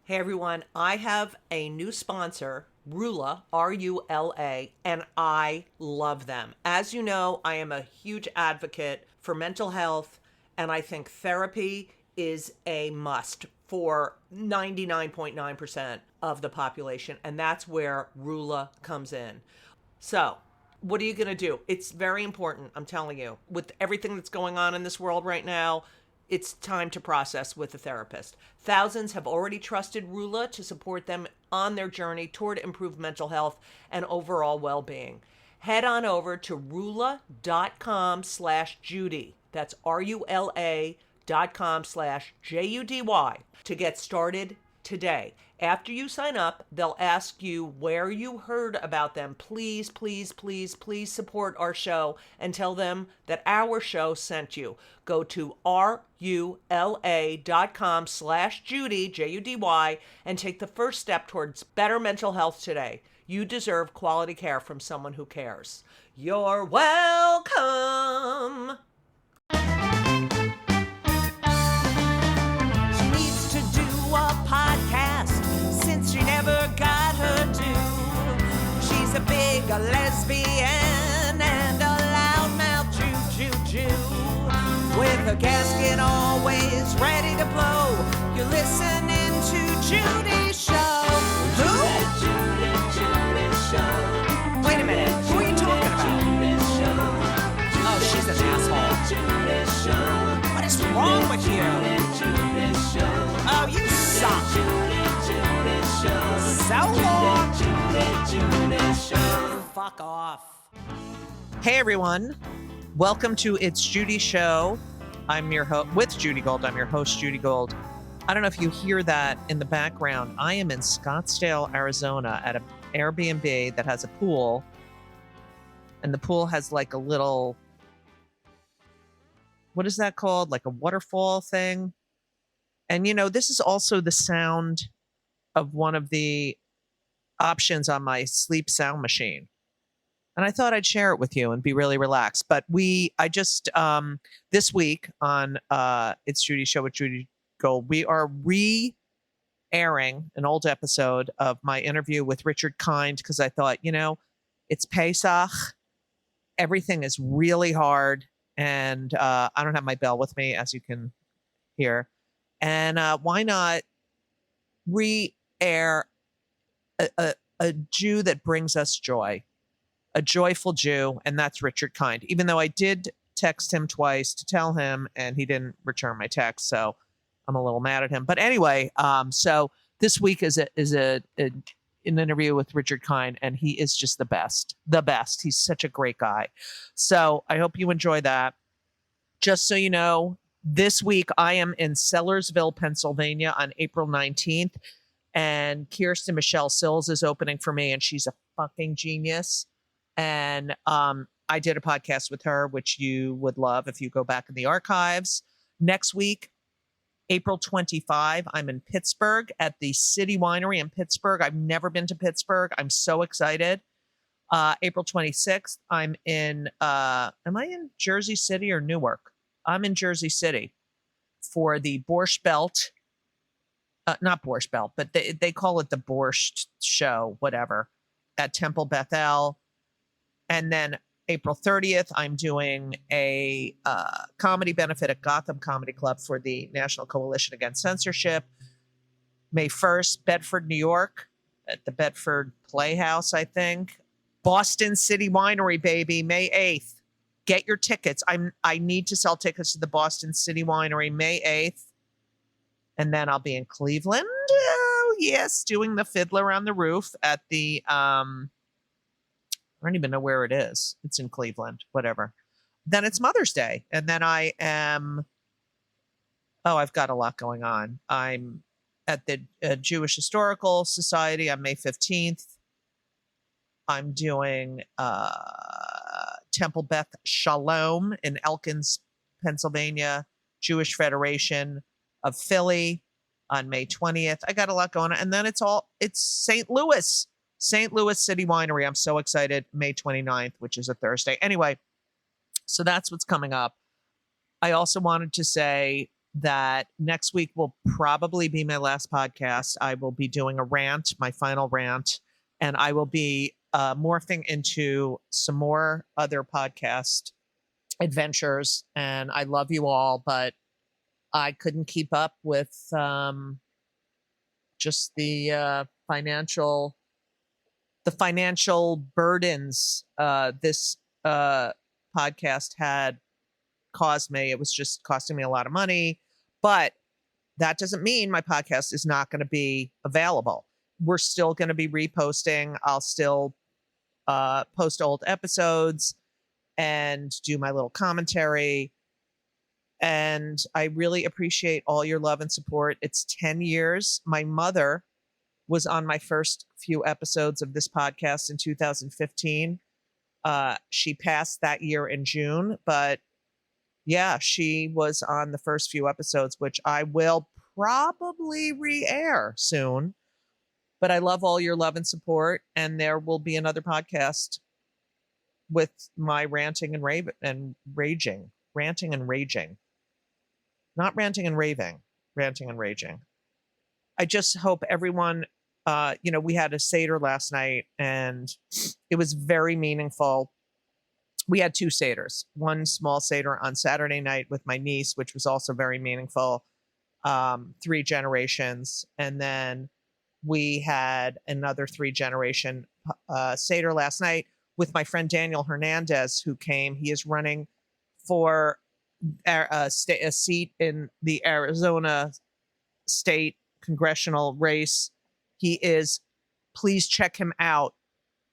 Hey everyone, I have a new sponsor, Rula, R-U-L-A, and I love them. As you know, I am a huge advocate for mental health, and I think therapy is a must for 99.9% of the population, and that's where Rula comes in. So, what are you going to do? It's very important, I'm telling you. With everything that's going on in this world right now, it's time to process with a therapist. Thousands have already trusted Rula to support them on their journey toward improved mental health and overall well-being. Head on over to rula.com/Judy. That's RULA.com/JUDY to get started today. After you sign up, they'll ask you where you heard about them. Please, please, please, please support our show and tell them that our show sent you. Go to RULA.com/Judy, JUDY, and take the first step towards better mental health today. You deserve quality care from someone who cares. You're welcome. She needs to do a podcast since she never got her due. She's a big lesbian and a loudmouth Jew. With a gasket always ready to blow, you're listening to Judy's show. Who? Judy's show. Wait a minute, who are you talking about? Oh, she's an asshole. What is wrong with you? Oh, you suck. So long. Fuck off. Hey, everyone. Welcome to It's Judy's Show. I'm your host with Judy Gold. I'm your host, Judy Gold. I don't know if you hear that in the background. I am in Scottsdale, Arizona at an Airbnb that has a pool. And the pool has like a little, what is that called? Like a waterfall thing. And, you know, this is also the sound of one of the options on my sleep sound machine. And I thought I'd share it with you and be really relaxed. But this week on It's Judy's Show with Judy Gold, we are re-airing an old episode of my interview with Richard Kind because I thought, you know, it's Pesach. Everything is really hard. And I don't have my bell with me, as you can hear. And why not re-air a Jew that brings us joy? A joyful Jew, and that's Richard Kind. Even though I did text him twice to tell him, and he didn't return my text, so I'm a little mad at him. But anyway, so this week is an interview with Richard Kind, and he is just the best. The best. He's such a great guy. So I hope you enjoy that. Just so you know, this week I am in Sellersville, Pennsylvania on April 19th, and Kirsten Michelle Sills is opening for me, and she's a fucking genius. And I did a podcast with her, which you would love if you go back in the archives. Next week, April 25, I'm in Pittsburgh at the City Winery in Pittsburgh. I've never been to Pittsburgh. I'm so excited. April 26th, I'm in, am I in Jersey City or Newark? I'm in Jersey City for the Borscht Belt. Not Borscht Belt, but they call it the Borscht Show, whatever, at Temple Bethel. And then April 30th, I'm doing a comedy benefit at Gotham Comedy Club for the National Coalition Against Censorship. May 1st, Bedford, New York, at the Bedford Playhouse, I think. Boston City Winery, baby, May 8th. Get your tickets. I need to sell tickets to the Boston City Winery, May 8th. And then I'll be in Cleveland. Oh, yes, doing the Fiddler on the Roof at the... I don't even know where it is. It's in Cleveland, whatever. Then it's Mother's Day. And then I've got a lot going on. I'm at the Jewish Historical Society on May 15th. I'm doing Temple Beth Shalom in Elkins, Pennsylvania, Jewish Federation of Philly on May 20th. I got a lot going on. And then it's St. Louis City Winery. I'm so excited. May 29th, which is a Thursday. Anyway, so that's what's coming up. I also wanted to say that next week will probably be my last podcast. I will be doing a rant, my final rant, and I will be morphing into some more other podcast adventures. And I love you all, but I couldn't keep up with just the financial burdens this podcast had caused me. It was just costing me a lot of money, but that doesn't mean my podcast is not going to be available. We're still going to be reposting. I'll still post old episodes and do my little commentary. And I really appreciate all your love and support. It's 10 years. My mother was on my first few episodes of this podcast in 2015. She passed that year in June, but yeah, she was on the first few episodes, which I will probably re-air soon. But I love all your love and support, and there will be another podcast with my ranting and raging, not ranting and raving, ranting and raging. I just hope everyone, we had a Seder last night, and it was very meaningful. We had 2 Seders, one small Seder on Saturday night with my niece, which was also very meaningful, 3 generations. And then we had another 3 generation Seder last night with my friend Daniel Hernandez, who came. He is running for a seat in the Arizona state congressional race. He is, please check him out,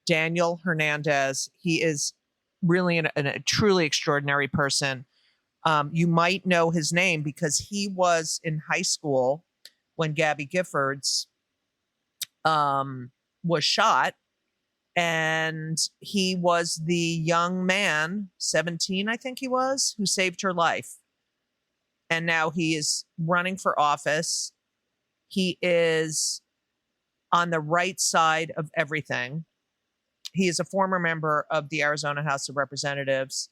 Daniel Hernandez. He is really a truly extraordinary person. You might know his name because he was in high school when Gabby Giffords was shot, and he was the young man, 17, I think he was, who saved her life. And now he is running for office. He is on the right side of everything. He is a former member of the Arizona House of Representatives.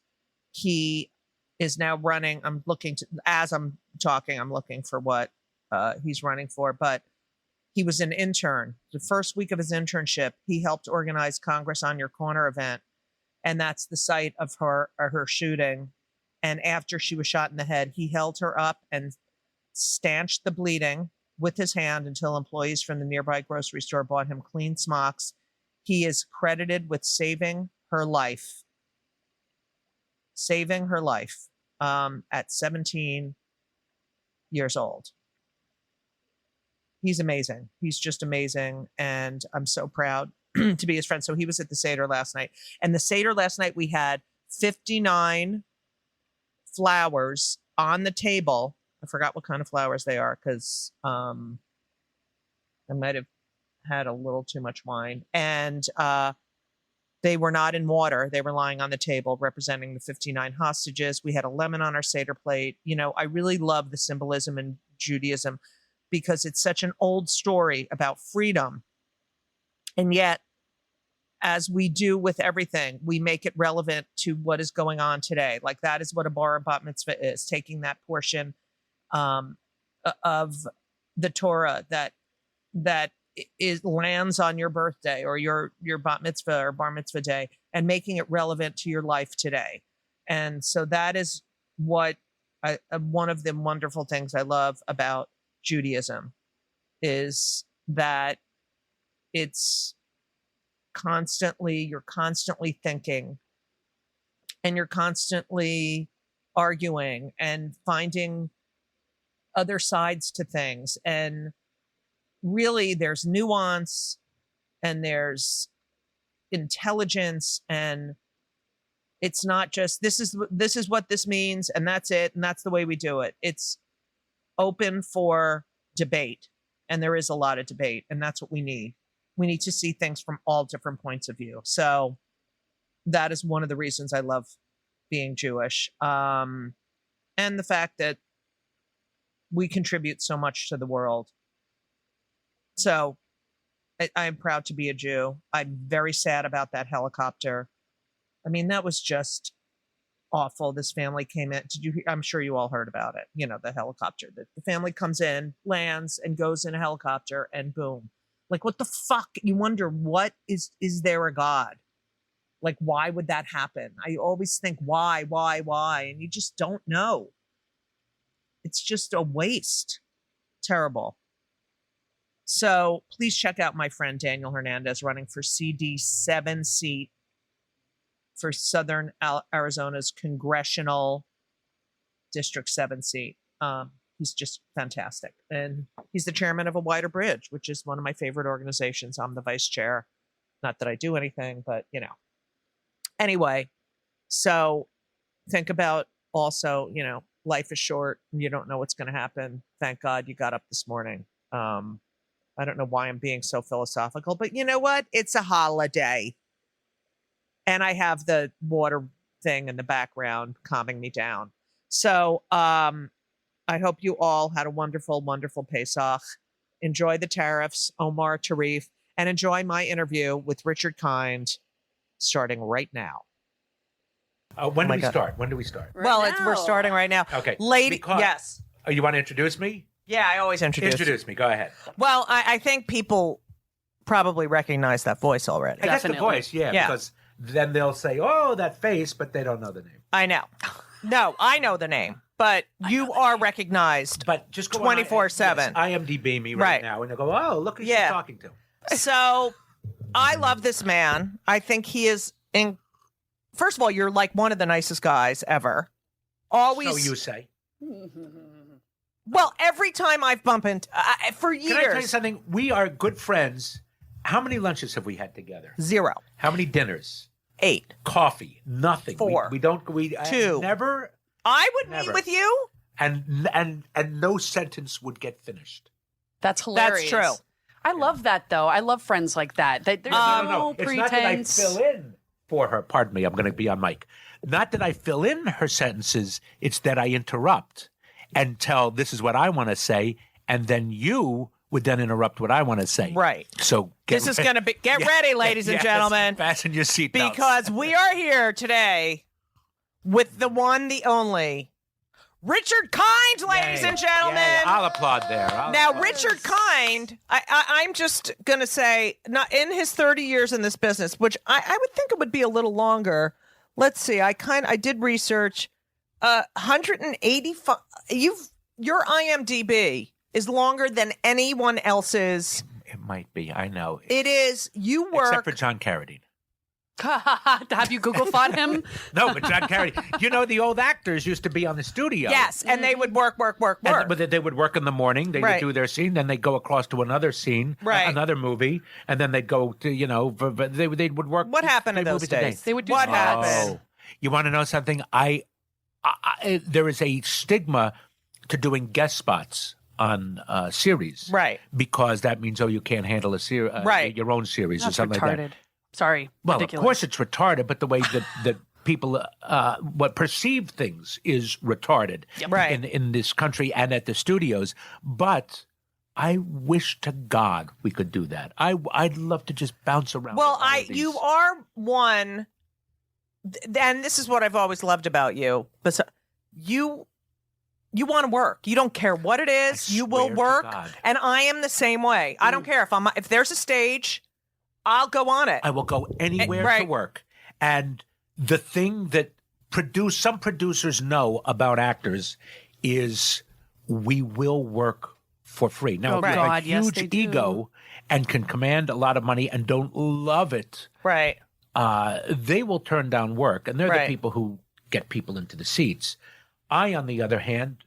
He is now running. As I'm talking, I'm looking for what he's running for. But he was an intern. The first week of his internship, he helped organize Congress on Your Corner event. And that's the site of her shooting. And after she was shot in the head, he held her up and stanched the bleeding with his hand until employees from the nearby grocery store bought him clean smocks. He is credited with saving her life. At 17 years old. He's amazing. He's just amazing. And I'm so proud to be his friend. So he was at the Seder last night. And the Seder last night, we had 59 flowers on the table. I forgot what kind of flowers they are because I might have had a little too much wine. And they were not in water. They were lying on the table representing the 59 hostages. We had a lemon on our Seder plate. I really love the symbolism in Judaism because it's such an old story about freedom. And yet, as we do with everything, we make it relevant to what is going on today. Like that is what a bar bat mitzvah is, taking that portion of the Torah that lands on your birthday or your bat mitzvah or bar mitzvah day and making it relevant to your life today. And so that is what one of the wonderful things I love about Judaism is that it's you're constantly thinking and you're constantly arguing and finding other sides to things. And really there's nuance and there's intelligence, and it's not just this is what this means and that's it and that's the way we do it. It's open for debate, and there is a lot of debate, and that's what we need. We need to see things from all different points of view. So that is one of the reasons I love being Jewish, and the fact that we contribute so much to the world. So I'm proud to be a Jew. I'm very sad about that helicopter. I mean, that was just awful. This family came in. I'm sure you all heard about it. You know, the helicopter. The family comes in, lands, and goes in a helicopter, and boom. Like, what the fuck? You wonder, what is there a God? Like, why would that happen? I always think, why? And you just don't know. It's just a waste. Terrible. So please check out my friend Daniel Hernandez running for CD 7 seat for Southern Arizona's Congressional District 7 seat. He's just fantastic. And he's the chairman of A Wider Bridge, which is one of my favorite organizations. I'm the vice chair. Not that I do anything, but, you know. Anyway, so think about also, you know, life is short and you don't know what's going to happen. Thank God you got up this morning. I don't know why I'm being so philosophical, but you know what? It's a holiday. And I have the water thing in the background calming me down. So I hope you all had a wonderful, wonderful Pesach. Enjoy the tariffs, Omar Tarif, and enjoy my interview with Richard Kind starting right now. When do we start? When do we start? We're starting right now. Okay. Yes. Oh, you want to introduce me? Yeah, I always introduce. Introduce me. Go ahead. Well, I think people probably recognize that voice already. I guess the voice, yeah, because then they'll say, oh, that face, but they don't know the name. I know. No, I know the name, but you are recognized. But just 24/7. Yes, IMDb me right now, and they'll go, oh, look who she's talking to. So I love this man. I think he is first of all, you're like one of the nicest guys ever. Always. So you say. Well, every time I've bumped into, for years. Can I tell you something? We are good friends. How many lunches have we had together? 0. How many dinners? 8. Coffee? Nothing. 4. We don't. 2. Never. I would meet with you. And no sentence would get finished. That's hilarious. That's true. I love that, though. I love friends like that. There's no It's pretense. not that I fill in for her. Pardon me. I'm going to be on mic. Not that I fill in her sentences. It's that I interrupt and tell, this is what I want to say, and then you would then interrupt what I want to say. Right. So this is going to be, get ready, ladies and gentlemen. Fasten your seatbelts. Because we are here today with the one, the only, Richard Kind, ladies and gentlemen. Yeah. I'll applaud there. Richard Kind, I'm just going to say, not in his 30 years in this business, which I would think it would be a little longer. Let's see. I did research. 185. Your IMDb is longer than anyone else's. It might be. I know. It is. You work. Except for John Carradine. Have you Google fought him? No, but John Carradine. You know, the old actors used to be on the studio. Yes, and they would work. But they would work in the morning. They would do their scene. Then they'd go across to another scene, another movie, and then they'd go to, you know, they would work. What happened in those days? They would do what happened? You want to know something? There is a stigma to doing guest spots on series, right? Because that means you can't handle a series, your own series or something retarded. like that. Sorry, well, ridiculous. Of course it's retarded, but the way that people what perceive things is retarded, right, in this country and at the studios. But I wish to God we could do that. I'd love to just bounce around. Well, you are one. And this is what I've always loved about you. But you want to work. You don't care what it is. You will work. And I am the same way. I don't care if there's a stage, I'll go on it. I will go anywhere to work. And the thing that some producers know about actors is we will work for free. Now, if you have a huge ego and can command a lot of money and don't love it, right? They will turn down work, and they're the people who get people into the seats. I, on the other hand,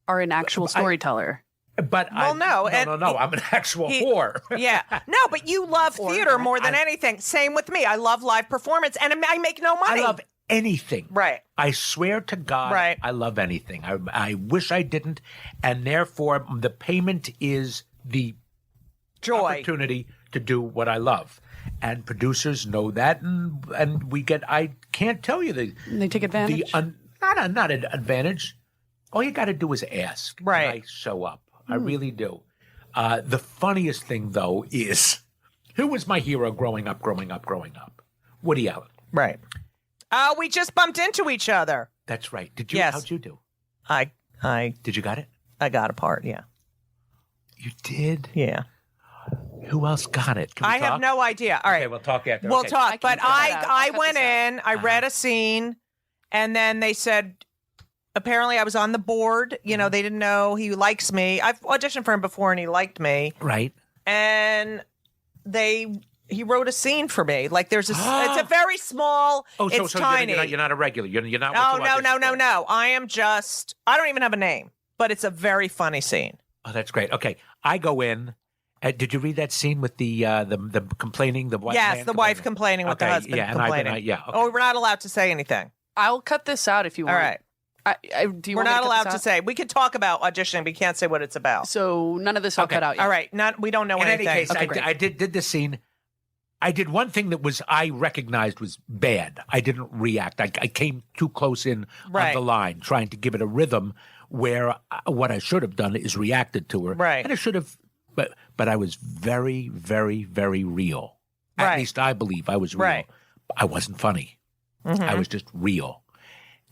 are an actual storyteller. But I'm an actual whore. Yeah. No, but you love theater more than anything. Same with me. I love live performance, and I make no money. I love anything. Right. I swear to God, I love anything. I wish I didn't, and therefore the payment is the opportunity to do what I love. And producers know that, and we get. I can't tell you they take advantage. Not an advantage. All you got to do is ask. Right. And I show up. I really do. The funniest thing though is, who was my hero growing up? Woody Allen. Right. We just bumped into each other. That's right. Did you? Yes. How'd you do? I Did you got it? I got a part. Yeah. You did? Yeah. Who else got it? Can we I have talk? no idea. All right. Okay, we'll talk after. We'll Okay. talk. But cut that out. I I'll cut went this out. in, I read a scene, and then they said, apparently I was on the board. You know, they didn't know he likes me. I've auditioned for him before, and he liked me. Right. And he wrote a scene for me. Like there's it's a very small. Oh, so it's so tiny. you're not a regular. You're not. Oh what you auditioned for. no! I am just. I don't even have a name, but it's a very funny scene. Oh, that's great. Okay, I go in. Did you read that scene with the complaining, the wife? Yes, the wife complaining with the Okay, husband yeah, and complaining. yeah. Okay. Oh, we're not allowed to say anything. I'll cut this out if you All want. right. Do you We're want me not to cut allowed this to out? say. We could talk about auditioning, but we can't say what it's about. So none of this I'll cut out yet. All right. We don't know In any anything. case, Okay, great. I did the scene. I did one thing that I recognized was bad. I didn't react. I came too close in Right. on the line, trying to give it a rhythm where what I should have done is reacted to her. Right. And I should have, but I was very, very, very real. At Right. least I believe I was real. Right. I wasn't funny. Mm-hmm. I was just real.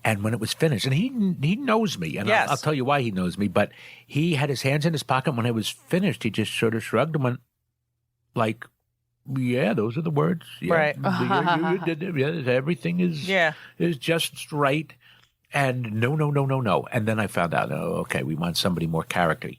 And when it was finished, and he knows me, and Yes. I'll tell you why he knows me, but he had his hands in his pocket. When it was finished, he just sort of shrugged and went, like, yeah, those are the words. Yeah, Right. you did it. Yeah, everything is just right. And no. And then I found out, okay, we want somebody more character-y.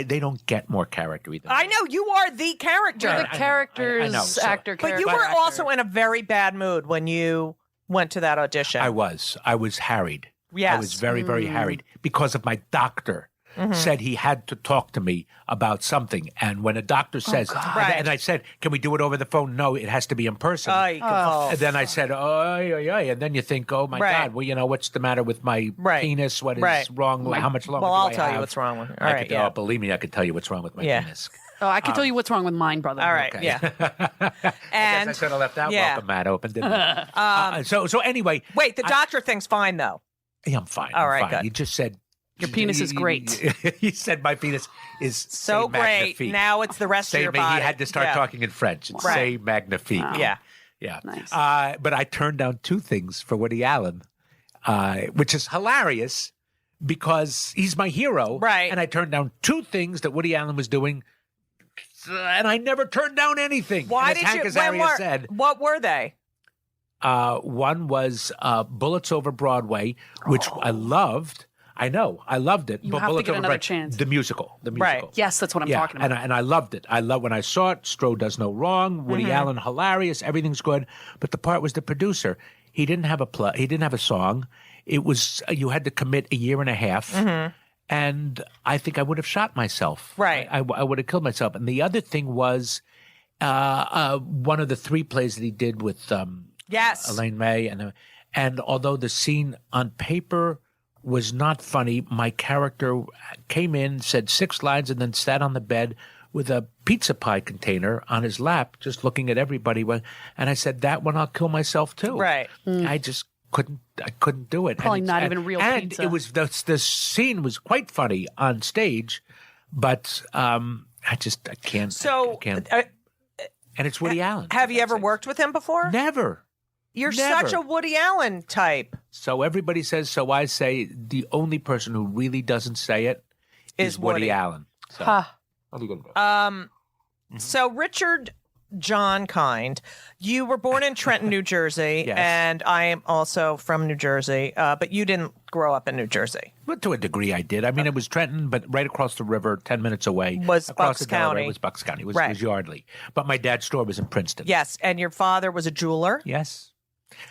They don't get more character-y than I know you are the character. You're the I know. character's I know. So- actor. But you character, were actor. also in a very bad mood when you went to that audition. I was harried. Yes. I was very, very harried because of my doctor. Said he had to talk to me about something. And when a doctor says, Right. and I said, can we do it over the phone? No, it has to be in person. And then I said, and then you think, oh my Right. God, well, what's the matter with my Right. penis? What is Right. wrong? How much longer Well, do I'll I tell you have? what's wrong with it. All I right, could, yeah. believe me, I could tell you what's wrong with my Yeah. penis. Oh, I can tell you what's wrong with mine, brother. All right, Okay. yeah. I And guess I should have left that yeah. welcome mat open, didn't I? So anyway, Wait, the doctor thinks fine though. yeah, I'm fine. All I'm right, fine. good. You just said Your penis is great. He said my penis is So c'est great. magnifique. Now it's the rest of Say your me, body. he had to start Yeah. talking in French. It's Right. say magnifique. Wow. Yeah. Yeah. Nice. But I turned down two things for Woody Allen, which is hilarious because he's my hero. Right. And I turned down two things that Woody Allen was doing, and I never turned down anything. Why and as did Hank you? Azaria said, What were they? one was Bullets Over Broadway, which I loved. I know, I loved it. You but have to Bullets give it Over another Broadway, chance. The musical. Right. Yes, that's what I'm Yeah, talking about. and I loved it. I love when I saw it. Stroh does no wrong. Woody Mm-hmm. Allen hilarious. Everything's good. But the part was the producer. He didn't have a play. He didn't have a song. It was you had to commit a year and a half. And I think I would have shot myself. Right. I would have killed myself. And the other thing was one of the three plays that he did with Yes. Elaine May, and although the scene on paper was not funny, my character came in, said 6 lines, and then sat on the bed with a pizza pie container on his lap, just looking at everybody. And I said, "That one, I'll kill myself too." Right. I just couldn't. I couldn't do it. Probably And not it's- even real and pizza. it was the scene was quite funny on stage, but I can't. So, I can't. And it's Woody Allen. have you ever worked with him before? Never. You're Never. such a Woody Allen type. So everybody says, so I say the only person who really doesn't say it is Woody Woody. Allen. So, Ha. what are you going to do? So Richard John Kind, you were born in Trenton, New Jersey, Yes. and I am also from New Jersey, but you didn't grow up in New Jersey. Well, to a degree, I did. I mean, it was Trenton, but right across the river, 10 minutes away. Was across Bucks the Delaware, County. was Bucks County. It was, Right. it was Yardley. But my dad's store was in Princeton. Yes, and your father was a jeweler. Yes.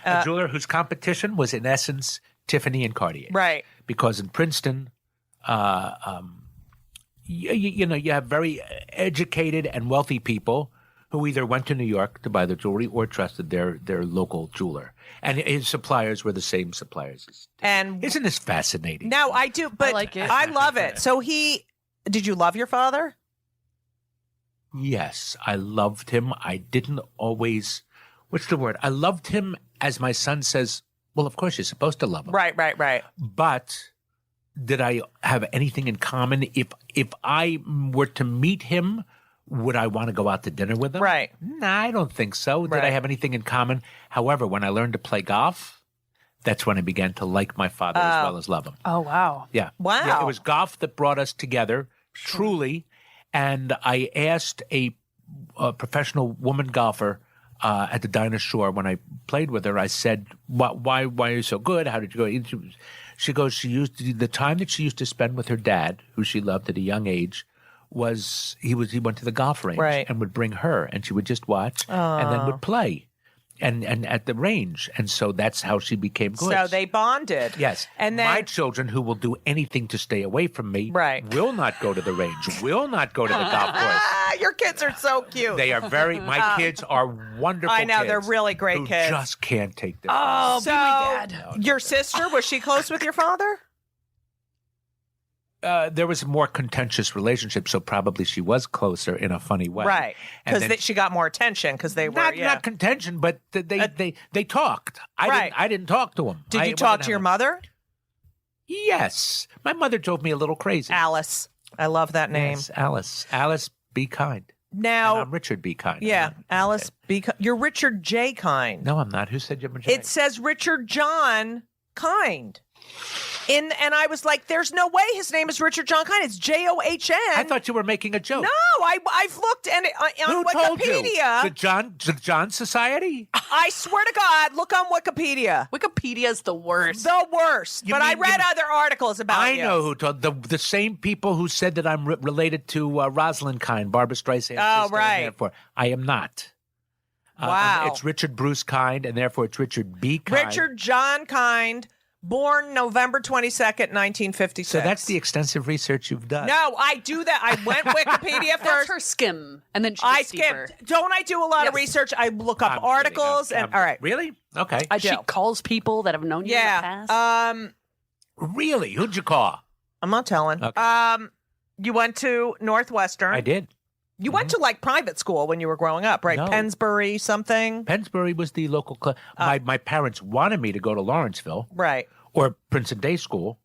A jeweler whose competition was, in essence, Tiffany and Cartier. Right. Because in Princeton, you have very educated and wealthy people who either went to New York to buy the jewelry or trusted their local jeweler. And his suppliers were the same suppliers. And Isn't this fascinating? now I do, but like it. I love it. So did you love your father? Yes, I loved him. I didn't always, what's the word? I loved him, as my son says, well, of course you're supposed to love him. Right. But did I have anything in common? If I were to meet him, would I want to go out to dinner with him? Right. Nah, I don't think so. Did I Right. have anything in common? However, when I learned to play golf, That's when I began to like my father as well as love him. Oh, wow. Yeah. Wow. Yeah, it was golf that brought us together, truly. And I asked a professional woman golfer at the Dinah Shore when I played with her. I said, "Why are you so good? How did you go?" She goes, "She used the time that she used to spend with her dad, who she loved at a young age, was he went to the golf range and would bring her, and she would just watch and then would play." And at the range. And so that's how she became good. So they bonded. Yes. And then my children, who will do anything to stay away from me, will not go to the range, will not go to the golf course. Your kids are so cute. They are my kids are wonderful I know, kids they're really great who kids. just can't take their So, your sister, was she close with your father? There was a more contentious relationship, so probably she was closer in a funny way. Right. And Because she got more attention because they were, not contention, but they talked. I didn't talk to them. Did you talk to your mother? Yes. My mother drove me a little crazy. Alice. I love that name. Yes, Alice. Alice, be kind. Now, And I'm Richard B. Kind. yeah, Alice, you're Richard J. Kind. No, I'm not. Who said you're J? It says Richard John Kind. And I was like, there's no way his name is Richard John Kind. It's John. I thought you were making a joke. No, I've looked and on Who Wikipedia. told you? The John Society? I swear to God, look on Wikipedia. Wikipedia's the worst. The worst. You But I mean- read other articles about I you. know who told the same people who said that I'm related to Rosalind Kind, Barbara Streisand's Oh, sister, right. and therefore I am not. Wow. It's Richard Bruce Kind, and therefore it's Richard B. Kind. Richard John Kind, born November 22nd, 1956. So that's the extensive research you've done. No, I do that. I went Wikipedia That's first. her skim, and then she I gets deeper. skipped. Don't I do a lot of Yes. research? I look up I'm articles kidding. and all right. Really? Okay. I do. She calls people that have known you in the Yeah. past. Really? Who'd you call? I'm not telling. Okay. You went to Northwestern. I did. You went to like private school when you were growing up, right? No. Pennsbury something. Pennsbury was the local club. My parents wanted me to go to Lawrenceville Right. or Princeton Day School,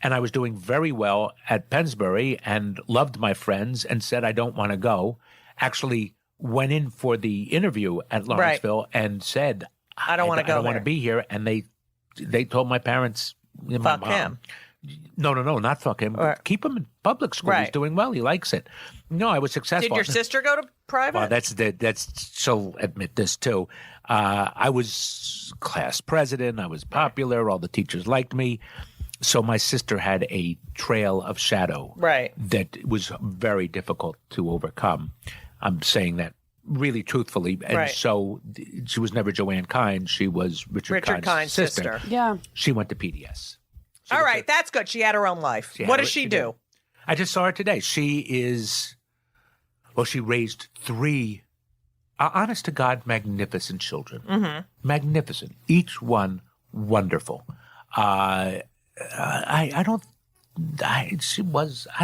and I was doing very well at Pennsbury and loved my friends and said I don't want to go. Actually went in for the interview at Lawrenceville and said I don't want to go I don't want there. to be here. And they told my parents, my Fuck mom, him. No, not fuck him. Or- Keep him in public school. He's Right. doing well. He likes it. No, I was successful. Did your sister go to private? Well, that's she'll admit this too. I was class president. I was popular. All the teachers liked me. So my sister had a trail of shadow Right. that was very difficult to overcome. I'm saying that really truthfully. And Right. so she was never Joanne Kind. She was Richard Kind's sister. Yeah. She went to PDS. All right, that's good. She had her own life. She had What her- does she she do? I just saw her today. She is, well, she raised 3, honest to God, magnificent children. Mm-hmm. Magnificent. Each one wonderful. I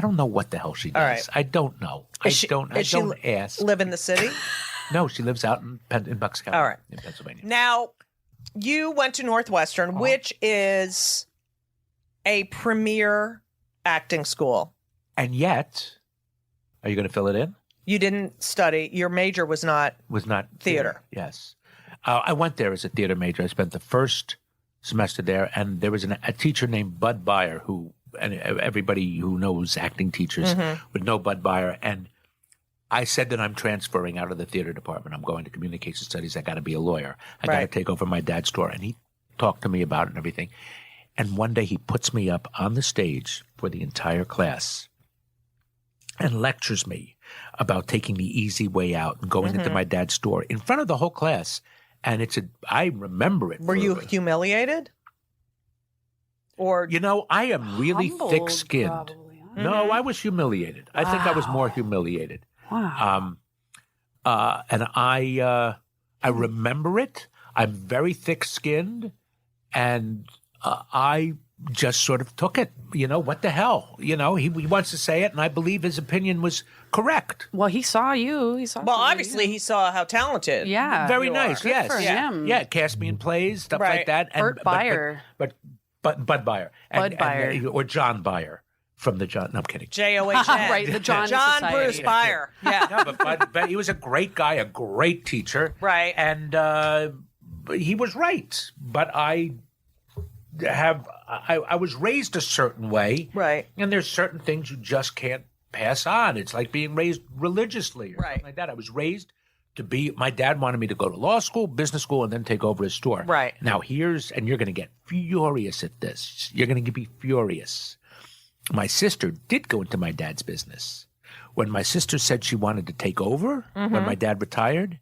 don't know what the hell she does. All right. I don't know. I don't ask. Live in the city? No, she lives out in Bucks County. All right. In Pennsylvania. Now, you went to Northwestern, which is a premier acting school. And yet, are you going to fill it in? You didn't study. Your major was not. Was not Theater. Yes. I went there as a theater major. I spent the first semester there, and there was a teacher named Bud Byer who, and everybody who knows acting teachers would know Bud Byer. And I said that I'm transferring out of the theater department. I'm going to communication studies. I got to be a lawyer. I got to Right. take over my dad's store. And he talked to me about it and everything. And one day he puts me up on the stage for the entire class and lectures me about taking the easy way out and going into my dad's store in front of the whole class. And I remember it. Were you humiliated? Or You know, I am really Humbled, thick-skinned. probably, huh? No, I was humiliated. I think I was more humiliated. Wow. And I remember it. I'm very thick-skinned, and I just sort of took it. You know, what the hell? You know, he wants to say it, and I believe his opinion was correct. Well, he saw you. He saw. well, you. obviously he saw how talented. Yeah. Very you nice. are. Yes. for him. Yeah. Cast me in plays, stuff Right. like that. Burt Byer. But Bud Byer. Bud Byer. Or John Byer from the John. No, I'm kidding. John. Right, the John John Society. Bruce Byer. Yeah. No, but he was a great guy, a great teacher. Right. And he was right. But I I was raised a certain way. Right. And there's certain things you just can't pass on. It's like being raised religiously or Right. something like that. I was raised to be, my dad wanted me to go to law school, business school, and then take over his store. Right. Now and you're going to get furious at this. You're going to be furious. My sister did go into my dad's business. When my sister said she wanted to take over, when my dad retired,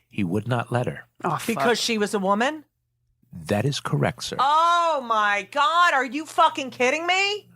he would not let her. Oh, fuck. Because she was a woman? That is correct, sir. Oh my God. Are you fucking kidding me?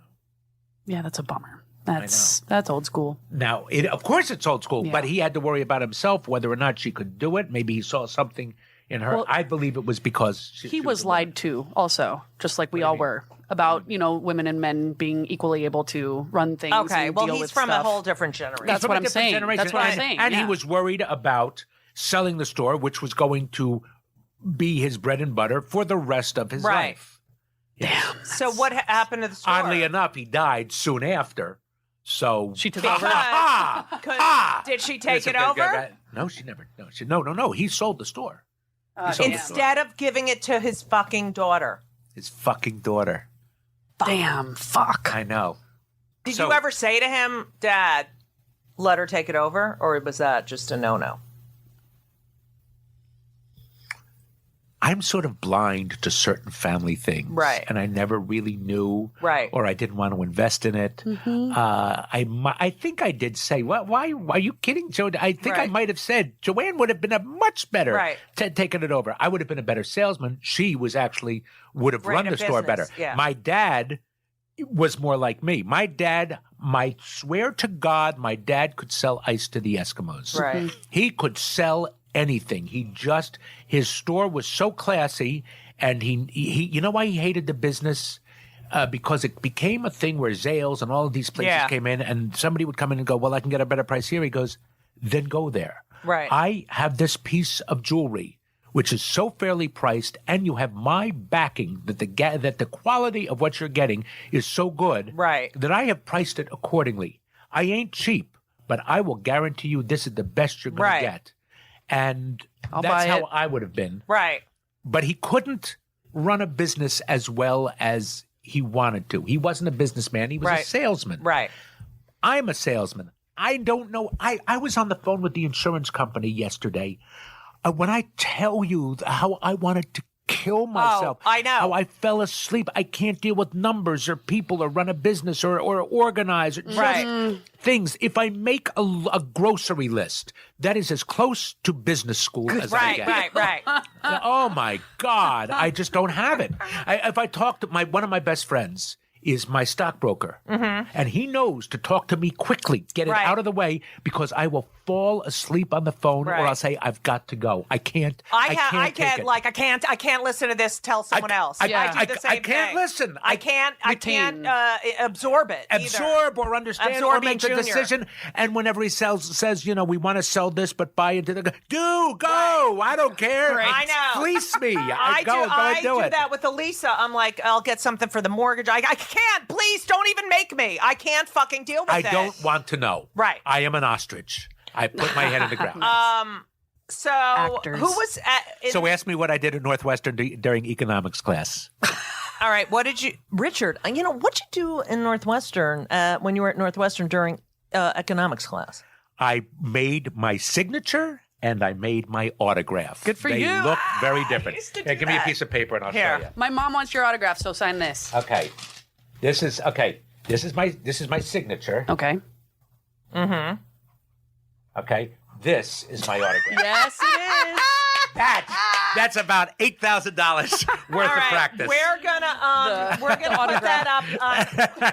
Yeah, that's a bummer. That's old school. Now, of course it's old school, Yeah. but he had to worry about himself, whether or not she could do it. Maybe he saw something in her. Well, I believe it was because He was lied to also, just like we all were, about, women and men being equally able to run things. Okay. and Well, deal he's with from stuff. a whole different generation. That's from what a I'm different saying. generation. That's what I'm And- saying, And he yeah. was worried about selling the store, which was going to be his bread and butter for the rest of his Right. life. Damn. So what happened to the store? Oddly enough, he died soon after. So She took Because- over. Did she take it Listen, over? No, she never. No. He sold the store. He sold the store. Instead of giving it to his fucking daughter. His fucking daughter. Damn. Fuck. I know. Did So- you ever say to him, Dad, let her take it over? Or was that just a no-no? I'm sort of blind to certain family things. Right. And I never really knew. Right. Or I didn't want to invest in it. I think I did say, why are you kidding, Joe? I think I Right. might have said Joanne would have been a much better Right. taking it over. I would have been a better salesman. She would have Ran run a the store business, better. yeah. My dad was more like me. My dad, I swear to God, my dad could sell ice to the Eskimos. Right. He could sell anything. His store was so classy, and he you know why he hated the business? Because it became a thing where Zales and all of these places Yeah. came in, and somebody would come in and go, well, I can get a better price here. He goes, then go there. Right. I have this piece of jewelry, which is so fairly priced, and you have my backing that the quality of what you're getting is so good Right. that I have priced it accordingly. I ain't cheap, but I will guarantee you this is the best you're going Right. to get. And I'll that's buy how it. I would have been. Right. But he couldn't run a business as well as he wanted to. He wasn't a businessman. He was a Right. salesman. Right. I'm a salesman. I don't know. I was on the phone with the insurance company yesterday. When I tell you how I wanted to kill myself. I know. How I fell asleep. I can't deal with numbers or people or run a business or organize or just Right. things. If I make a grocery list, that is as close to business school as I Right. get. Right. Oh my God, I just don't have it. If I talk to one of my best friends is my stockbroker, and he knows to talk to me quickly, get it Right. out of the way, because I will fall asleep on the phone, or Right. I'll say I've got to go. I can't. I take can't it. I can't listen to this. Tell someone else. I do the same I can't thing. listen. I can't Retain. absorb it. either. Absorb or understand or Absorbing make the Junior. decision. And whenever he says, we want to sell this, but buy into the go. I don't care. Right. I know. Fleece me. I do it. that with Elisa. I'm like, I'll get something for the mortgage. I can't. Please don't even make me. I can't fucking deal with I it. don't want to know. Right. I am an ostrich. I put my head in the ground. So Actors. who was at? So ask me what I did at Northwestern during economics class. All right. What did you, Richard? What'd you do in Northwestern when you were at Northwestern during economics class? I made my signature and I made my autograph. Good for they you. They look very different. used to do Here, give me a that. piece of paper and I'll Here. show you. My mom wants your autograph, so sign this. Okay. This is my signature. Okay. Okay. This is my autograph. Yes, it is. That's about $8,000 worth All of right, practice. we're gonna put that up.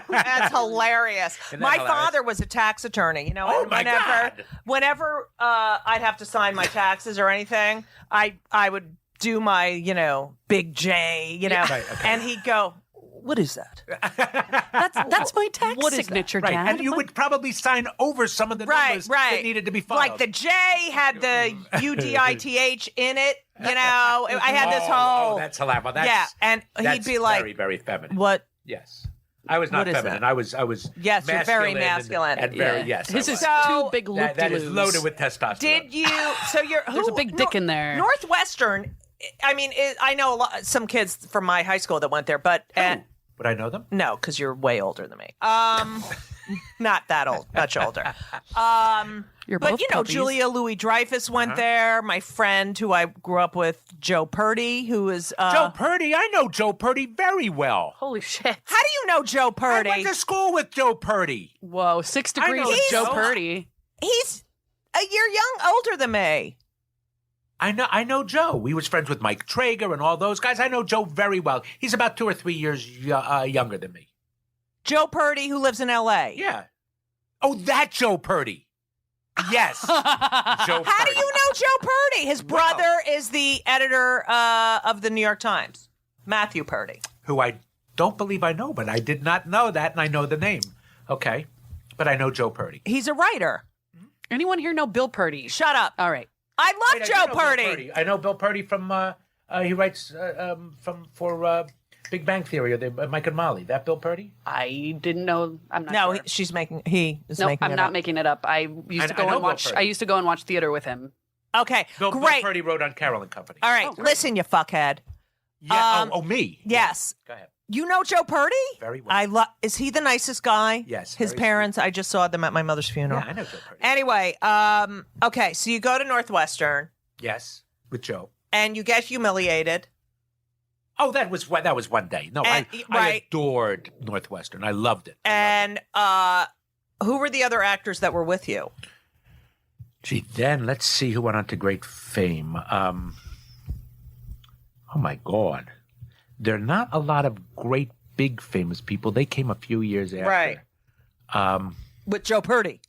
That's hilarious. that My hilarious? father was a tax attorney. Oh, my God. Whenever I'd have to sign my taxes or anything, I would do my big J, Right, okay. and he'd go, "What is that?" That's my tax What is that? signature, Right, Dad. and you would probably sign over some of the numbers that needed to be followed. Like the J had the UDITH in it. I had this whole. Oh, that's hilarious. Well, yeah, and he'd that's be like, very, very feminine. "What?" Yes. I was not What is feminine. that? I was Yes, you're very masculine masculine. and very yes. His I is was. So- two big that is loop-de-loos. loaded with testosterone. Did you? So you're There's a big dick in there. Northwestern I mean, I know some kids from my high school that went there, but Would I know them? no, because you're way older than me. Not that old, much older. You're But both you know, puppies. Julia Louis-Dreyfus went there. My friend who I grew up with, Joe Purdy, who is Joe Purdy. I know Joe Purdy very well. Holy shit. How do you know Joe Purdy? I went to school with Joe Purdy. Whoa, 6 I degrees know with Joe Joe. Purdy. He's a year older than me. I know Joe. He was friends with Mike Traeger and all those guys. I know Joe very well. He's about 2 or 3 years younger than me. Joe Purdy, who lives in L.A. Yeah. Oh, that Joe Purdy. Yes. Joe How do Purdy. you know Joe Purdy? His brother is the editor of the New York Times, Matthew Purdy. Who I don't believe I know, but I did not know that, and I know the name. Okay. But I know Joe Purdy. He's a writer. Anyone here know Bill Purdy? Shut up. All right. I love Wait, I do Joe know Bill Purdy. I know Bill Purdy from, he writes for Big Bang Theory, or Mike and Molly. That Bill Purdy? I didn't know. I'm not No, sure. he is No, making I'm it not up. making it up. I used to I go know and Bill watch. Purdy. I used to go and watch theater with him. Okay, Bill great. Purdy wrote on Carol and Company. All right, Oh, great. listen, you fuckhead. Yeah. Me. Yes. Go ahead. You know Joe Purdy? Very well. Is he the nicest guy? Yes, His very parents, I just saw them at my mother's funeral. Yeah, I know Joe Purdy. Anyway, okay, so you go to Northwestern Yes, with Joe. and you get humiliated. Oh, that was one day. No, And- I right. adored Northwestern. I loved it. And who were the other actors that were with you? Gee, then let's see who went on to great fame. Oh my God, there are not a lot of great big famous people. They came a few years after. Right. With Joe Purdy.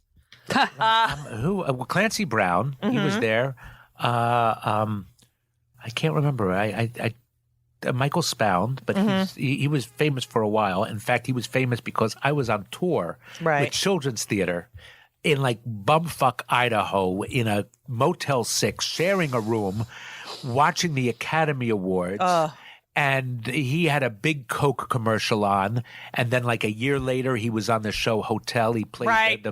Well, Clancy Brown, he was there. I can't remember. Michael Spound, but he was famous for a while. In fact, he was famous because I was on tour Right. with Children's Theater in like bumfuck Idaho in a Motel 6, sharing a room, watching the Academy Awards. And he had a big Coke commercial on, and then like a year later, he was on the show Hotel. He played Right. the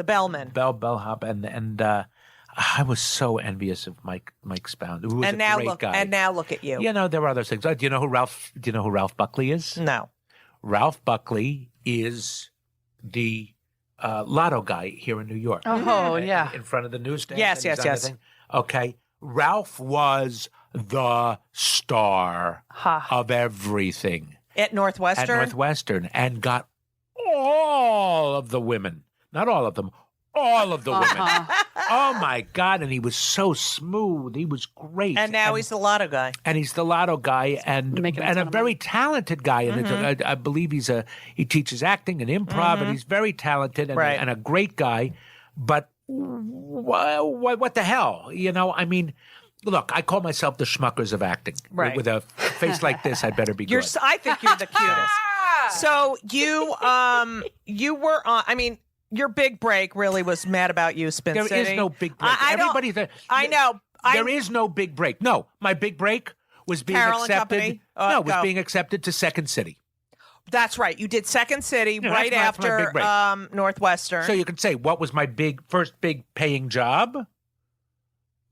bellman. bellhop, and I was so envious of Mike Spound, who was And a now great look guy. and now look at you. You know, there are other things. Do you know who Ralph Buckley is? No. Ralph Buckley is the lotto guy here in New York. Oh, yeah. In front of the newsstand. Yes, and he's yes, on the yes. thing. Okay. Ralph was the star of everything At Northwestern? at Northwestern and got all of the women. Not all of them. All of the women. Oh, my God. And he was so smooth. He was great. And now he's the lotto guy. And he's the lotto guy and Making a a ton of very talented guy. And I believe he teaches acting and improv, and he's very talented and, Right. and a great guy. But what the hell? You know, I mean, look, I call myself the schmuckers of acting. Right. With a face like this, I'd better be good. I think you're the cutest. So you were on. I mean, your big break really was Mad About You, Spin There City. is no big break. I don't- Everybody there. I know. There is no big break. No, my big break was being Carol and accepted. Company? Was Go. being accepted to Second City. That's right. You did Second City Yeah, right that's my big after break. Northwestern. So you can say, what was my first big paying job?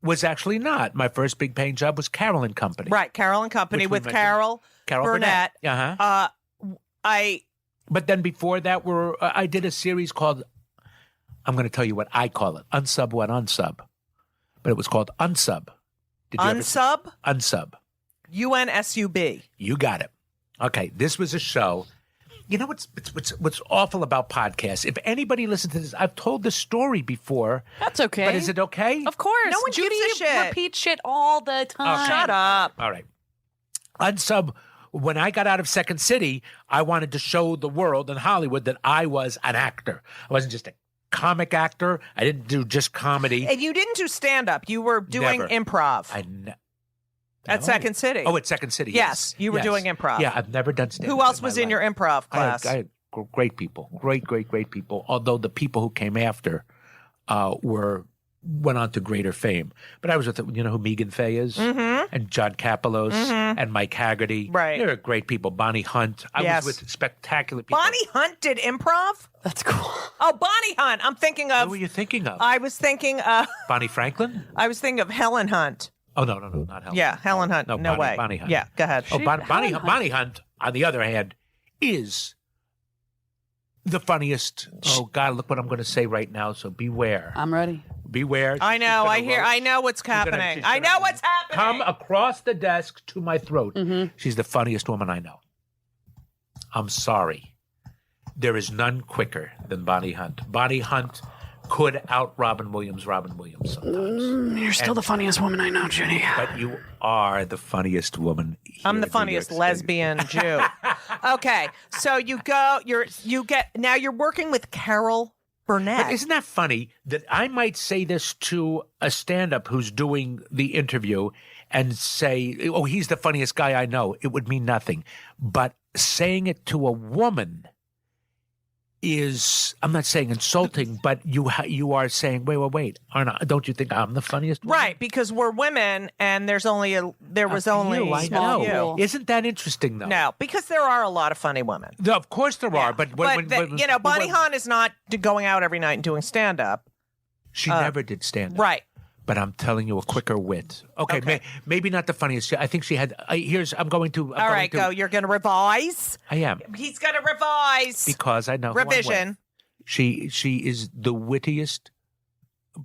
Was actually not. My first big paying job was Carol and Company. right, Carol and Company Which we with mentioned. Carol Burnett. Uh-huh. But then before that, I did a series called, I'm going to tell you what I call it, Unsub What Unsub. But it was called Unsub. Did you ever see- Unsub, Unsub. UNSUB. You got it. Okay, this was a show. You know what's awful about podcasts? If anybody listens to this, I've told this story before. That's okay. But is it okay? Of course. No one Judy gives a shit. repeats shit all the time. Shut up. All right. Unsub, when I got out of Second City, I wanted to show the world and Hollywood that I was an actor. I wasn't just a comic actor. I didn't do just comedy. And you didn't do stand up. You were doing Never. improv at No. Second City. Oh, at Second City. Yes, you were doing improv. Yeah, I've never done stand-up. Who else was in your improv class? I had great people, great people. Although the people who came after went on to greater fame. But I was with, you know who Megan Fay is? Mm-hmm. and John Kapelos and Mike Haggerty. Right. They're great people. Bonnie Hunt. I Yes. was with spectacular people. Bonnie Hunt did improv? That's cool. Oh, Bonnie Hunt. I'm thinking of. Who were you thinking of? I was thinking. Bonnie Franklin? I was thinking of Helen Hunt. Oh, no, not Helen. Yeah, Helen Hunt. No, Bonnie, way. Bonnie Hunt. Yeah, go ahead. Oh, Bonnie Helen Bonnie Hunt, on the other hand, is the funniest. Oh, God, look what I'm going to say right now, so beware. I'm ready. Beware. I know. I know what's happening. I know what's happening. Come across the desk to my throat. She's the funniest woman I know. I'm sorry. There is none quicker than Bonnie Hunt. Bonnie Hunt could out Robin Williams sometimes. You're still the funniest woman I know, Judy. But you are the funniest woman. I'm the funniest lesbian Jew. Okay, so you're working with Carol Burnett. But isn't that funny that I might say this to a stand-up who's doing the interview and say, oh, he's the funniest guy I know. It would mean nothing. But saying it to a woman is, I'm not saying insulting, but you are saying, wait, don't you think I'm the funniest woman? Right, because we're women, and there was only I small know. few. Isn't that interesting, though? No, because there are a lot of funny women. Of course there are, but Bonnie Hunt is not going out every night and doing stand up. She never did stand up. Right. But I'm telling you, a quicker wit. Okay. Maybe not the funniest. I think she had. I'm going to. All right, go. You're going to revise. I am. He's going to revise because I know who I'm revision. with. She is the wittiest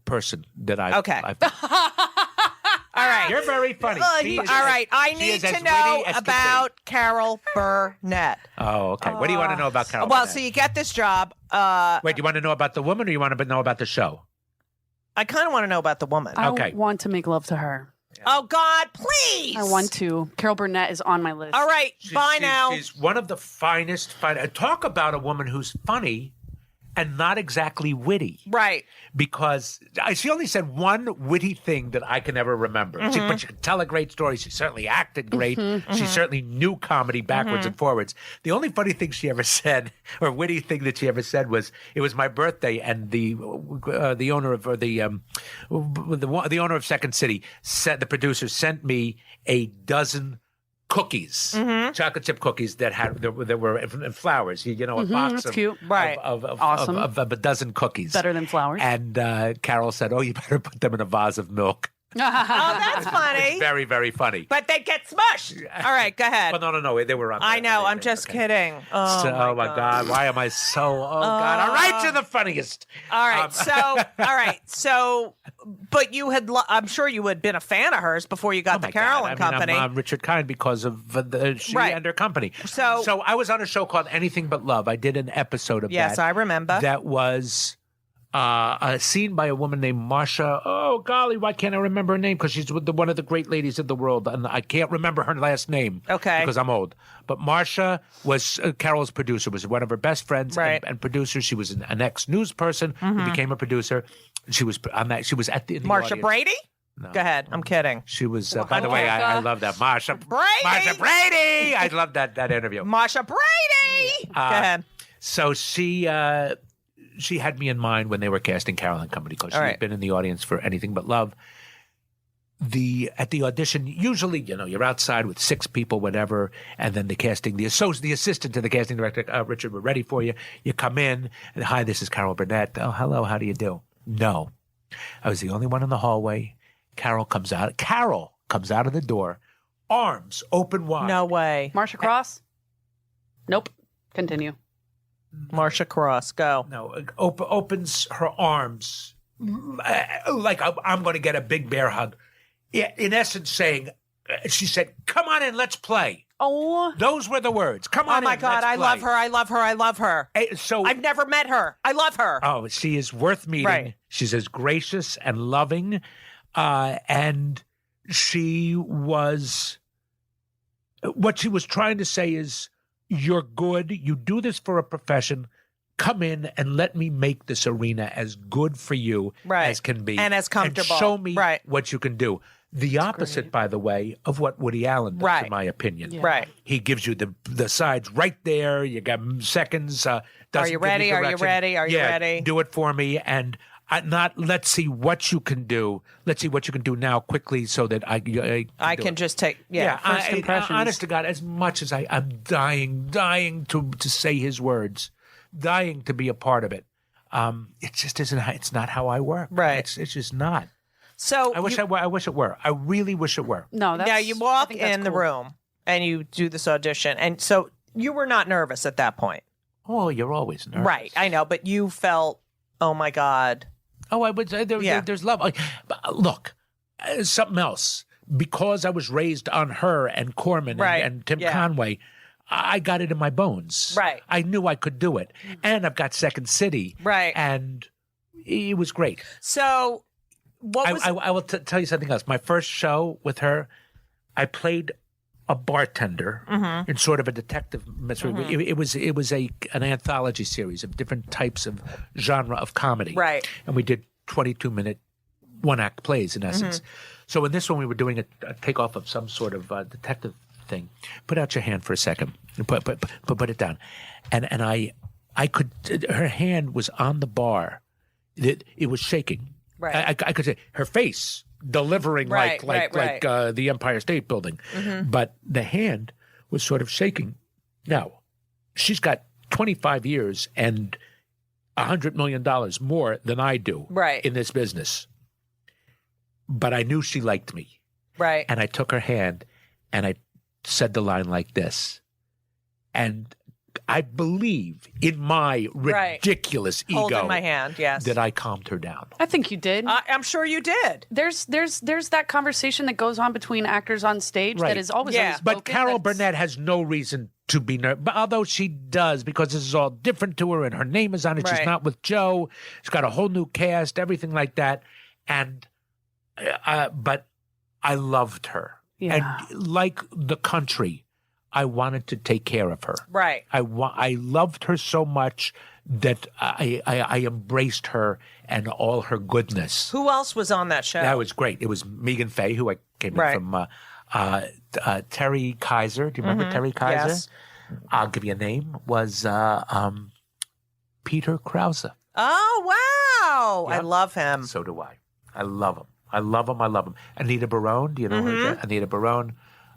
person that I've. Okay. I've all right. You're very funny. All right. I need to know about Carol Burnett. Oh, okay. What do you want to know about Carol? Well, Burnett? so you get this job. Wait, do you want to know about the woman, or you want to know about the show? I kind of want to know about the woman. I want to make love to her. Oh, God, please. I want to. Carol Burnett is on my list. All right, bye now. She's one of the finest. Talk about a woman who's funny and not exactly witty. Right. Because she only said one witty thing that I can ever remember. But she could tell a great story. She certainly acted great. She certainly knew comedy backwards and forwards. The only funny thing she ever said, or witty thing that she ever said, was it was my birthday, and the owner of the owner of Second City said, the producer sent me a dozen cookies, chocolate chip cookies that were in flowers. A box That's of, cute. Right. Awesome. of a dozen cookies. Better than flowers. And Carol said, "Oh, you better put them in a vase of milk." Oh, that's funny. It's very, very funny. But they'd get smushed. All right, go ahead. Well, no, they were on. I know. I'm just kidding. Oh, my God. Why am I so? Oh God! All right, you're the funniest. All right. So, but you had. I'm sure you had been a fan of hers before you got the Carolyn Company. I'm Richard Kind because of she and her company. So I was on a show called Anything But Love. I did an episode of that. Yes, I remember. That was. Seen by a woman named Marsha. Oh, golly, why can't I remember her name? Because she's one of the great ladies of the world, and I can't remember her last name. Okay. Because I'm old. But Marsha was Carol's producer, was one of her best friends and producers. She was an ex-news person who became a producer. She was on that. She was at the Marsha audience. Brady? No. Go ahead. I'm kidding. She was, by the way, I love that. Marsha Brady. Marsha Brady! I love that interview. Marsha Brady! Go ahead. So she had me in mind when they were casting Carolyn Company because she had been in the audience for Anything But Love. At the audition, usually, you're outside with 6 people, whatever, and then the assistant to the casting director, Richard, we're ready for you. You come in, and hi, this is Carol Burnett. Oh, hello, how do you do? No. I was the only one in the hallway. Carol comes out of the door, arms open wide. No way. Marsha Cross? Nope. Continue. Marsha Cross, go. No, opens her arms like I'm going to get a big bear hug. In essence, saying, she said, "Come on in, let's play." Oh, those were the words. Come on in. Oh my God, I love her. I love her. I love her. So I've never met her. I love her. Oh, she is worth meeting. Right. She's as gracious and loving, and she was. What she was trying to say is, you're good. You do this for a profession. Come in and let me make this arena as good for you as can be. And as comfortable. And show me what you can do. The opposite, by the way, of what Woody Allen does, in my opinion. Yeah. Right. He gives you the sides right there. You got seconds. Are you ready? Are you ready? Are you ready? Do it for me. And not let's see what you can do. Let's see what you can do now quickly so that I can just take first impressions. Honest to God, as much as I'm dying to say his words, dying to be a part of it. It just isn't. It's not how I work. Right. It's just not. So I wish it were. I really wish it were. No, now you walk in the room and you do this audition, and so you were not nervous at that point. Oh, you're always nervous. Right, I know, but you felt, oh my God. Oh, I would say there's love. Look, something else. Because I was raised on her and Corman and Tim Conway, I got it in my bones. Right. I knew I could do it. And I've got Second City. Right. And it was great. So what was... I will tell you something else. My first show with her, I played a bartender in sort of a detective mystery. It was an anthology series of different types of genre of comedy. Right. And we did 22-minute one-act plays, in essence. So in this one, we were doing a takeoff of some sort of detective thing. Put out your hand for a second. Put it down. And I could... Her hand was on the bar. It was shaking. Right. I could say her face... delivering like the Empire State Building. But the hand was sort of shaking. Now, she's got 25 years and $100 million more than I do in this business. But I knew she liked me. Right. And I took her hand and I said the line like this. And I believe in my ridiculous ego holding my hand, yes, that I calmed her down. I think you did. I'm sure you did. There's that conversation that goes on between actors on stage that is always unspoken. But Carol Burnett has no reason to be nervous, although she does, because this is all different to her and her name is on it. She's not with Joe. She's got a whole new cast, everything like that. And but I loved her. Yeah. And like the country, I wanted to take care of her. Right. I loved her so much that I embraced her and all her goodness. Who else was on that show? That was great. It was Megan Fay, who I came in from. Terry Kaiser. Do you remember Terry Kaiser? Yes. I'll give you a name. Was Peter Krause. Oh, wow. Yep. I love him. So do I. I love him. I love him. Anita Barone. Do you know her? Anita Barone.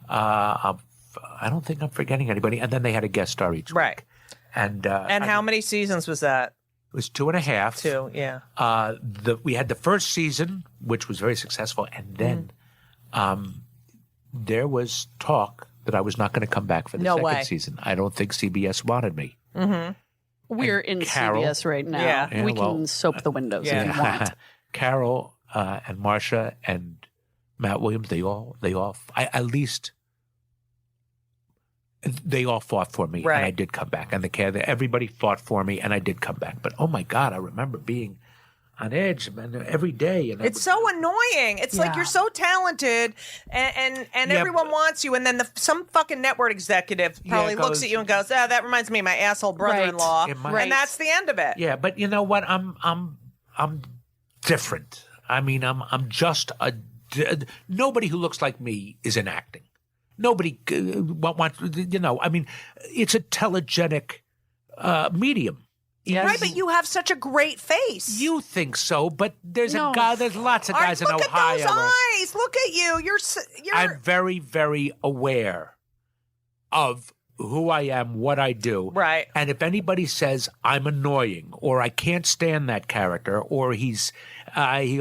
I don't think I'm forgetting anybody. And then they had a guest star each week. And how many seasons was that? It was 2.5. 2, yeah. We had the first season, which was very successful, and then there was talk that I was not going to come back for the second season. I don't think CBS wanted me. We're in CBS right now. Yeah. We can soap the windows if you want. Carol and Marcia and Matt Williams, they all fought for me, and I did come back. And everybody fought for me, and I did come back. But oh my God, I remember being on edge every day. And it's so annoying. It's like you're so talented, and everyone wants you, and then some fucking network executive probably looks at you and goes, "Oh, that reminds me of my asshole brother-in-law," and that's the end of it. Yeah, but you know what? I'm different. I mean, I'm just nobody who looks like me is in acting. Nobody wants, I mean, it's a telegenic medium. Yes. Right, but you have such a great face. You think so, but there's lots of guys in Ohio. Look at those eyes. Look at you. You're I'm very, very aware of who I am, what I do. Right. And if anybody says I'm annoying or I can't stand that character or he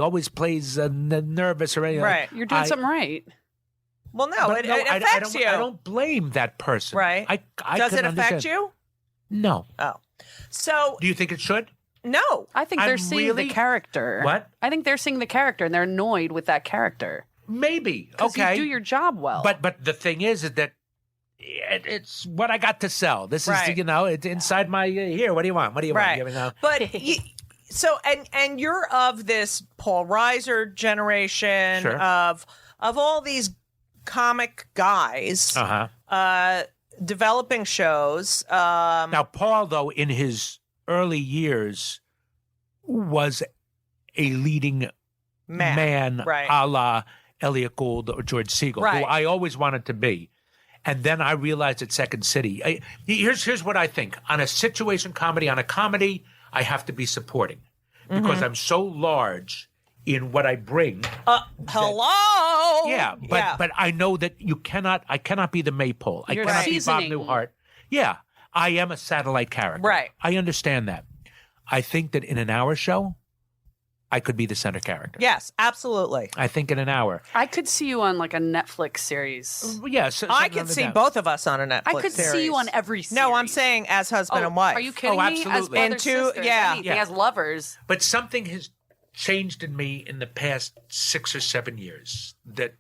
always plays nervous or anything. Right. You're doing something right. Well, no, it affects you. I don't blame that person. Right. Does it affect you? No. Oh. So. Do you think it should? No. I think they're seeing the character. What? I think they're seeing the character and they're annoyed with that character. Maybe. Okay. You do your job well. But the thing is that it's what I got to sell. This is, it's inside my, here, what do you want? What do you want? You know? But so, and you're of this Paul Reiser generation of all these comic guys developing shows. Now, Paul, though, in his early years was a leading man a la Elliot Gould or George Segal, who I always wanted to be. And then I realized at Second City, here's what I think. On a situation comedy, on a comedy, I have to be supporting. because I'm so large in what I bring. Hello. Yeah, but I know that I cannot be the maypole. I cannot be Bob Newhart. Yeah, I am a satellite character. Right. I understand that. I think that in an hour show, I could be the center character. Yes, absolutely. I think in an hour. I could see you on like a Netflix series. Yes. I could see both of us on a Netflix I could series. see you on every series. No, I'm saying as husband and wife. Are you kidding Oh, me? As absolutely. brother, And two- sisters, yeah. anything, Yeah. as lovers. But something has changed in me in the past 6 or 7 years. That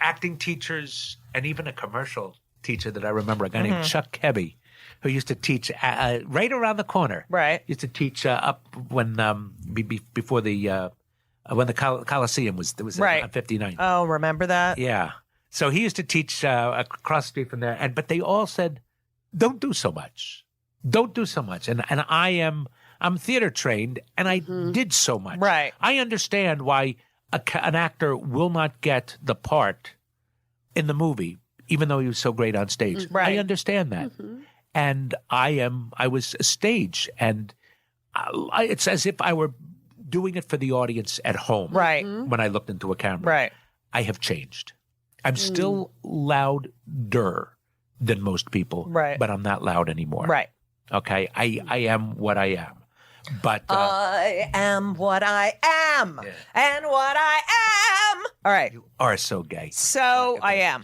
acting teachers and even a commercial teacher that I remember, a guy named Chuck Kebby, who used to teach right around the corner. Right. Used to teach up when before the when the Coliseum was Right. on 59. Oh, remember that? Yeah. So he used to teach across the street from there, but they all said, "Don't do so much. Don't do so much." And I'm theater trained, and I did so much. Right. I understand why an actor will not get the part in the movie, even though he was so great on stage. Right. I understand that. And I was a stage, and it's as if I were doing it for the audience at home. Right. When I looked into a camera. Right. I have changed. I'm still louder than most people. Right. But I'm not loud anymore. Right. Okay. I am what I am. But I am what I am, and what I am. All right. you are so gay. So I am.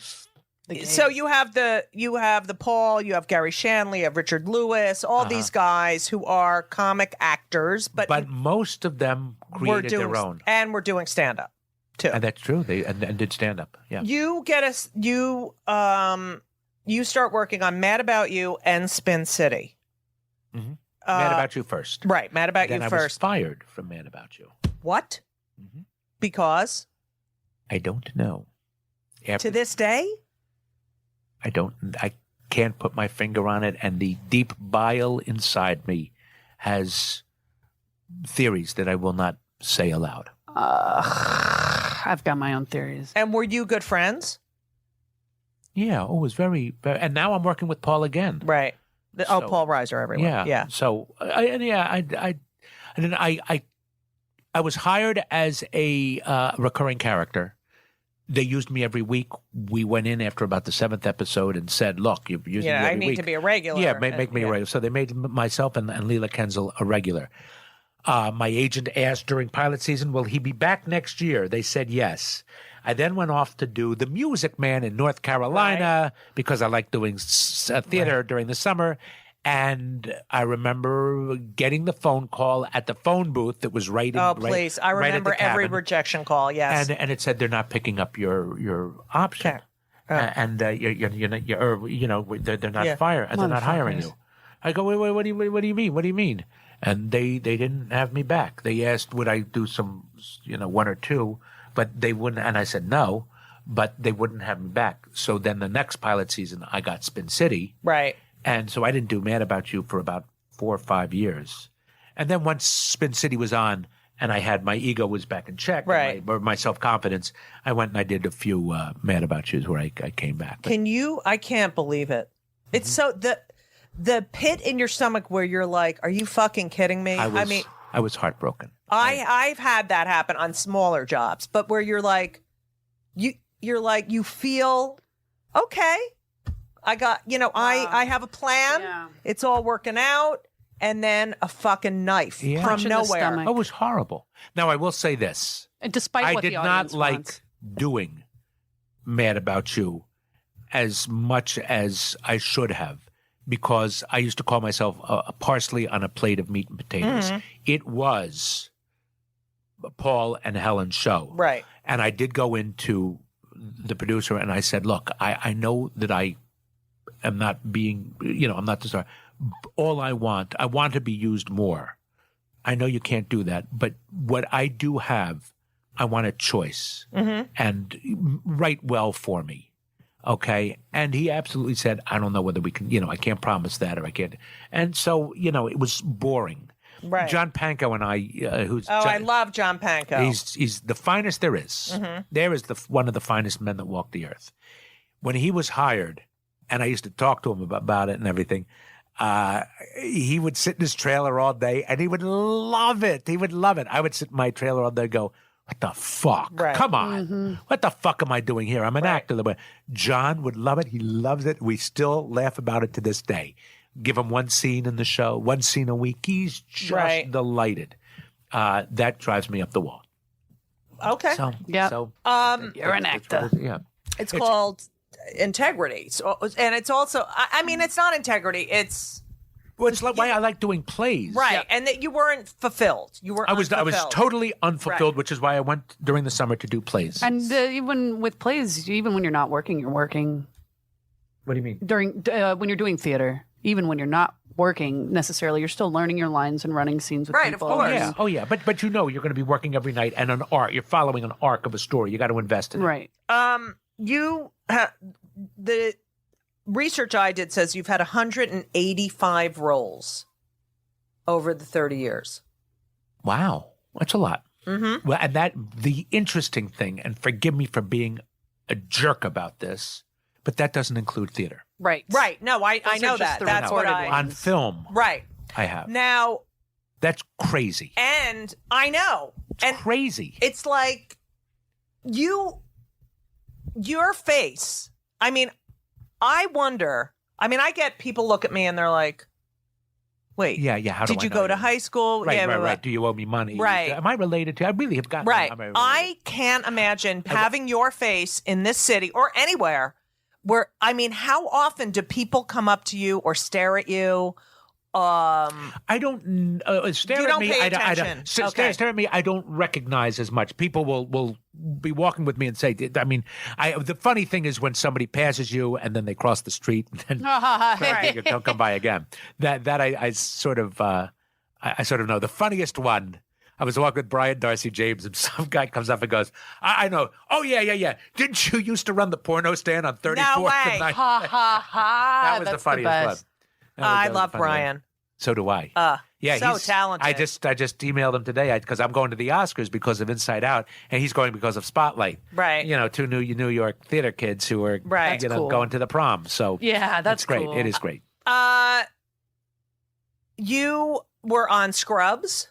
So you have the Paul, you have Gary Shanley, you have Richard Lewis, all these guys who are comic actors, but most of them we're created their own. and we're doing stand up too. And that's true. They and did stand up. Yeah. You get us. You start working on Mad About You and Spin City. Mhm. Mad About You first. Right, Mad About Then You I first. was fired from Mad About You. What? Mhm. Because I don't know. After, to this day, I can't put my finger on it, and the deep bile inside me has theories that I will not say aloud. I've got my own theories. and were you good friends? Yeah, it was very, and now I'm working with Paul again. Right. So- Paul Reiser, everyone. Yeah, Yeah. So I was hired as a recurring character. They used me every week. We went in after about the 7th episode and said, "Look, you're using me I every need week. to be a regular. Yeah, make me a regular." So they made myself and Leela Kenzel a regular. My agent asked during pilot season, "Will he be back next year?" They said yes. I then went off to do The Music Man in North Carolina because I like doing theater during the summer. And I remember getting the phone call at the phone booth that was right in. Oh, please! I right at remember the every cabin. rejection call. Yes. And it said they're not picking up your option, Okay. and they're not Yeah. firing, and they're not hiring Motherfuckers. you. I go, wait, what do you mean? What do you mean? And they didn't have me back. They asked would I do some, 1 or 2, but they wouldn't. And I said no, but they wouldn't have me back. So then the next pilot season, I got Spin City. right. And so I didn't do Mad About You for about 4 or 5 years. And then once Spin City was on and I had my ego was back in check, Right. and my self-confidence, I went and I did a few Mad About Yous where I came back. But Can you? I can't believe it. It's so the pit in your stomach where you're like, "Are you fucking kidding me?" I was heartbroken. I've had that happen on smaller jobs, but where you're like, you feel okay. I got, I have a plan. Yeah. It's all working out. And then a fucking knife Yeah. from Punch in the nowhere. stomach. It was horrible. Now, I will say this. And despite I what did the not audience like wants. doing Mad About You as much as I should have because I used to call myself a parsley on a plate of meat and potatoes. Mm-hmm. It was Paul and Helen's show. Right. And I did go into the producer and I said, look, I know that I am not being, I'm not the star. All I want to be used more. I know you can't do that, but what I do have, I want a choice and write well for me. Okay. And he absolutely said, I don't know whether we can, I can't promise that or I can't. And so, it was boring. Right. John Pankow and I, who's I love John Pankow. He's the finest there is. There is one of the finest men that walk the earth. When he was hired, and I used to talk to him about it and everything, he would sit in his trailer all day, and he would love it. He would love it. I would sit in my trailer all day and go, what the fuck? Right. Come on. What the fuck am I doing here? I'm an actor. John would love it. He loves it. We still laugh about it to this day. Give him one scene in the show, one scene a week. He's just delighted. That drives me up the wall. Okay. So, You're an actor. It's called integrity. So, and it's also, I mean, it's not integrity. It's like why I like doing plays. right, and that you weren't fulfilled. You were. I was totally unfulfilled, which is why I went during the summer to do plays. And even with plays, even when you're not working, you're working. What do you mean? During when you're doing theater, even when you're not working necessarily, you're still learning your lines and running scenes with people. Of course. Yeah. Oh yeah. But you're going to be working every night and an arc. You're following an arc of a story. You got to invest in it. Right. The research I did says you've had 185 roles over the 30 years. Wow, that's a lot. Mm-hmm. Well, and the interesting thing, and forgive me for being a jerk about this, but that doesn't include theater. Right. No, I know that. That's what on film. Right. I have. Now. That's crazy. And I know. It's crazy. It's like your face. I mean, I wonder. I mean, I get people look at me and they're like, wait. Yeah. How do did you go to high school? Right. Do you owe me money? Right. Am I related to? I really have gotten. Right. I can't imagine having your face in this city or anywhere where, I mean, how often do people come up to you or stare at you? I don't stare you at don't me. pay I attention. don't stare at me. I don't recognize as much. People will be walking with me and say, I mean, the funny thing is when somebody passes you and then they cross the street and then don't come by again. That I sort of know. The funniest one. I was walking with Brian Darcy James, and some guy comes up and goes, I know. Oh, yeah. Didn't you used to run the porno stand on 34th No way. and 9th? Ha ha ha. That was the funniest one. I love Brian. So do I. Yeah, so talented. I just emailed him today because I'm going to the Oscars because of Inside Out, and he's going because of Spotlight. Right. You know, two New York theater kids who are cool. going to the prom. So yeah, that's great. Cool. It is great. You were on Scrubs.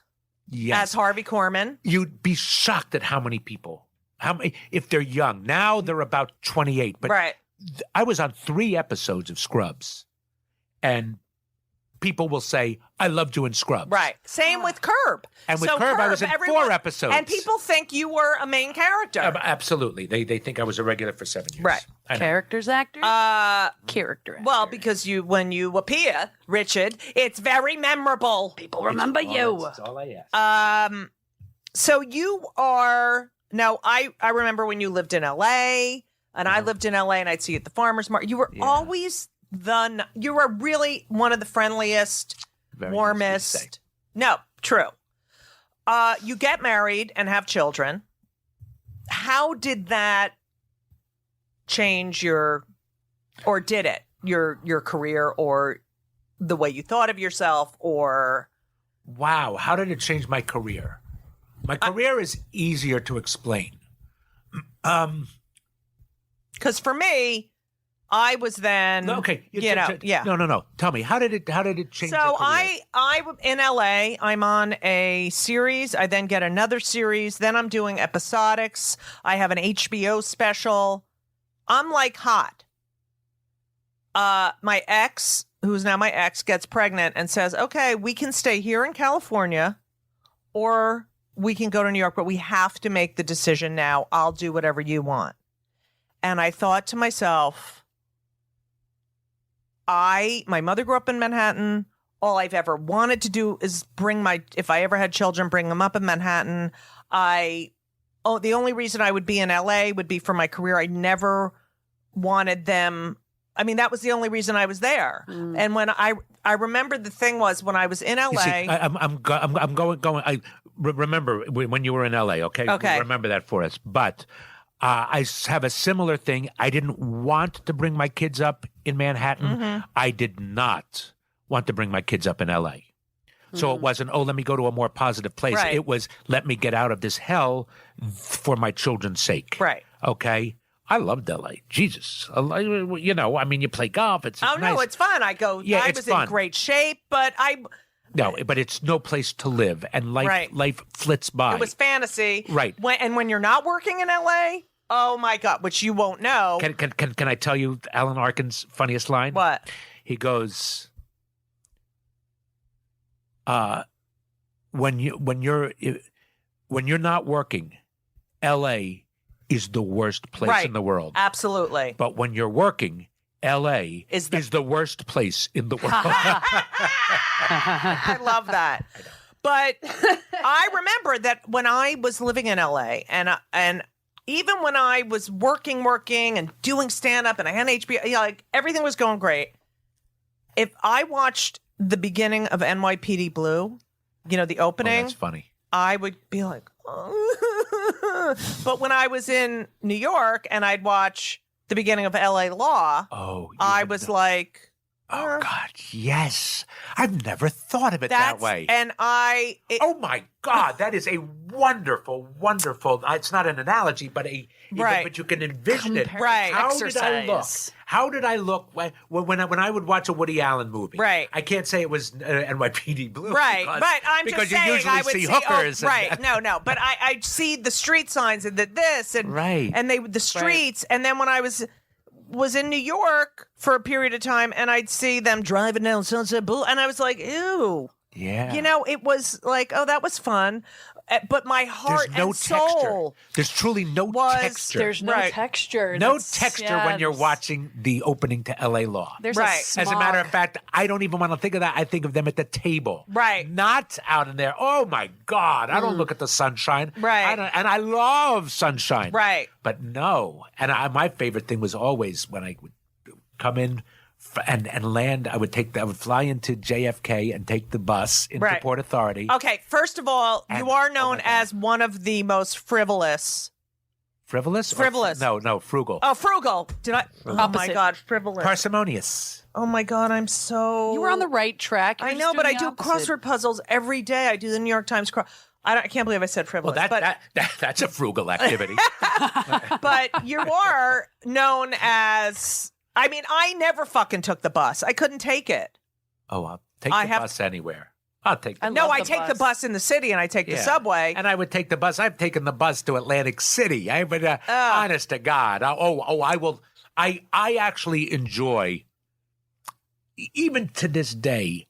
Yes. As Harvey Korman. You'd be shocked at how many people. How many? If they're young now, they're about 28. But I was on 3 episodes of Scrubs, and people will say, I loved you in Scrubs. Right. Same with Curb. And with Curb, I was in 4 episodes. And people think you were a main character. Absolutely. They think I was a regular for 7 years. Right. Characters actor? Character actor. Well, because when you appear, Richard, it's very memorable. People remember you. That's all I ask. So you are... Now, I remember when you lived in L.A., and I lived in L.A., and I'd see you at the farmer's market. You were always... you were really one of the friendliest, warmest. No, true. You get married and have children. How did that change or did it, your career or the way you thought of yourself or? Wow. How did it change my career? My career is easier to explain. Because for me, I was then okay. Yeah. No. Tell me, how did it change? So your career? I in LA. I'm on a series. I then get another series. Then I'm doing episodics. I have an HBO special. I'm like hot. My ex, who's now my ex, gets pregnant and says, "Okay, we can stay here in California, or we can go to New York, but we have to make the decision now. I'll do whatever you want." And I thought to myself, my mother grew up in Manhattan. All I've ever wanted to do is if I ever had children, bring them up in Manhattan. The only reason I would be in LA would be for my career. I never wanted them. I mean, that was the only reason I was there. And when I remember the thing was when I was in LA. You see, I'm going. I remember when you were in LA. Okay. Remember that for us. But I have a similar thing. I didn't want to bring my kids up in Manhattan. Mm-hmm. I did not want to bring my kids up in LA. So it wasn't, let me go to a more positive place. Right. It was, let me get out of this hell for my children's sake. Right. Okay? I loved LA. Jesus. You know, I mean, you play golf. It's Oh, nice. no, it's fun. I was fun. in great shape, but No, but it's no place to live, and life flits by. it was fantasy. Right. When you're not working in LA, oh my God, which you won't know. Can I tell you Alan Arkin's funniest line? What? He goes, when you're not working, LA is the worst place in the world. Absolutely. But when you're working, LA is the worst place in the world. I love that. But I remember that when I was living in LA and even when I was working and doing stand up and I had an HBO, like everything was going great. If I watched the beginning of NYPD Blue, the opening, that's funny. I would be like, oh. But when I was in New York and I'd watch the beginning of LA Law, I was like, oh God, yes. I've never thought of it that way. And oh my God, that is a wonderful, wonderful. It's not an analogy, but but you can envision it. Right. How did I look when I would watch a Woody Allen movie? Right. I can't say it was NYPD Blue. Right. But I'm because just saying, you usually I would see see hookers. No. But I'd see the street signs and this and and the streets, and then when I was in New York for a period of time, and I'd see them driving down Sunset Boulevard, and I was like, ew. Yeah. It was like, oh, that was fun. But my heart and soul. There's truly no texture. There's no texture. No texture when you're watching the opening to LA Law. There's As a matter of fact, I don't even want to think of that. I think of them at the table. Right. Not out in there. Oh, my God. I don't look at the sunshine. Right. And I love sunshine. Right. But no. And my favorite thing was always when I would come in and land, I would fly into JFK and take the bus into Port Authority. Okay, first of all, you are known as one of the most frivolous. Frivolous? Frivolous. No, frugal. Oh, frugal. Did I? Frugal. Oh my God, frivolous. Parsimonious. Oh my God, I'm so. You were on the right track. I know, but I do crossword puzzles every day. I do the New York Times I can't believe I said frivolous. Well, that's a frugal activity. But you are known as. I mean, I never fucking took the bus. I couldn't take it. Oh, I'll take the bus anywhere. I'll take the bus. No, I take the bus in the city and I take the subway. And I would take the bus. I've taken the bus to Atlantic City. Honest to God. I will. I actually enjoy, even to this day,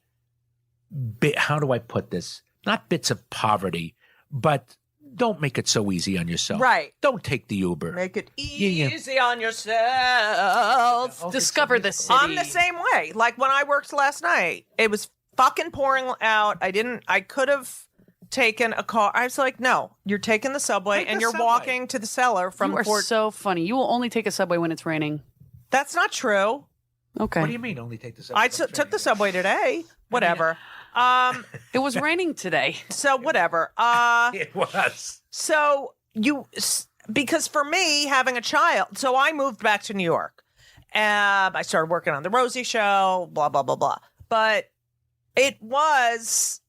how do I put this? Not bits of poverty, but don't make it so easy on yourself. Right. Don't take the Uber. Make it easy on yourself. Discover the city. I'm the same way. Like when I worked last night, it was fucking pouring out. I could have taken a car. I was like, no, you're taking the subway and you're walking to the cellar from You are so funny. You will only take a subway when it's raining. That's not true. Okay. What do you mean only take the subway? I took the subway today. Whatever. It was raining today. So whatever. It was. So because for me, having a child, so I moved back to New York. I started working on the Rosie Show, blah, blah, blah, blah. But it was,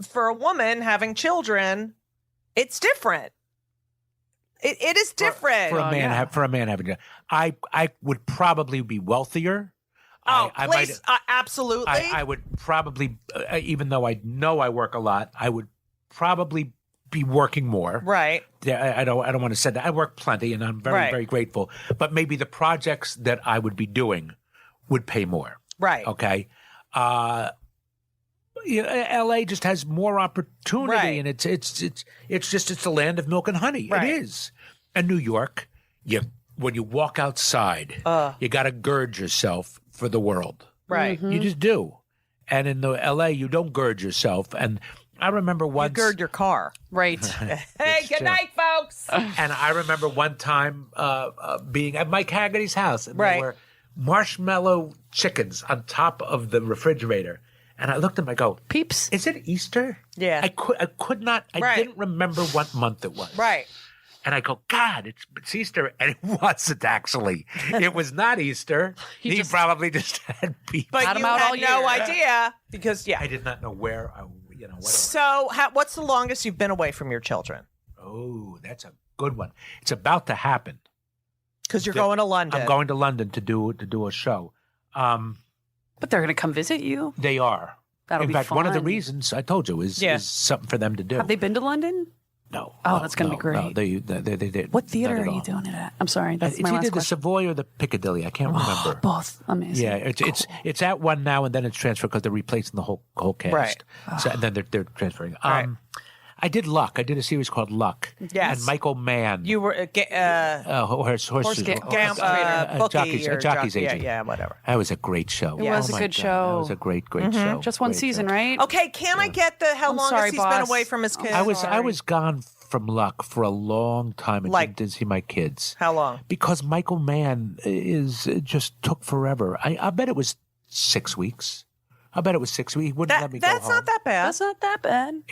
for a woman having children, it's different. It is different. For a man having, I would probably be wealthier. Absolutely. I would probably, even though I know I work a lot, I would probably be working more. Right. I don't want to say that. I work plenty, and I'm very, very grateful. But maybe the projects that I would be doing would pay more. Right. Okay. LA just has more opportunity, and it's the land of milk and honey. Right. It is. And New York, when you walk outside, you got to gird yourself for the world. Right. You just do. And in the LA, you don't gird yourself. And I remember once. You gird your car. Right. Hey, good night, folks. And I remember one time being at Mike Haggerty's house, and there were marshmallow chickens on top of the refrigerator. And I looked at him, I go, Peeps? Is it Easter? Yeah. I could not, I didn't remember what month it was. Right. And I go, God, it's Easter. And it wasn't actually. It was not Easter. He probably just had beef. But you had no idea because, I did not know where, whatever. So what's the longest you've been away from your children? Oh, that's a good one. It's about to happen. Because you're going to London. I'm going to London to do a show. But they're going to come visit you? They are. That'll In be fact, fun. one of the reasons I told you is something for them to do. Have they been to London? No. Oh, no, that's going to be great. No, they What theater not are at you all. doing it at? I'm sorry. That's It's my either last the question. Savoy or the Piccadilly. I can't remember. Both amazing. Yeah, it's at one now and then it's transferred because they're replacing the whole cast. Right. So, and then they're transferring. Right. I did Luck. I did a series called Luck. Yes. And Michael Mann. You were bookie jockey's agent. Yeah, whatever. That was a great show. It was a my good God, show. That was a great show. Just one Great season, show. right? Okay, can I get how I'm long sorry, has he been boss. away from his kids? I was gone from Luck for a long time and didn't see my kids. How long? Because Michael Mann just took forever. I bet it was 6 weeks. I bet it was 6 weeks. He wouldn't let me go home. That's not that bad. That's not that bad.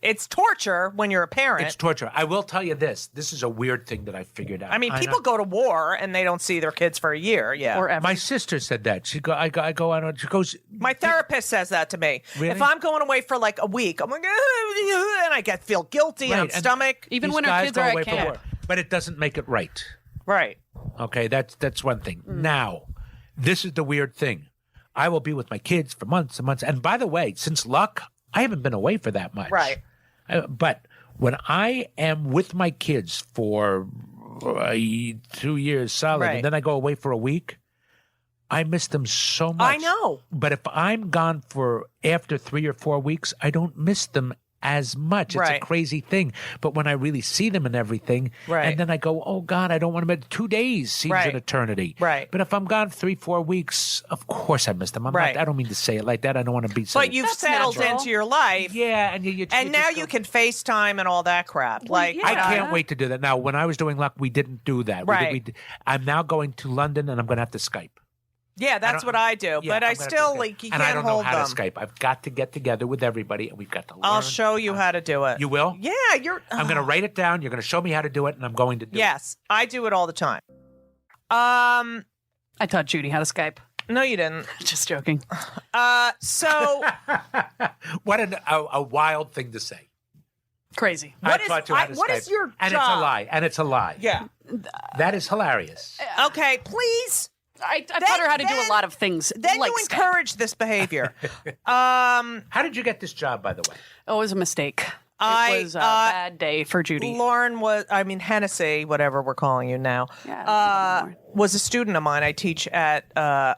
It's torture when you're a parent. It's torture. I will tell you this. This is a weird thing that I figured out. I mean, people go to war and they don't see their kids for a year. Yeah. Or ever. My sister said that. I go on. She goes. My therapist says that to me. Really? If I'm going away for like a week, I'm like, and I feel guilty Right, and and stomach. Even these when our guys kids go are away at for camp. war. But it doesn't make it right. Right. Okay, that's one thing. Now, this is the weird thing. I will be with my kids for months and months. And by the way, since Luck, I haven't been away for that much. Right. But when I am with my kids for 2 years solid, Right. and then I go away for a week, I miss them so much. I know. But if I'm gone for after 3 or 4 weeks, I don't miss them as much. It's Right. a crazy thing. But when I really see them and everything, Right. and then I go, oh God, I don't want them. 2 days seems Right. an eternity. Right. But if I'm gone 3-4 weeks, of course I miss them. Right. I don't mean to say it like that. I don't want to be so. But you've That's settled natural. into your life. Yeah, and you And now just you go- can FaceTime and all that crap. Like, yeah. I can't wait to do that. Now, when I was doing Luck, we didn't do that. Right. I'm now going to London, and I'm going to have to Skype. Yeah, that's don't- what I do. Yeah, but I'm I gonna have to still, Skype. like, you and I can't don't know hold how them. to Skype. I've got to get together with everybody, and we've got to learn. I'll show you how to do it. You will? Yeah, you're. I'm going to write it down. You're going to show me how to do it, and I'm going to do it. Yes, I do it all the time. I taught Judy how to Skype. No, you didn't. Just joking. So What a wild thing to say. Crazy. What I is- taught you how to what Skype. is your And job? it's a lie. And it's a lie. yeah. That is hilarious. Okay, please. I taught her how to do a lot of things. Then like you Skype. encourage this behavior. How did you get this job, by the way? Oh, it was a mistake. I, It was a bad day for Judy. Hennessy, whatever we're calling you now, Yeah, was a student of mine. I teach at ESPA,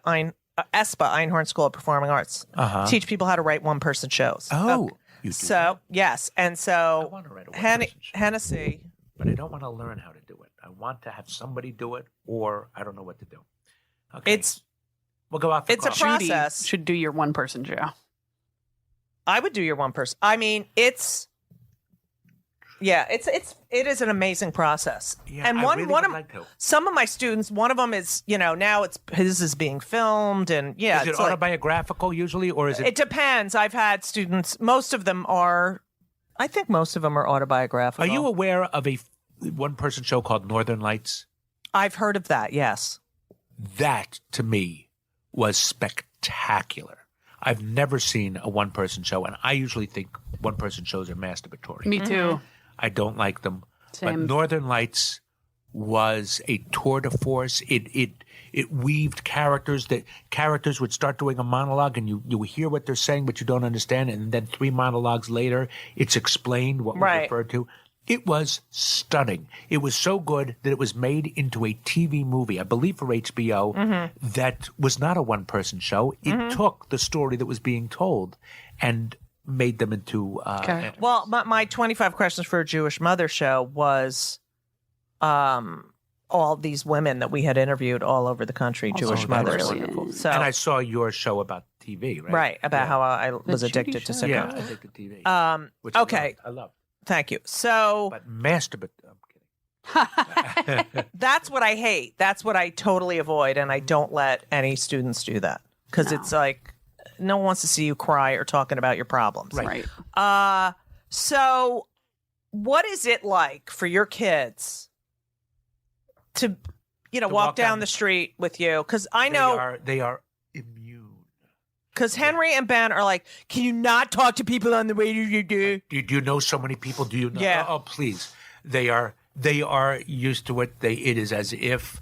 Einhorn School of Performing Arts. Teach people how to write one-person shows. Oh, you do So, yes. And so, wanna write a one-person show. Hennessy, But I don't want to learn how to do it. I want to have somebody do it, or I don't know what to do. Okay. We'll go out for it's a coffee. Judy process. should do your one-person show. I would do your one person. I mean, it is an amazing process. Yeah, and I one really one would of like to. some of my students, one of them is, now his is being filmed, and yeah, Is it it's like- autobiographical usually, or is it? it depends. I've had students. Most of them are. I think most of them are autobiographical. Are you aware of a one-person show called Northern Lights? I've heard of that. Yes. That, to me, was spectacular. I've never seen a one-person show, and I usually think one-person shows are masturbatory. Me too. I don't like them. But Same. Northern Lights was a tour de force. It weaved characters that characters would start doing a monologue, and you hear what they're saying, but you don't understand. And then 3 monologues later, it's explained what was Right. referred to. It was stunning. It was so good that it was made into a TV movie, I believe for HBO, that was not a one-person show. It took the story that was being told and made them into Okay. Well, my 25 Questions for a Jewish Mother show was all these women that we had interviewed all over the country, Jewish that's mothers. wonderful. So, And I saw your show about TV, right? right, about Yeah. how I was The Judy addicted to show. sitcoms. Yeah, I think the TV. Which okay. I love. Thank you. So But masturbate. I'm kidding. that's what I hate. That's what I totally avoid, and I don't let any students do that because it's like no one wants to see you cry or talking about your problems. Right. Right. So, what is it like for your kids to, walk down the street with you? Because I know, they are immune. because Henry and Ben are like, can you not talk to people on the way you do? Do you know so many people? Do you know? Yeah. Oh, please. They are used to it. It is as if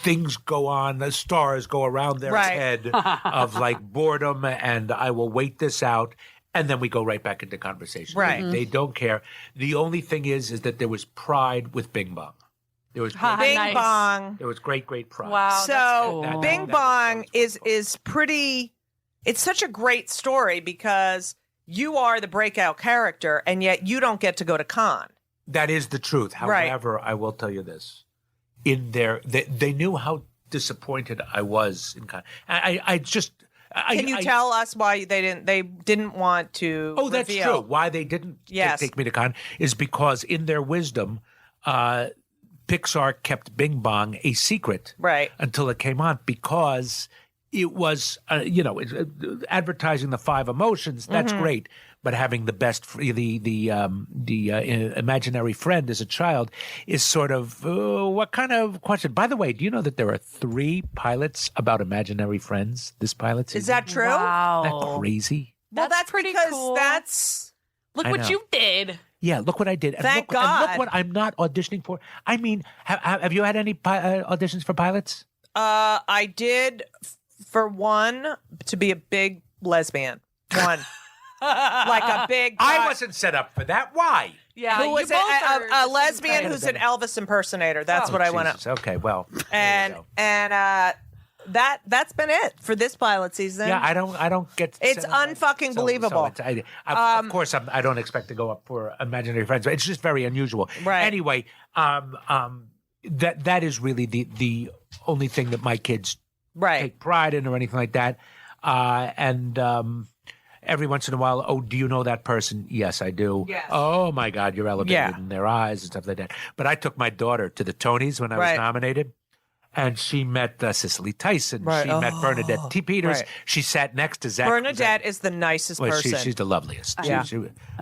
things go on, the stars go around their Right. head of like boredom, and I will wait this out. And then we go right back into conversation. Right. They don't care. The only thing is that there was pride with Bing Bong. There was Bing Nice. Bong. there was great pride. Wow. So that's cool. That- Bing that Bong was is pretty. It's such a great story because you are the breakout character, and yet you don't get to go to con. That is the truth. Right. However, I will tell you this: they knew how disappointed I was in con. Can you tell us why they didn't want to? Oh, that's reveal? true. Why they didn't Yes. take me to con is because, in their wisdom, Pixar kept Bing Bong a secret Right. until it came on, because it was, advertising the 5 emotions. That's Mm-hmm. great, but having the best, the imaginary friend as a child is sort of what kind of question? By the way, do you know that there are 3 pilots about imaginary friends? This pilot season? Is that true? Wow. Isn't that crazy? Well, that's pretty because cool. that's. Look I what know. you did. Yeah, look what I did. And Thank look, and look God. what I'm not auditioning for. I mean, have you had any auditions for pilots? I did for one to be a big lesbian. One. Like a big. I wasn't set up for that. Why? Yeah. Who you was both are a the same lesbian kind. who's an Elvis impersonator? That's Oh, what I went up. Jesus. Okay, well, And there you go. that's been it for this pilot season. Yeah, I don't get. It's set up. unfucking believable. Of course, I don't expect to go up for imaginary friends, but it's just very unusual. Right. Anyway, that is really the only thing that my kids Right. take pride in or anything like that. Every once in a while, oh, do you know that person? Yes, I do. Yes. Oh my God, you're elevated Yeah. in their eyes and stuff like that. But I took my daughter to the Tonys when I Right. was nominated. And she met Cicely Tyson. Right. She met Bernadette T. Peters. Right. She sat next to Zach. Bernadette is the nicest Well, person. she's the loveliest. Yeah.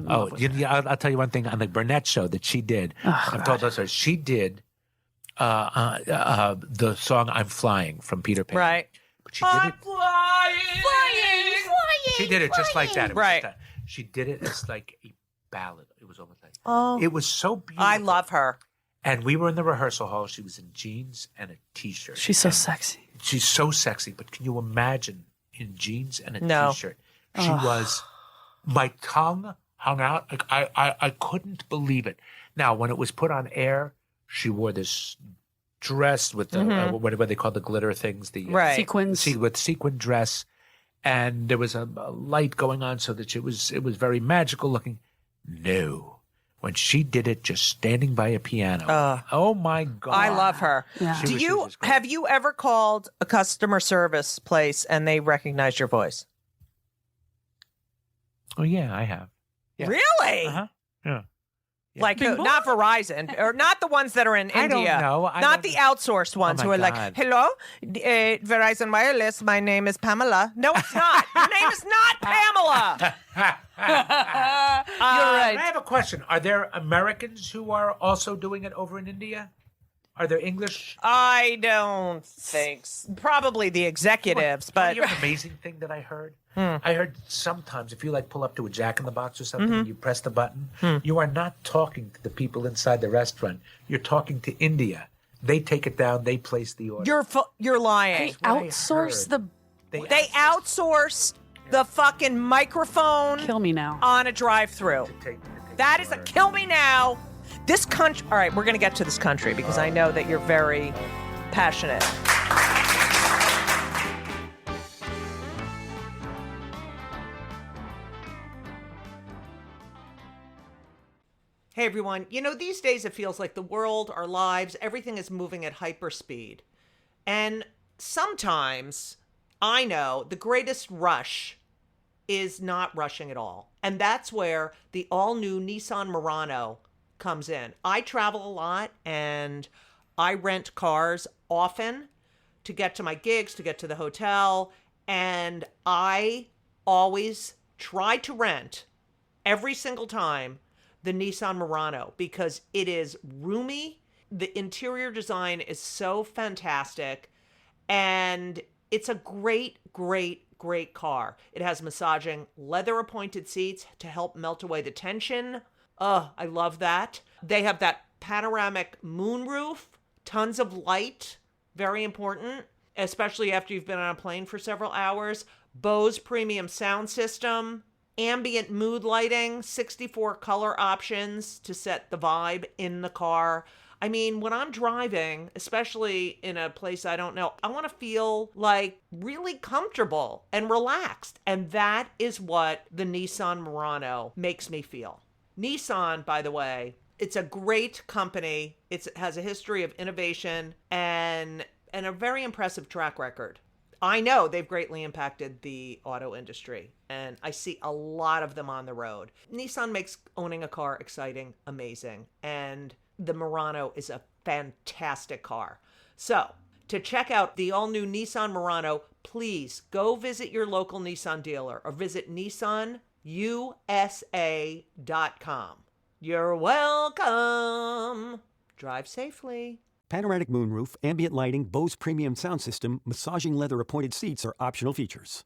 I'll tell you one thing on the Burnett show that she did. I've told us she did the song "I'm Flying" from Peter Pan. Right. But she did it. Flying. She did it just like that. It was Right. just she did it as like a ballad. It was almost like Oh, it was so beautiful. I love her. And we were in the rehearsal hall. She was in jeans and a t-shirt. She's so And sexy. She's so sexy, but can you imagine in jeans and a No. t-shirt? She was. My tongue hung out. Like I couldn't believe it. Now, when it was put on air, she wore this dress with the what they call the glitter things, the Right. Sequins. with sequin dress, and there was a light going on so that it was very magical looking. No. When she did it just standing by a piano. Oh my God. I love her. Yeah. She was just great. Have you ever called a customer service place and they recognized your voice? Oh yeah, I have. Yeah. Really? Uh-huh. Yeah. Like Bing who? bong? Not Verizon, or not the ones that are in I don't India. know. I Not don't- the outsourced ones my who are like, God. "Hello, Verizon Wireless. My name is Pamela." No, it's not. Your name is not Pamela. You're right. I have a question. Are there Americans who are also doing it over in India? Are there English? I don't think. Probably the executives, but You know, an amazing thing that I heard. I heard sometimes if you like pull up to a Jack in the Box or something, and you press the button, you are not talking to the people inside the restaurant. You're talking to India. They take it down. They place the order. you're lying. what I Outsource heard. the. They outsource the fucking microphone Kill me now. on a drive-through. That is a kill me now. This country. All right, we're going to get to this country because I know that you're very passionate. Hey everyone, you know, these days it feels like the world, our lives, everything is moving at hyperspeed. And sometimes I know the greatest rush is not rushing at all. And that's where the all-new Nissan Murano comes in. I travel a lot and I rent cars often to get to my gigs, to get to the hotel, and I always try to rent every single time the Nissan Murano because it is roomy. The interior design is so fantastic and it's a great, great, great car. It has massaging leather appointed seats to help melt away the tension. I love that. They have that panoramic moonroof Tons of light, very important, especially after you've been on a plane for several hours. Bose premium sound system, ambient mood lighting, 64 color options to set the vibe in the car. I mean, when I'm driving, especially in a place I don't know, I want to feel like really comfortable and relaxed. And that is what the Nissan Murano makes me feel. Nissan, by the way, it's a great company. It has a history of innovation and a very impressive track record. I know they've greatly impacted the auto industry, and I see a lot of them on the road. Nissan makes owning a car exciting, amazing, and the Murano is a fantastic car. So, to check out the all-new Nissan Murano, please go visit your local Nissan dealer or visit nissanusa.com. You're welcome. Drive safely. Panoramic moonroof, ambient lighting, Bose premium sound system, massaging leather appointed seats are optional features.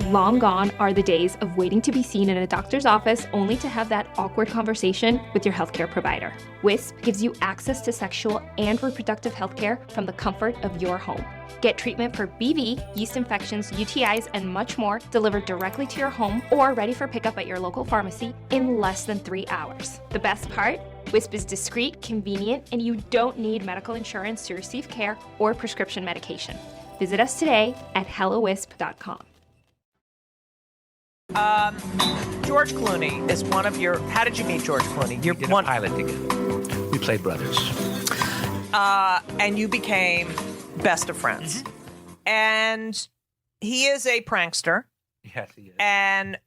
Long gone are the days of waiting to be seen in a doctor's office only to have that awkward conversation with your healthcare provider. Wisp gives you access to sexual and reproductive healthcare from the comfort of your home. Get treatment for BV, yeast infections, UTIs, and much more delivered directly to your home or ready for pickup at your local pharmacy in less than 3 hours. The best part? Wisp is discreet, convenient, and you don't need medical insurance to receive care or prescription medication. Visit us today at hellowisp.com. George Clooney is one of your... How did you meet George Clooney? You're did one a pilot together. We played brothers. And you became best of friends. Mm-hmm. And he is a prankster. Yes, he is. And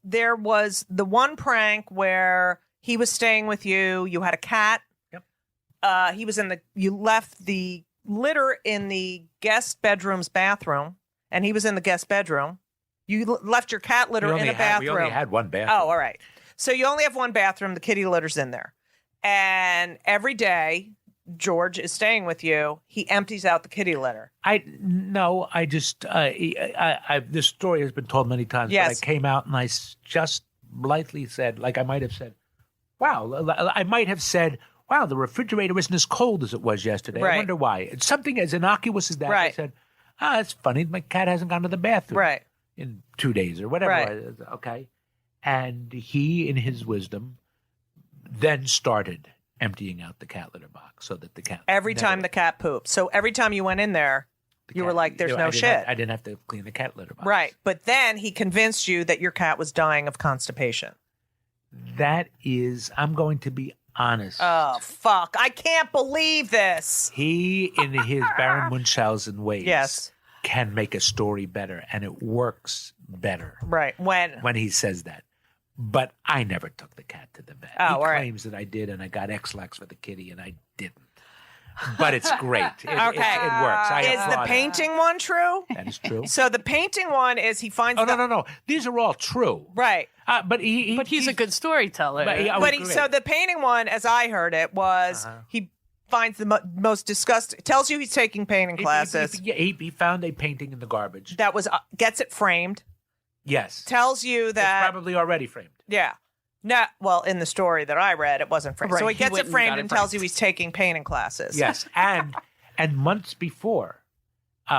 there was the one prank where he was staying with you. You had a cat. Yep. He was you left the litter in the guest bedroom's bathroom, and he was in the guest bedroom. You left your cat litter in a bathroom. We only had one bathroom. Oh, all right. So you only have one bathroom. The kitty litter's in there. And every day, George is staying with you. He empties out the kitty litter. This story has been told many times. Yes. But I came out and I just lightly said, like I might have said, wow. I might have said, wow, the refrigerator isn't as cold as it was yesterday. Right. I wonder why. It's something as innocuous as that. Right. I said, it's funny. My cat hasn't gone to the bathroom. Right. In 2 days or whatever. Right. Okay. And he, in his wisdom, then started emptying out the cat litter box so that the cat... Every time the cat pooped. So every time you went in there, you were like, there's no shit. I didn't have to clean the cat litter box. Right. But then he convinced you that your cat was dying of constipation. That is, I'm going to be honest. Oh, fuck. I can't believe this. He, in his Baron Munchausen ways... Yes. Can make a story better, and it works better. Right. When he says that. But I never took the cat to the vet. Oh, he all right. claims that I did, and I got X-Lax for the kitty, and I didn't. But it's great. Okay. It works. I Is the applaud it. painting one true? That is true. So the painting one is he finds... No. These are all true. Right. But he's a good storyteller. So the painting one, as I heard it, was he finds the most disgusting... Tells you he's taking painting classes. He found a painting in the garbage. That was... gets it framed. Yes. Tells you that... It's probably already framed. Yeah. No, well, in the story that I read, it wasn't framed. Right, So he he gets went it and framed got it and tells framed. you he's taking painting classes. Yes. And months before,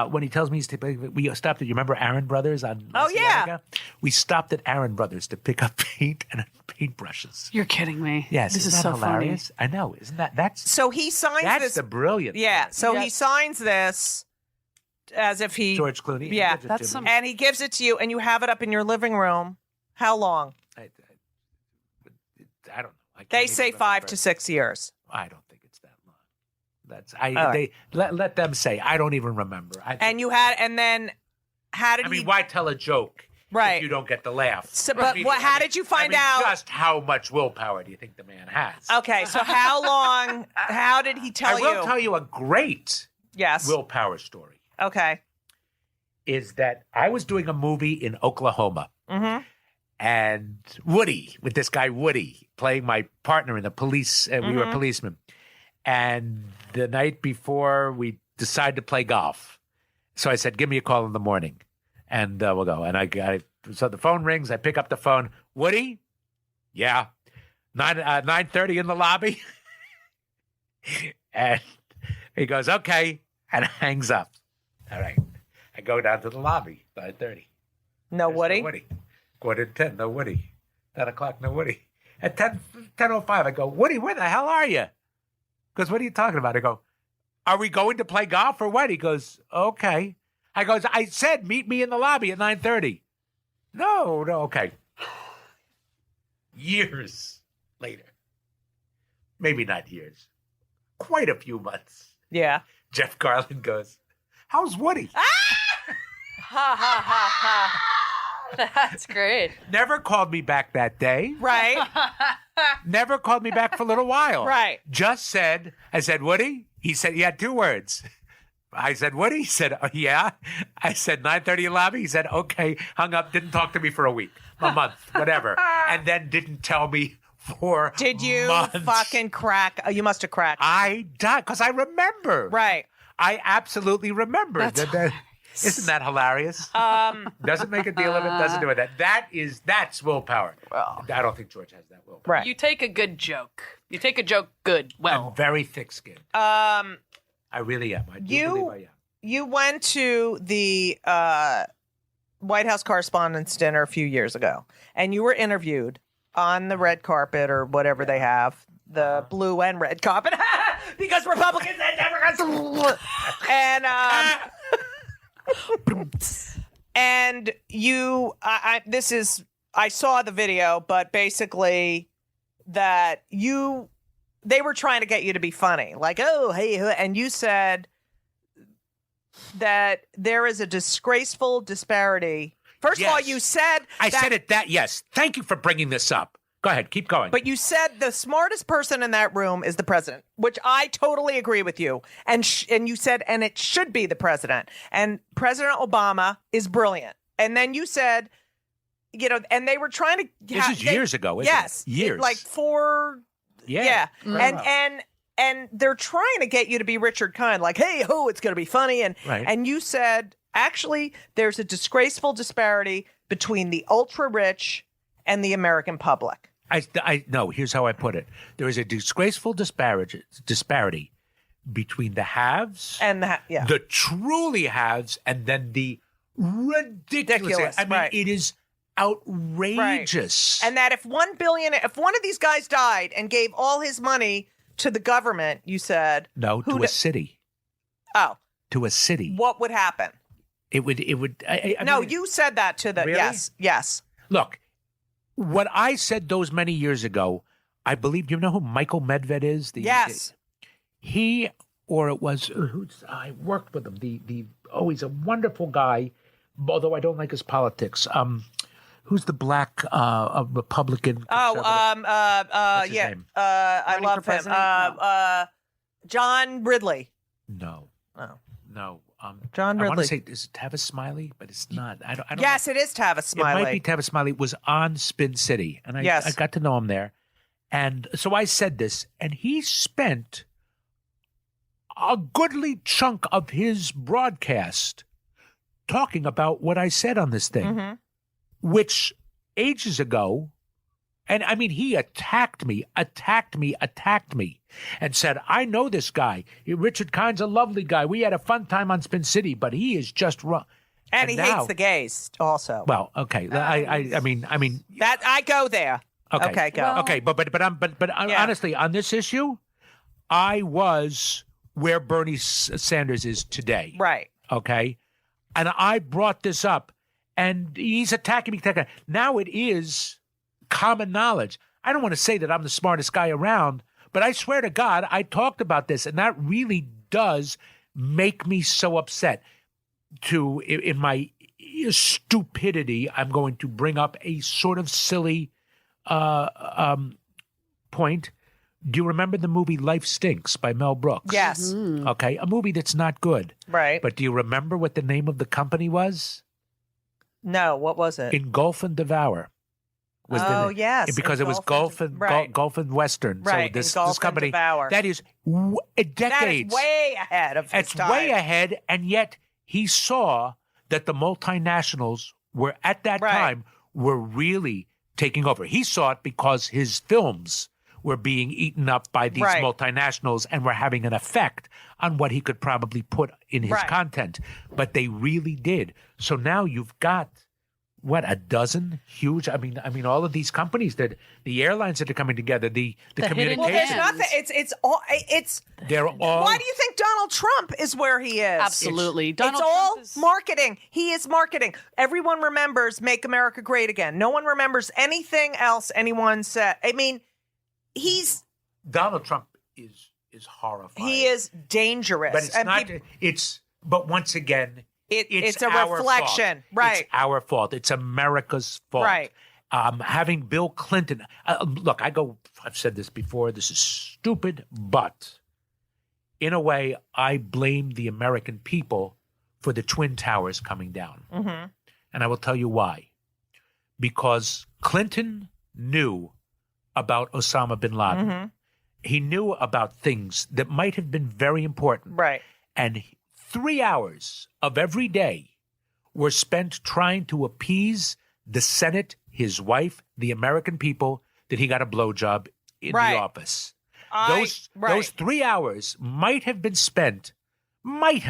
when he tells me he's taking... We stopped at... You remember Aaron Brothers on... Oh, yeah. Cienega? We stopped at Aaron Brothers to pick up paint and paintbrushes. You're kidding me. Yes, This isn't is that so hilarious? I know, isn't that? That's So he signs this... the brilliant. Yeah, part. so he Yes. signs this as if he... George Clooney. Yeah, gives it that's to some- me. And he gives it to you, and you have it up in your living room. How long? I don't know. I can't They even say 5 remember. to 6 years. I don't think it's that long. That's right. Let them say. I don't even remember. And you had... And then how did I mean, he... why tell a joke Right. if you don't get the laugh? So, but how did you find out... Just how much willpower do you think the man has? Okay, so how long... How did he tell I you... will tell you a great Yes. willpower story. Okay. Is that I was doing a movie in Oklahoma. Mm-hmm. And Woody, with this guy Woody, playing my partner in the police. We were policemen. And the night before, we decided to play golf. So I said, give me a call in the morning, and we'll go. And so the phone rings. I pick up the phone. Woody? Yeah. 9:30 in the lobby? And he goes, okay, and hangs up. All right. I go down to the lobby, 9:30. No Woody? No Woody. 9:45, no Woody. 10 o'clock, no Woody. At 10:05, I go, Woody, where the hell are you? Because what are you talking about? I go, are we going to play golf or what? He goes, okay. I said, meet me in the lobby at 9:30. No, okay. Years later. Maybe not years. Quite a few months. Yeah. Jeff Garland goes, how's Woody? Ha ha ha ha. That's great. Never called me back that day. Right. Never called me back for a little while. Right. Just said, I said, Woody? He said, he had 2 words. I said, Woody? He said, oh, yeah. I said, 9:30 lobby? He said, okay. Hung up, didn't talk to me for a week, a month, whatever. And then didn't tell me for Did you months. fucking crack? You must have cracked. I died, because I remember. Right. I absolutely remember. Isn't that hilarious? Doesn't make a deal of it, doesn't do it. That's willpower. Well, I don't think George has that willpower. Right. you take a good joke. You take a joke good. Well, I'm very thick-skinned. Um, I really am. I do You- believe I am. you went to the White House Correspondents' Dinner a few years ago, and you were interviewed on the red carpet or whatever they have, the blue and red carpet, because Republicans and Democrats. And and you, I saw the video, but basically that they were trying to get you to be funny, like, oh, hey, and you said that there is a disgraceful disparity. First of all, Yes. you said I said it yes. Thank you for bringing this up. Go ahead. Keep going. but you said the smartest person in that room is the president, which I totally agree with you. And you said, and it should be the president. And President Obama is brilliant. And then you said, and they were trying to. This is years ago, isn't yes, it? Years. like 4. Yeah. Very well. And they're trying to get you to be Richard Kind, like, hey, ho, it's going to be funny. Right. And you said, actually, there's a disgraceful disparity between the ultra rich and the American public. I no, here's how I put it. There is a disgraceful disparity between the haves And the truly haves, and then the ridiculous. I mean, right. it is outrageous. And that if one of these guys died and gave all his money to the government, you said, no, to a city. Oh, To a city. what would happen? It would. I No, mean, you said that to the, Really? yes. Look, what I said those many years ago, I believe. You know who Michael Medved is? Yes. He, or it was, I worked with him. He's a wonderful guy, although I don't like his politics. Who's the black Republican? Oh, his yeah. name? I Running love for him. president? John Ridley. No. Oh. No. John I want Ridley. to say, is it Tavis Smiley? But it's not. I don't Yes, know. it is Tavis Smiley. It might be Tavis Smiley. Was on Spin City. And I Yes. got to know him there. And so I said this, and he spent a goodly chunk of his broadcast talking about what I said on this thing, Mhm. which ages ago, and I mean, he attacked me, and said, I know this guy. Richard Kind's a lovely guy. We had a fun time on Spin City, but he is just wrong. And he now- hates the gays also. Well, okay. I mean, That I go there. Okay, go. Okay, but honestly, on this issue, I was where Bernie Sanders is today. Right. Okay, and I brought this up, and he's attacking me. Now it is common knowledge. I don't want to say that I'm the smartest guy around, but I swear to God, I talked about this, and that really does make me so upset. In my stupidity, I'm going to bring up a sort of silly point. Do you remember the movie Life Stinks by Mel Brooks? Yes. Okay, a movie that's not good. Right. But do you remember what the name of the company was? No, what was it? Engulf and Devour. Was Oh, the, yes, because it was Engulf Gulf and right. Gulf and Western. Right, So this Engulf and company Devour. that is decades. That is way ahead of his It's time. way ahead, and yet he saw that the multinationals were at that Right. time were really taking over. He saw it because his films were being eaten up by these multinationals and were having an effect on what he could probably put in his content. But they really did. So now you've got, what, a dozen huge, I mean, all of these companies, that the airlines that are coming together, the communication. Well, there's nothing. They're all. Why do you think Donald Trump is where he is? Absolutely. It's all marketing. He is marketing. Everyone remembers "Make America Great Again." No one remembers anything else anyone said. I mean, Donald Trump is horrifying. He is dangerous. But it's not. But once again. It's a reflection. Fault. Right. It's our fault. It's America's fault. Right. Having Bill Clinton, look, I've said this before, this is stupid, but in a way, I blame the American people for the Twin Towers coming down. Mm-hmm. And I will tell you why. Because Clinton knew about Osama bin Laden. Mm-hmm. He knew about things that might have been very important. Right. And 3 hours of every day were spent trying to appease the Senate, his wife, the American people, that he got a blowjob in the office. Those 3 hours might have been spent. They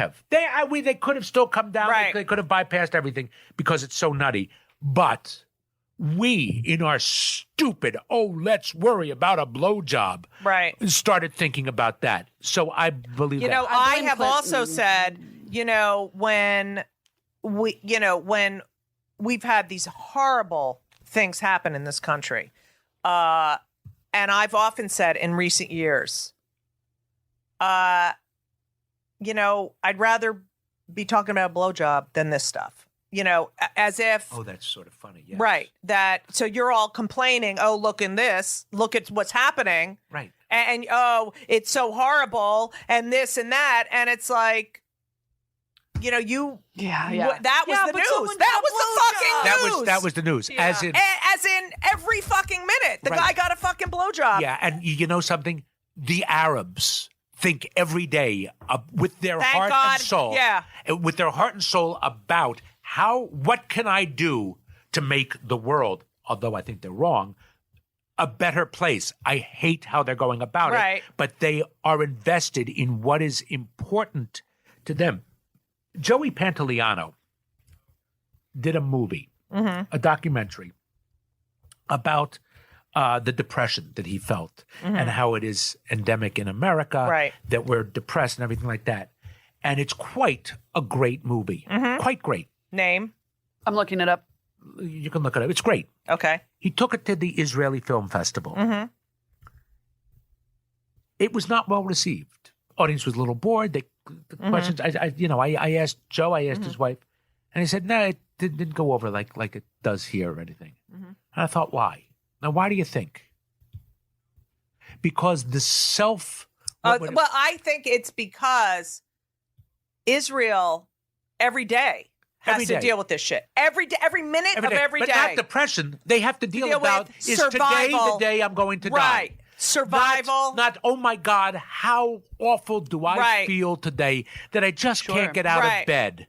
could have still come down. Right. They could have bypassed everything because it's so nutty. But we, in our stupid, let's worry about a blowjob, started thinking about that. So I believe that. I have also said, when we've had these horrible things happen in this country, and I've often said in recent years, I'd rather be talking about a blowjob than this stuff. As if... Oh, that's sort of funny, yes. Right. So you're all complaining, look at what's happening. Right. And it's so horrible, and this and that. And it's like, that was the news. That was the fucking news. That was the news. Yeah. As in every fucking minute, the guy got a fucking blowjob. Yeah, and you know something? The Arabs think every day with their heart and soul. Yeah. With their heart and soul about what can I do to make the world, although I think they're wrong, a better place. I hate how they're going about it, but they are invested in what is important to them. Joey Pantoliano did a movie, a documentary about the depression that he felt and how it is endemic in America, that we're depressed and everything like that. And it's quite a great movie, quite great. Name? I'm looking it up. You can look it up. It's great. Okay. He took it to the Israeli Film Festival. Mm-hmm. It was not well received. Audience was a little bored. The questions. I asked Joe. I asked his wife, and he said, "No, it didn't go over like it does here or anything." Mm-hmm. And I thought, why? Now, why do you think? Because the I think it's because Israel every day has to deal with this shit. Every day, every minute of every day. But not depression. They have to deal about is today the day I'm going to die. Right. Survival. Not, oh my God, how awful do I feel today that I just can't get out of bed.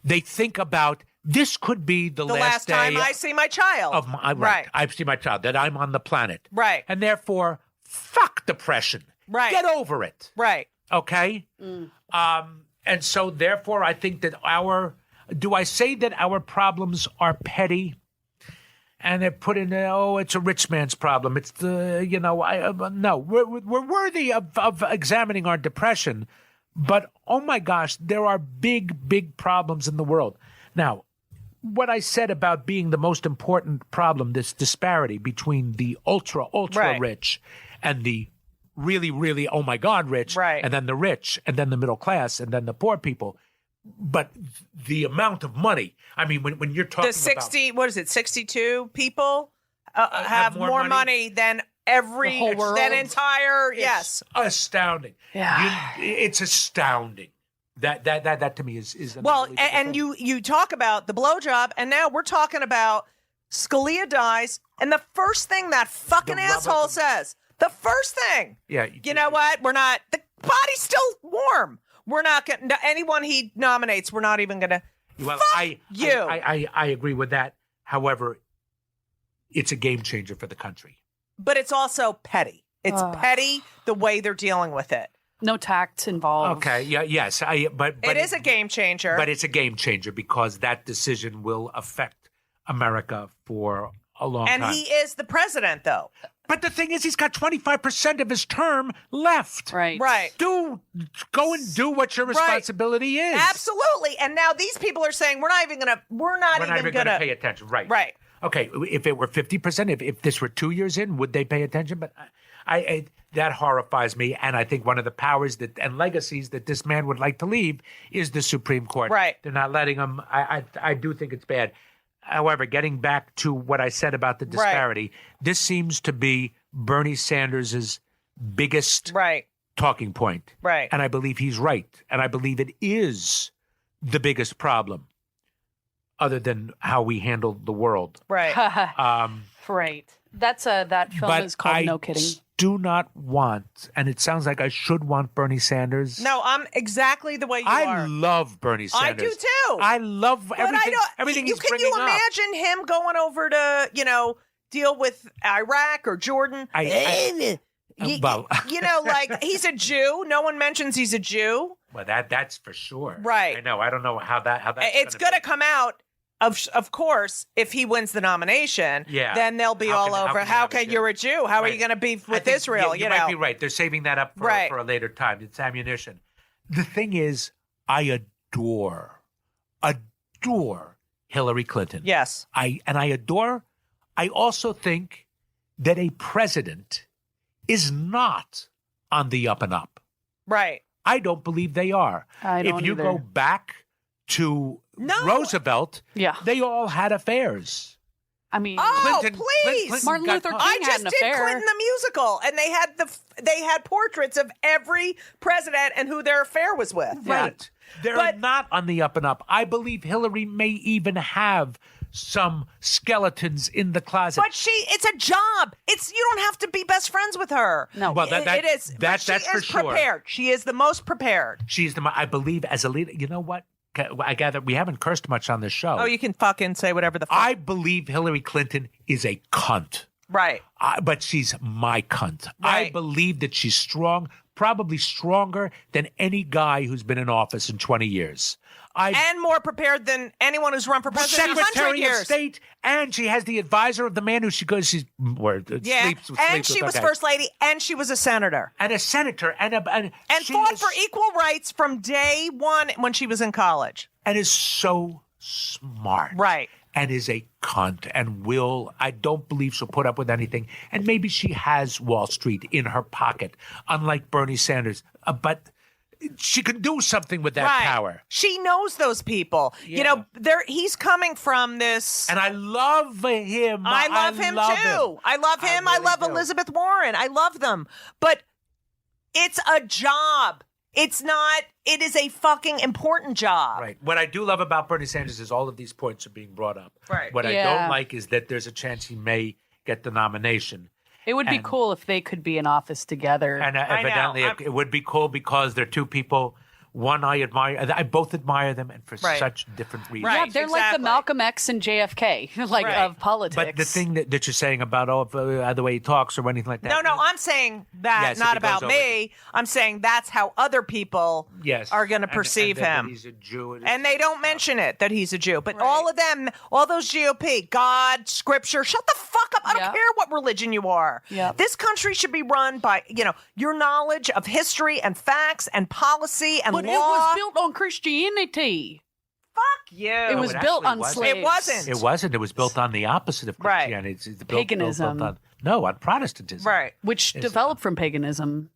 They think about this could be the last day time I see my child. I see my child, that I'm on the planet. Right. And therefore, fuck depression. Right. Get over it. Right. Okay? Mm. And so therefore, I think that do I say that our problems are petty? And they're put in, it's a rich man's problem. It's no, we're worthy of examining our depression. But, oh my gosh, there are big, big problems in the world. Now, what I said about being the most important problem, this disparity between the ultra rich and the really, really, oh my God, rich, and then the rich, and then the middle class, and then the poor people. But the amount of money, I mean, when you're talking about 62 people have more money than every whole world. Yes. Astounding. Yeah. It's astounding. That to me is well, and you talk about the blowjob, and now we're talking about Scalia dies, and the first thing that fucking asshole says, the first thing, you know what? We're not. The body's still warm. We're not going to, anyone he nominates, we're not even going to. Well, you. I agree with that. However, it's a game changer for the country. But it's also petty. It's petty the way they're dealing with it. No tact involved. Okay. Yeah. Yes. But It is a game changer. But it's a game changer because that decision will affect America for a long time. And he is the president, though. But the thing is, he's got 25% of his term left. Right. Right. Go and do what your responsibility is. Absolutely. And now these people are saying we're not even going to pay attention. Right. Right. Okay. If it were 50%, if this were 2 years in, would they pay attention? But I that horrifies me. And I think one of the powers and legacies that this man would like to leave is the Supreme Court. Right. They're not letting him. I do think it's bad. However, getting back to what I said about the disparity, this seems to be Bernie Sanders' biggest talking point. Right. And I believe he's right. And I believe it is the biggest problem, other than how we handled the world. Right. Right. That film is called No Kidding. Do not want, and it sounds like I should want Bernie Sanders. No, I'm exactly the way you are. I love Bernie Sanders. I do too. I love everything he's bringing up. Can you imagine him going over to, deal with Iraq or Jordan? Well, like he's a Jew. No one mentions he's a Jew. Well, that's for sure. Right. I know. I don't know how that. It's going to come out. Of course, if he wins the nomination, then they'll be all over. How can you're a Jew? How are you going to be with Israel? You might be right. They're saving that up for a later time. It's ammunition. The thing is, I adore Hillary Clinton. Yes. I also think that a president is not on the up and up. Right. I don't believe they are. If you go back to Roosevelt, they all had affairs. I mean, please, Martin Luther King had an affair. Clinton the musical, and they had portraits of every president and who their affair was with. Right, they're not on the up and up. I believe Hillary may even have some skeletons in the closet. But it's a job. You don't have to be best friends with her. No, well, it is. That's for sure. Prepared. She is the most prepared. I believe, as a leader. You know what? I gather we haven't cursed much on this show. Oh, you can fucking say whatever the fuck. I believe Hillary Clinton is a cunt. Right. But she's my cunt. Right. I believe that she's strong, probably stronger than any guy who's been in office in 20 years. And more prepared than anyone who's run for president in 100 Secretary years. of State, and she has the advisor of the man who sleeps she with, was first lady, and she was a senator. And a senator, and fought for equal rights from day one when she was in college. And is so smart. Right. And is a cunt and I don't believe she'll put up with anything. And maybe she has Wall Street in her pocket, unlike Bernie Sanders. But she can do something with that power. She knows those people. Yeah. He's coming from this. And I love him. I love him too. I love him. I love Elizabeth Warren. I love them. But it's a job. It's not. It is a fucking important job. Right. What I do love about Bernie Sanders is all of these points are being brought up. Right. What I don't like is that there's a chance he may get the nomination. It would be cool if they could be in office together. And evidently it would be cool because they're two people. One, I admire. I both admire them, and for such different reasons. Yeah, they're like the Malcolm X and JFK, of politics. But the thing that you're saying about the way he talks or anything like that. No, I'm saying that not about me. I'm saying that's how other people are going to perceive him. He's a Jew, and they don't mention it that he's a Jew. But all of them, all those GOP, God, Scripture, shut the fuck up. I don't care what religion you are. Yep. This country should be run by your knowledge of history and facts and policy and But it was built on Christianity. Fuck you. It was built on slaves. It wasn't. It wasn't. It was built on the opposite of Christianity. It's paganism. On Protestantism. Right. Which developed from paganism.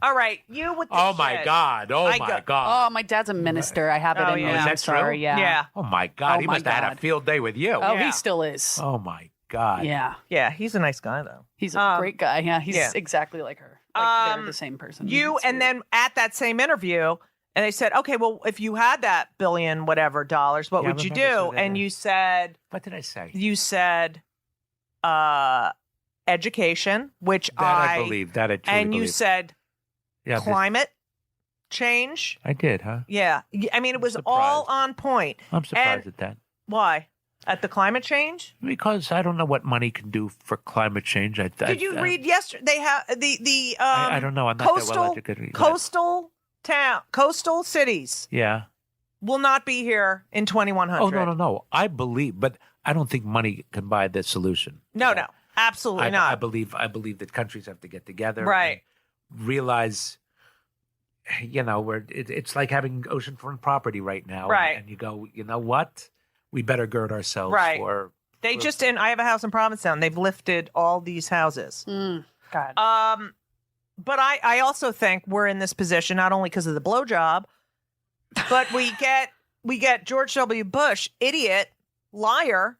All right. You with the Oh, my God. Oh, my God. Oh, my dad's a minister. I have it in me. Yeah. I'm sorry. True? Yeah. Oh, my God. He must have had a field day with you. Oh, he still is. Oh, my God. Yeah. Yeah, he's a nice guy, though. He's a great guy. Yeah, he's exactly like her. Like they're the same person. And then at that same interview, and they said, okay, well, if you had that billion whatever dollars, what would you do? And you said... What did I say? You said education, which I believe. That I truly And you believe. said climate change. I did, huh? Yeah. I mean, it was all on point. I'm surprised at that. Why? at the climate change? Because I don't know what money can do for climate change. Did you read yesterday? They have the I don't know. I'm not that well educated. Coastal cities Yeah. will not be here in 2100. Oh, no. I believe, but I don't think money can buy the solution. No, absolutely not. I believe that countries have to get together, right? And realize, it's like having oceanfront property right now, right? And you go, you know what? We better gird ourselves for. They just I have a house in Provincetown. They've lifted all these houses. God. But I also think we're in this position not only because of the blowjob, but we get George W. Bush, idiot, liar,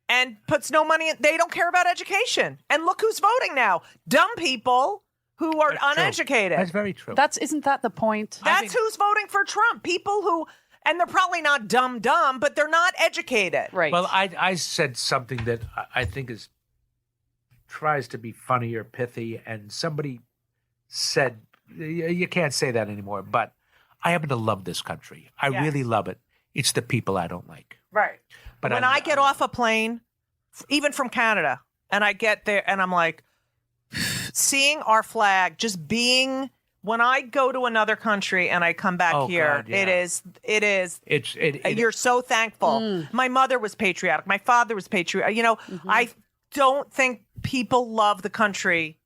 and puts no money in. They don't care about education. And look who's voting now. Dumb people who are uneducated. That's very true. Isn't that the point? That's who's voting for Trump. People who, and they're probably not dumb, but they're not educated. Right. Well, I said something that I think tries to be funny or pithy, and somebody said, you can't say that anymore, but I happen to love this country. I really love it. It's the people I don't like. Right. But when I get off a plane, even from Canada, and I get there and I'm like, seeing our flag, just being, when I go to another country and I come back here, God, yeah. You're so thankful. My mother was patriotic. My father was patriotic. I don't think people love the country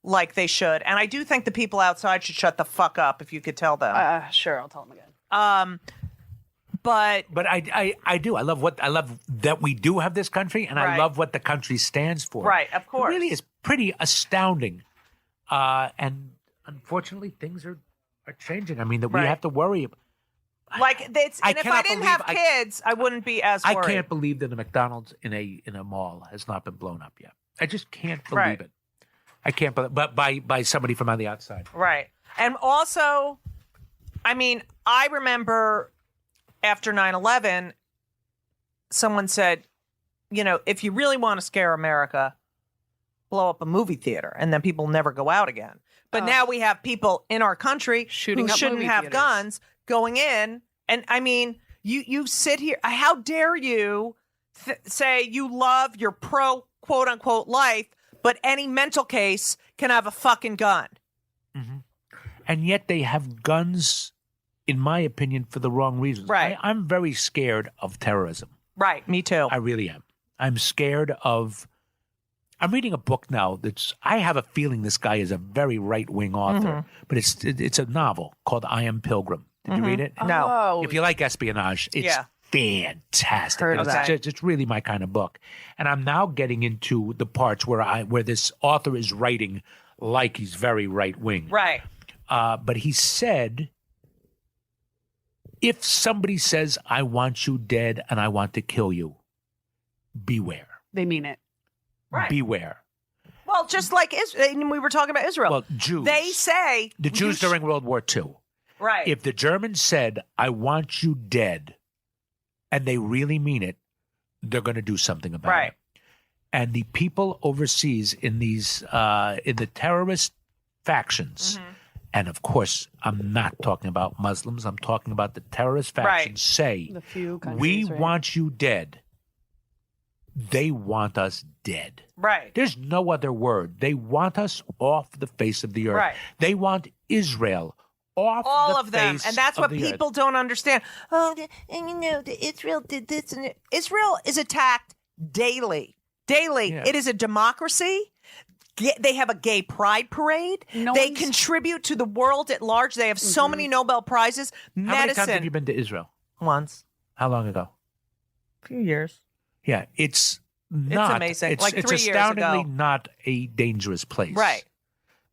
like they should. And I do think the people outside should shut the fuck up, if you could tell them. Sure, I'll tell them again. But I do. I love that we do have this country, and I love what the country stands for. Right, of course. It really is pretty astounding. And unfortunately, things are changing. I mean, that we have to worry. Like and if I didn't have kids, I wouldn't be as worried. I can't believe that a McDonald's in a mall has not been blown up yet. I just can't believe it. I can't believe, but by somebody from on the outside. Right. And also, I mean, I remember after 9/11, someone said, if you really want to scare America, blow up a movie theater, and then people never go out again. But now we have people in our country shooting who up shouldn't movie have theaters. guns going in. And I mean, you sit here. How dare you say you love your pro quote unquote life, but any mental case can have a fucking gun. Mm-hmm. And yet they have guns, in my opinion, for the wrong reasons. Right. I'm very scared of terrorism. Right. Me too. I really am. I'm scared of. I'm reading a book now I have a feeling this guy is a very right-wing author, but it's a novel called I Am Pilgrim. Did you read it? No. Oh, If you like espionage, it's fantastic. Heard of that. It's really my kind of book. And I'm now getting into the parts where this author is writing like he's very right-wing. Right. But he said, if somebody says, I want you dead and I want to kill you, beware. they mean it. Right. Beware. Well, just like we were talking about Israel. Well, Jews. They say The Jews during World War II. right. If the Germans said, I want you dead, and they really mean it, they're going to do something about Right. it. And the people overseas in the terrorist factions, and of course, I'm not talking about Muslims, I'm talking about the terrorist factions, say, The few countries, we right? want you dead. They want us dead. Right. There's no other word. They want us off the face of the earth. Right. They want Israel off All the of them. face And that's of what the earth. people don't understand. Israel did this. And Israel is attacked daily. Daily. Yeah. It is a democracy. They have a gay pride parade. No They one's- contribute to the world at large. They have so many Nobel Prizes. How many times have Medicine. you been to Israel? Once. How long ago? A few years. Yeah, it's not. amazing. It's, Like it's 3 years astoundingly ago. not a dangerous place. Right.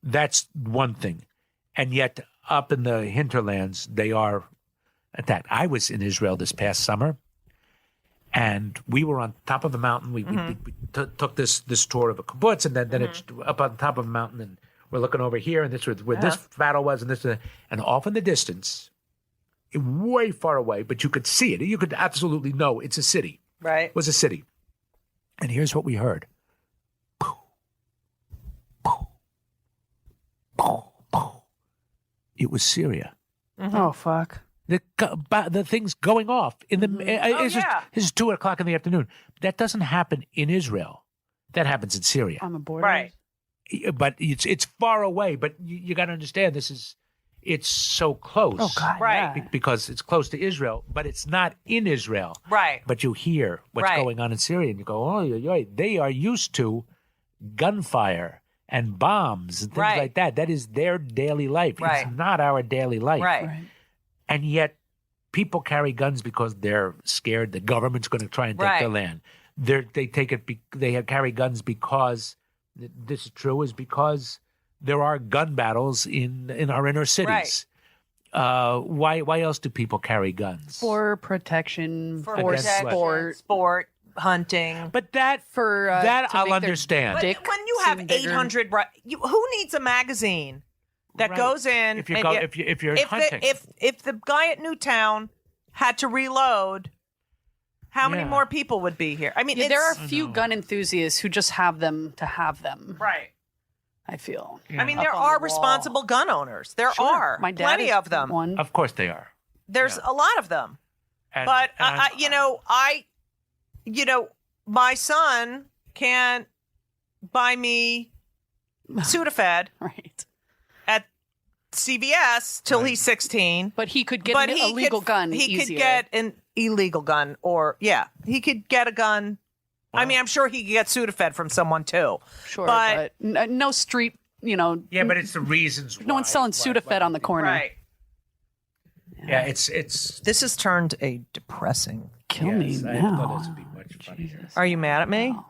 That's one thing. And yet, up in the hinterlands, they are attacked. I was in Israel this past summer, and we were on top of a mountain. We took this tour of a kibbutz, and then it's up on top of a mountain, and we're looking over here, and this was where this battle was, and this, and off in the distance, way far away, but you could see it. You could absolutely know it's a city. Right. It was a city. And here's what we heard. It was Syria. Oh, fuck. the things going off in the. This is 2:00 in the afternoon. That doesn't happen in Israel. That happens in Syria. On the border, Right. But it's far away. But you got to understand, it's so close. Oh God, Right. yeah. Because it's close to Israel, but it's not in Israel. Right. But you hear what's Right. going on in Syria, and you go, oh, they are used to gunfire and bombs and things Right. like that. That is their daily life. Right. It's not our daily life. Right. Right. And yet, people carry guns because they're scared the government's going to try and take Right. their land. They carry guns because this is true. Is because there are gun battles in our inner cities. Why else do people carry guns? For protection, For for protection, sport, hunting. But that for that to I'll make their understand. But dick when you have seem bigger. 800, who needs a magazine that Right. goes in? If you and go, you- if you're if hunting, if the guy at Newtown had to reload, how many Yeah. more people would be here? I mean, Yeah, there are it's- a few gun enthusiasts who just have them to have them. right. I feel. Yeah. I mean, Up there on the are wall. responsible gun owners. There Sure. are My dad plenty is of them. One. of course they are. There's Yeah. a lot of them. And- But and my son can't buy me Sudafed Right. at CVS till he's 16. But he could get But an he illegal gun He easier. could get an illegal gun, or he could get a gun. I mean, I'm sure he could get Sudafed from someone too. Sure, but- but no street, yeah, but it's the reasons. no one's selling Sudafed on the corner. Yeah, it's. This has turned a depressing. Kill me yes, I now. thought this would be much funnier. Jesus. Are you mad at me? Wow.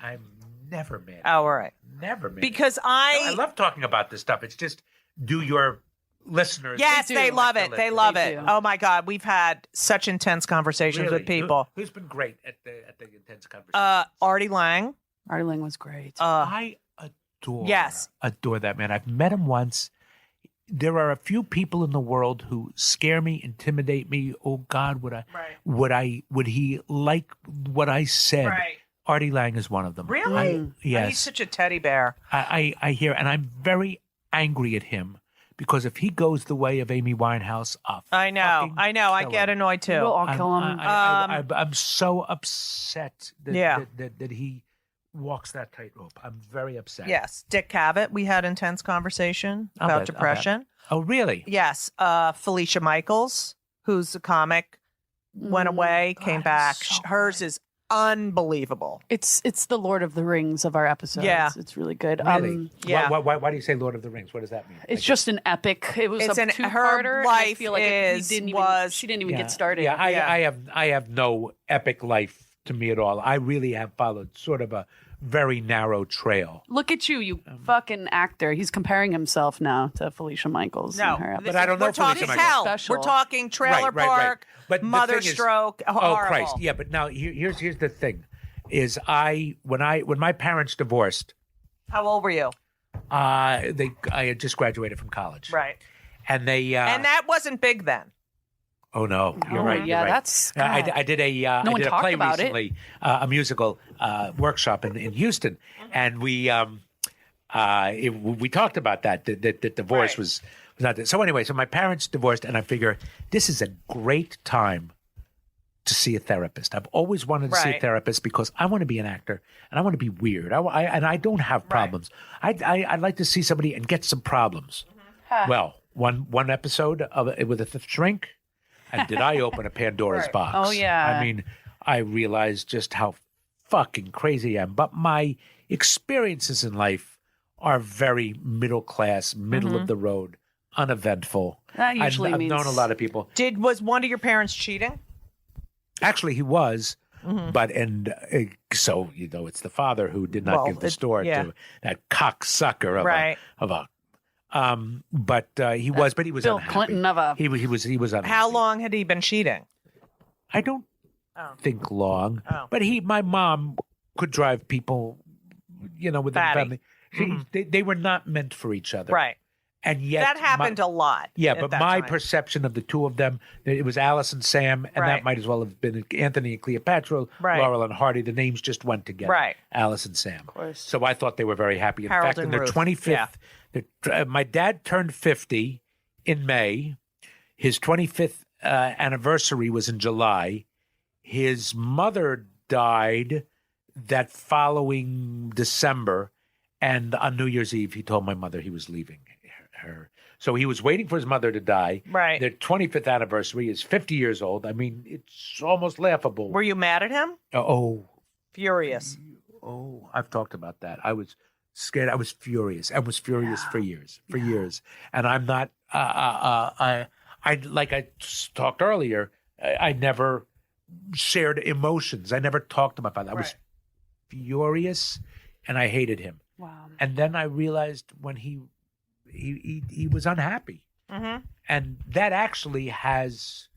I'm never mad. Oh, all right. Never mad. Because I love talking about this stuff. It's just, do your listeners? Yes, They they do. love it. They love They it. do. Oh my God, we've had such intense conversations Really? with people. Who's been great at the intense conversation? Artie Lang. Arling was great. I adore. yes. adore that man. I've met him once. There are a few people in the world who scare me, intimidate me. Oh God, would he like what I said? Right. Artie Lang is one of them. Really? Yes. He's such a teddy bear. I hear, and I'm very angry at him because if he goes the way of Amy Winehouse, I know. I get annoyed too. We'll all kill him. I'm so upset that he walks that tightrope. I'm very upset. Yes, Dick Cavett. We had intense conversation I'll about bet. depression. Oh, really? Yes, Felicia Michaels, who's a comic, went away, came back. so Hers is unbelievable. It's the Lord of the Rings of our episodes. Yeah. It's really good. Really? yeah. Why do you say Lord of the Rings? What does that mean? It's just an epic. It was It's a an- two-parter. her and I life feel like she didn't even get started. Yeah, Yeah. I have no epic life to me at all. I really have followed sort of a very narrow trail. Look at you, you fucking actor. He's comparing himself now to Felicia Michaels. No, in her But I don't know we're talking Felicia Michaels. hell. Special. We're talking trailer Right. park, But the mother thing is- stroke. Oh horrible. Christ! Yeah, but now here's the thing: is when my parents divorced, How old were you? I had just graduated from college, Right. and they And that wasn't big then. oh no, you're Oh, right. yeah, you're right. that's- I God. did a No one I did a talked play about it. recently, a musical workshop in Houston, and we talked about that divorce Right. was not that. So anyway, so my parents divorced, and I figure this is a great time to see a therapist. I've always wanted to see a Right. therapist because I want to be an actor and I want to be weird. I don't have problems. I'd like to see somebody and get some problems. Well, one episode of it with a shrink, and did I open a Pandora's Right. box? Oh, yeah. I mean, I realized just how fucking crazy I am. But my experiences in life are very middle class, middle of the road, uneventful. That usually I've means- known a lot of people. Was one of your parents cheating? Actually, he was, but so it's the father who did not Well, give the store yeah. to that cocksucker of Right. but he was Bill unhappy. Clinton of a- he was unhappy. How long had he been cheating? I don't think long, Oh. but my mom could drive people, within the Batty. family. They were not meant for each other, Right. And yet That happened a lot. Yeah, at but that my time. perception of the two of them, it was Alice and Sam, and Right. that might as well have been Anthony and Cleopatra, Right. Laurel and Hardy. The names just went together. Right. Alice and Sam. Of course. So I thought they were very happy. In Harold fact, in and their Ruth. 25th, my dad turned 50 in May. His 25th anniversary was in July. His mother died that following December. And on New Year's Eve, he told my mother he was leaving her. So he was waiting for his mother to die. Right. Their 25th anniversary is 50 years old. I mean, it's almost laughable. Were you mad at him? Furious. Oh, I've talked about that. I was scared. I was furious. I was furious for years. And I'm not. I like I talked earlier. I never shared emotions. I never talked to my father. I was furious, and I hated him. Wow. And then I realized when he was unhappy, and that actually has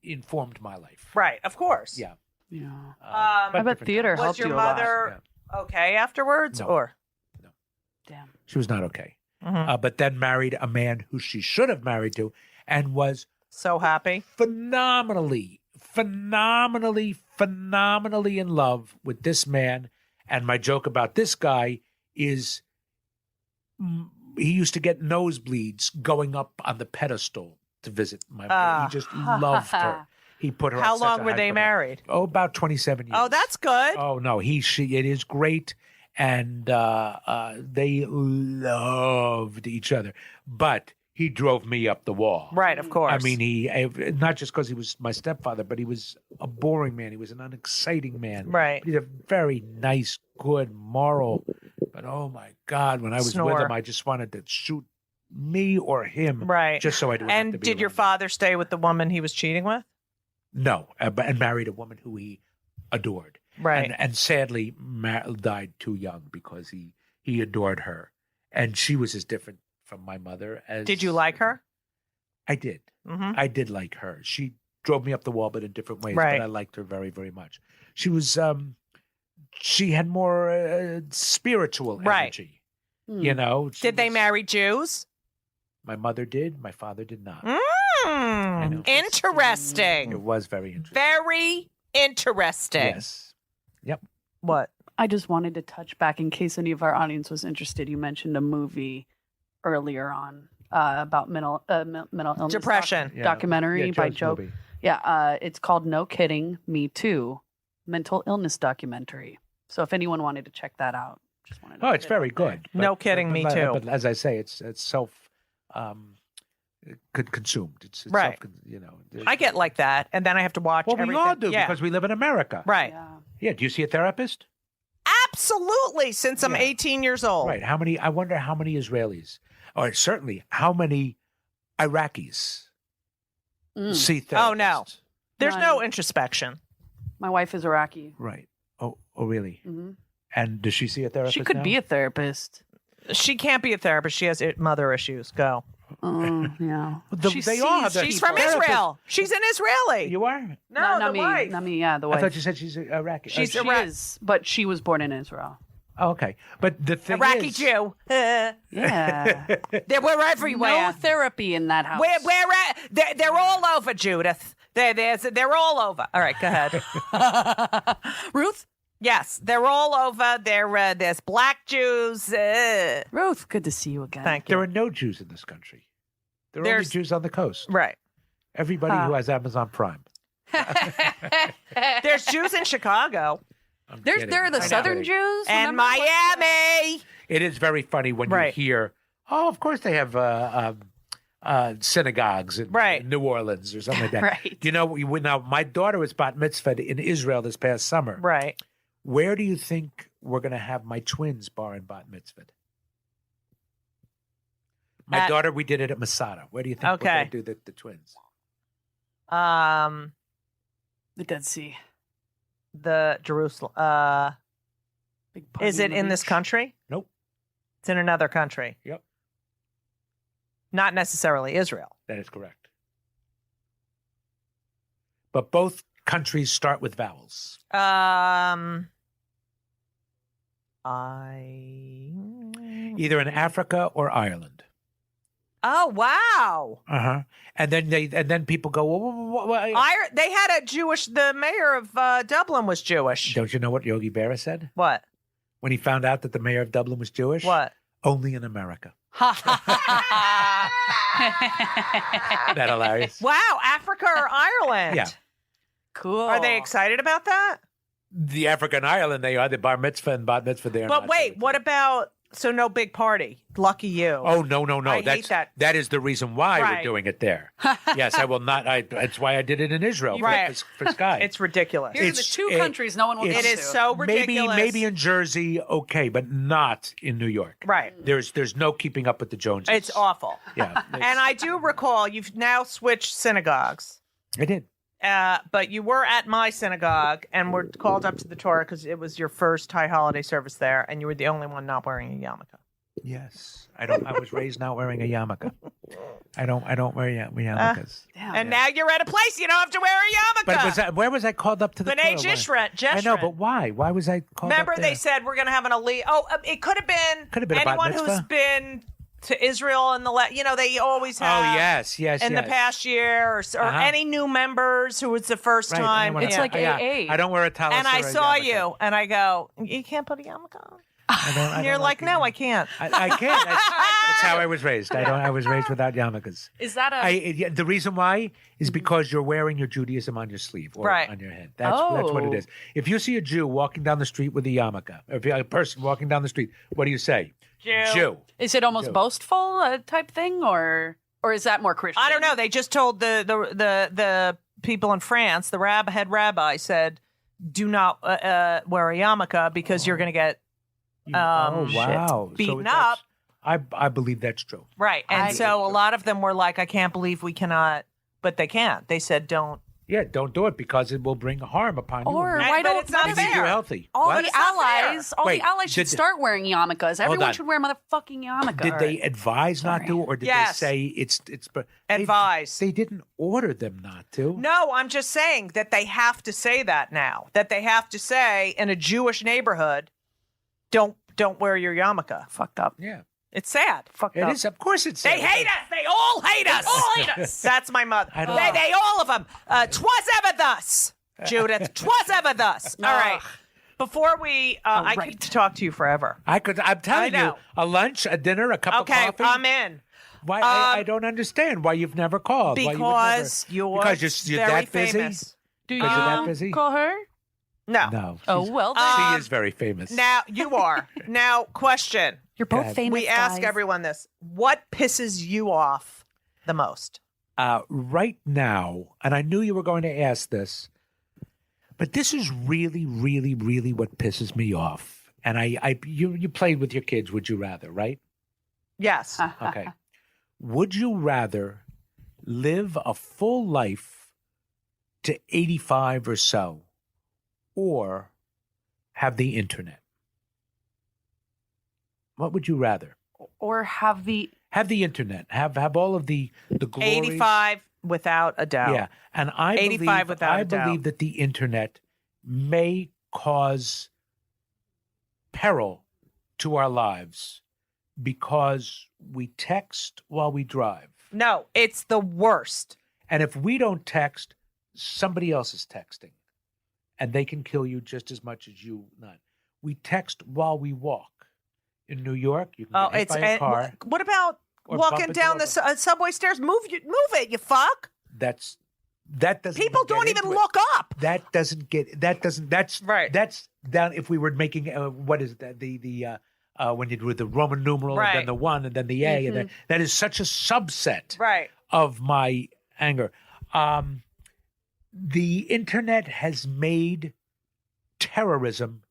informed my life. Right, of course. Yeah. Yeah. But I bet different theater times. Was helped your you a lot. mother okay afterwards, No. or Damn. She was not okay. But then married a man who she should have married to, and was so happy? phenomenally in love with this man. And my joke about this guy is he used to get nosebleeds going up on the pedestal to visit my mother. He just loved her. He put her. How on such long a were high they pedestal. married? Oh, about 27 years. Oh, that's good. Oh no, it is great, and they loved each other. But he drove me up the wall. Right, of course. I mean, he not just because he was my stepfather, but he was a boring man. He was an unexciting man. Right. He's a very nice, good, moral. But oh my God, when I was with him, I just wanted to shoot me or him. Right. Just so I didn't have to And be did your around him. father stay with the woman he was cheating with? No, and married a woman who he adored. Right. And sadly died too young because he adored her. And she was as different from my mother as... Did you like her? I did. Mm-hmm. I did like her. She drove me up the wall, but in different ways. Right. But I liked her very, very much. She was... she had more spiritual energy. You know? Did they marry Jews? My mother did. My father did not. know. Interesting. It was very interesting. Very interesting. Yes. Yep. What? I just wanted to touch back in case any of our audience was interested. You mentioned a movie earlier on about mental illness. Depression. Documentary by Joe's Joe. movie. Yeah, it's called No Kidding, Me Too, mental illness documentary. So if anyone wanted to check that out, just wanted to Oh, it's put it very out there. good. No kidding, me too. But as I say, it's self consumed. It's Right. I get like that, and then I have to watch Well, we everything. all do Yeah. because we live in America. Right. Yeah. Yeah. Do you see a therapist? Absolutely, since I'm Yeah. 18 years old. Right. How many? I wonder how many Israelis, or certainly how many Iraqis see therapists. Oh, no. There's None. no introspection. My wife is Iraqi. Right. Oh, really? Hmm. And does she see a therapist? She could now? be a therapist. She can't be a therapist. She has mother issues. Go. Oh, yeah. They all have that. She's from Israel. She's an Israeli. You are? No, not the me. wife. Not me. Yeah, the I wife. thought you said she's Iraqi. She's she Iraq- is, but she was born in Israel. Oh, okay. But the thing Iraqi is, Jew. Yeah. We're everywhere. No therapy in that house. They're all over, Judith. They're all over. All right, go ahead. Ruth? Yes, they're all over. There's black Jews. Ruth, good to see you again. Thank there you. are no Jews in this country. There are only There's- Jews on the coast. Right. Everybody who has Amazon Prime. There's Jews in Chicago I'm There kidding. are the I know. Southern Jews. and remember what- Miami. It is very funny when Right. you hear, oh, of course they have synagogues in Right. New Orleans or something like that. Right. You know, now my daughter was bat mitzvahed in Israel this past summer. Right. Where do you think we're going to have my twins bar and bat mitzvahed? My At- daughter, we did it at Masada. Where do you think we're Okay. going to do the twins? The Dead Sea. The Jerusalem. Big party Is on it the in this beach. country? Nope. It's in another country. Yep. Not necessarily Israel. That is correct. But both countries start with vowels. Either in Africa or Ireland. Oh wow! And then people go, well, They had a Jewish. The mayor of Dublin was Jewish. don't you know what Yogi Berra said What? when he found out that the mayor of Dublin was Jewish? What? Only in America. That hilarious. Wow, Africa or Ireland? Yeah. Cool. Are they excited about that? The African Ireland, they are the bar mitzvah and bat mitzvah there. But wait, what about, so no big party? Lucky you. Oh, no. I hate that. That is the reason why Right. we're doing it there. Yes, I will not. That's why I did it in Israel Right. for Sky. It's ridiculous. Here are the two countries no one will It go is to. so ridiculous. Maybe in Jersey, okay, but not in New York. Right. There's no keeping up with the Joneses. It's awful. Yeah. And I do recall you've now switched synagogues. I did. But you were at my synagogue and were called up to the Torah because it was your first high holiday service there, and you were the only one not wearing a yarmulke. Yes. I was raised not wearing a yarmulke. I don't wear yarmulkes. Damn. And now you're at a place you don't have to wear a yarmulke. But where was I called up to the B'nai Torah? Jeshurun. I know, but why? Why was I called Remember, up there? they said we're going to have an elite. Oh, it could have been a bat anyone who's mitzvah. been to Israel in the they always Oh, have. yes. In the past year, or any new members who it's the first Right, time. It's like AA. I don't wear a tallis. And I or a saw yarmulke. you, and I go, you can't put a yarmulke on. I And you're don't like, no, I can't. I can't. That's how I was raised. I was raised without yarmulkes. Is that a... The reason why is because you're wearing your Judaism on your sleeve or Right. on your head. That's what it is. If you see a Jew walking down the street with a yarmulke, or if you're a person walking down the street, what do you say? Jew. Is it almost boastful type thing, or is that more Christian? I don't know. They just told the people in France, the head rabbi said, do not wear a yarmulke because you're going to get wow. beaten that's- up. I believe that's true. Right. And so a lot of them were like, I can't believe we cannot, but they can't. They said, don't. Yeah, don't do it because it will bring harm upon you. Or And- why but don't it's not Even if fair. you're healthy. all What? the It's not fair. allies? Wait, The allies should did- start wearing yarmulkes. Everyone on. should wear a motherfucking yarmulke. Did they advise not to, or did Yes. they say it's Advise. They didn't order them not to. No, I'm just saying that they have to say that now. That they have to say in a Jewish neighborhood, don't wear your yarmulke. Fucked up? Yeah, It's sad. Fucked it up. is. Of course, it's. They hate us. They all hate us. all hate us. That's my mother. I don't- They all of them. 'Twas ever thus, Judith. 'Twas ever thus. All right. Before we, I right. could talk to you forever. I'm telling I you, know. a lunch, a dinner, a cup of Okay, coffee. I'm in. Why? I don't understand why you've never called. Why you would Because you're you're very that busy. famous. Do you Because you're that busy? call her? No. No. Oh, she's- well, then. she is very famous. Now you are. Now, question. You're Go both ahead. famous. We ask guys. everyone this. What pisses you off the most? Right now, and I knew you were going to ask this, but this is really, really, really what pisses me off. And you played with your kids, would you rather, right? Yes. Okay. Would you rather live a full life to 85 or so, or have the internet? What would you rather? Or have the... Have the internet. Have all of the glories. 85 without a doubt. Yeah, and I 85 without a doubt. believe that the internet may cause peril to our lives because we text while we drive. No, it's the worst. And if we don't text, somebody else is texting. And they can kill you just as much as you not. We text while we walk. In New York, you can get hit by a car. What about or walking bump down into the subway stairs? Move it, you fuck. That doesn't People get don't even into it. look up. That's Right. That's down. If we were making what is that the when you do the Roman numeral Right. and then the 1 and then the A and then that is such a subset Right. of my anger. The internet has made terrorism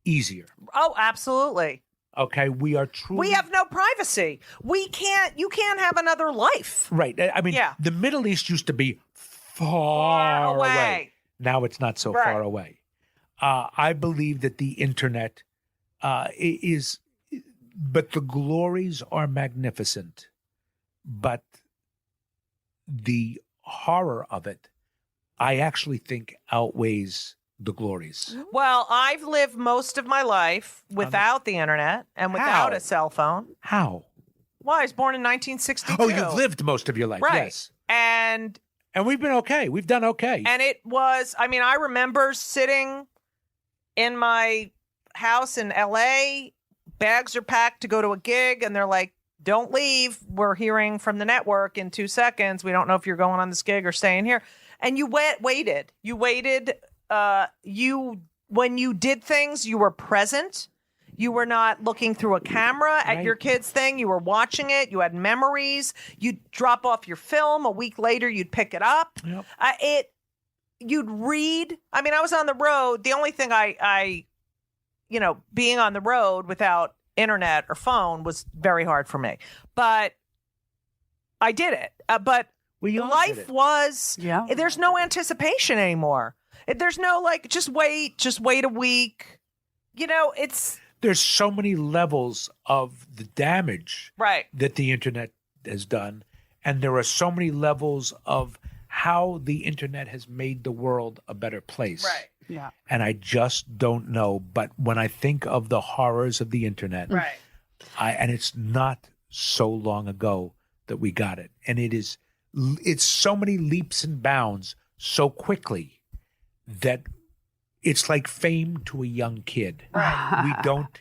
easier. Oh, absolutely. Okay, we are truly. We have no privacy. You can't have another life. Right. I mean, Yeah. the Middle East used to be far away. Now it's not so Right. far away. I believe that the internet is, but the glories are magnificent. But the horror of it, I actually think outweighs the glories. Well, I've lived most of my life without the internet and without How? a cell phone. How? Well, I was born in 1962. Oh, you've lived most of your life. Right. Yes. And And we've been okay. We've done okay. it was, I mean, I remember sitting in my house in LA, bags are packed to go to a gig, and they're like, don't leave. We're hearing from the network in 2 seconds. We don't know if you're going on this gig or staying here. And you waited. You waited. When you did things, you were present. You were not looking through a camera at your kid's thing. You were watching it. You had memories. You'd drop off your film. A week later, you'd pick it up. Yep. You'd read. I mean, I was on the road. The only thing I being on the road without internet or phone was very hard for me. But I did it. But life was, there's no anticipation anymore. There's no just wait a week. There's so many levels of the damage that the internet has done. And there are so many levels of how the internet has made the world a better place. Right. Yeah. And I just don't know. But when I think of the horrors of the internet, and it's not so long ago that we got it. And it's so many leaps and bounds so quickly that it's like fame to a young kid. Right. We don't.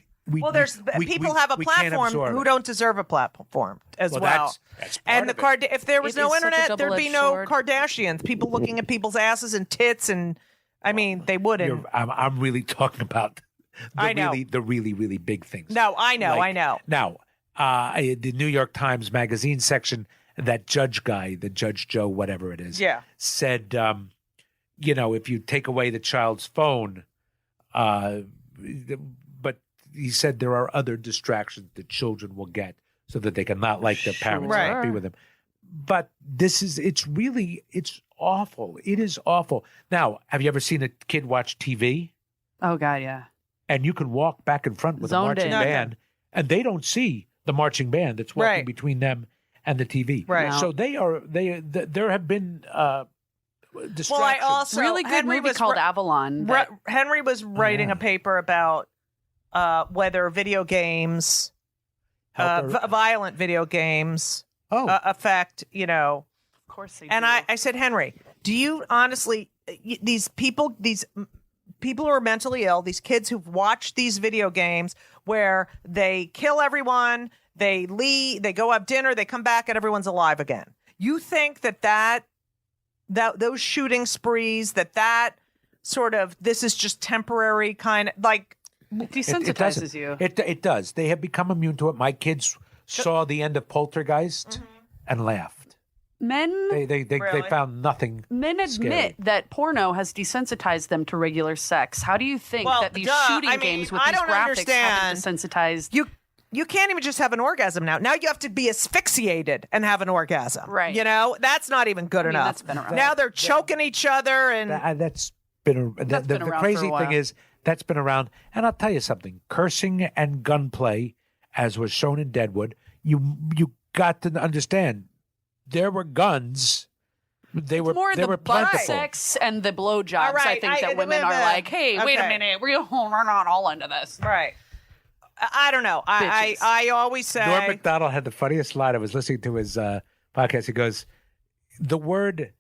There's people have a platform who don't deserve a platform as well. That's and if there was no internet, there'd be no sword. Kardashians. People looking at people's asses and tits, and I mean, they wouldn't. I'm really talking about the really, really big things. No, I know. Now, the New York Times Magazine section, that judge guy, the Judge Joe, whatever it is, said, if you take away the child's phone, but he said there are other distractions that children will get so that they can not like their parents and not be with them. But it's awful. It is awful. Now, have you ever seen a kid watch TV? Oh, God, yeah. And you can walk back and front with a marching band, and they don't see the marching band that's walking between them and the TV. Right. So there have been distractions. Well, I also really good movie called Avalon. Henry was writing a paper about whether video games, violent video games, affect, Of course they do. And I said, Henry, do you honestly, these people who are mentally ill, these kids who've watched these video games where they kill everyone, they leave, they go have dinner, they come back and everyone's alive again. You think that those shooting sprees, that sort of, this is just temporary kind of like, it desensitizes you. It does. They have become immune to it. My kids saw the end of Poltergeist and laughed. Men, they found nothing. Men admit scary. that porno has desensitized them to regular sex. How do you think that these shooting games with these graphics haven't desensitized? You can't even just have an orgasm now. Now you have to be asphyxiated and have an orgasm. Right. That's not even good enough. That's been around. Now they're choking each other and that's been the crazy thing is that's been around. And I'll tell you something: cursing and gunplay, as was shown in Deadwood, you got to understand. There were guns. They were butt plentiful. sex and the blowjobs. Right, I think that women are like, hey, wait a minute, we're not all into this. Right. I don't know. I always say Norm Macdonald had the funniest line. I was listening to his podcast. He goes, "The word,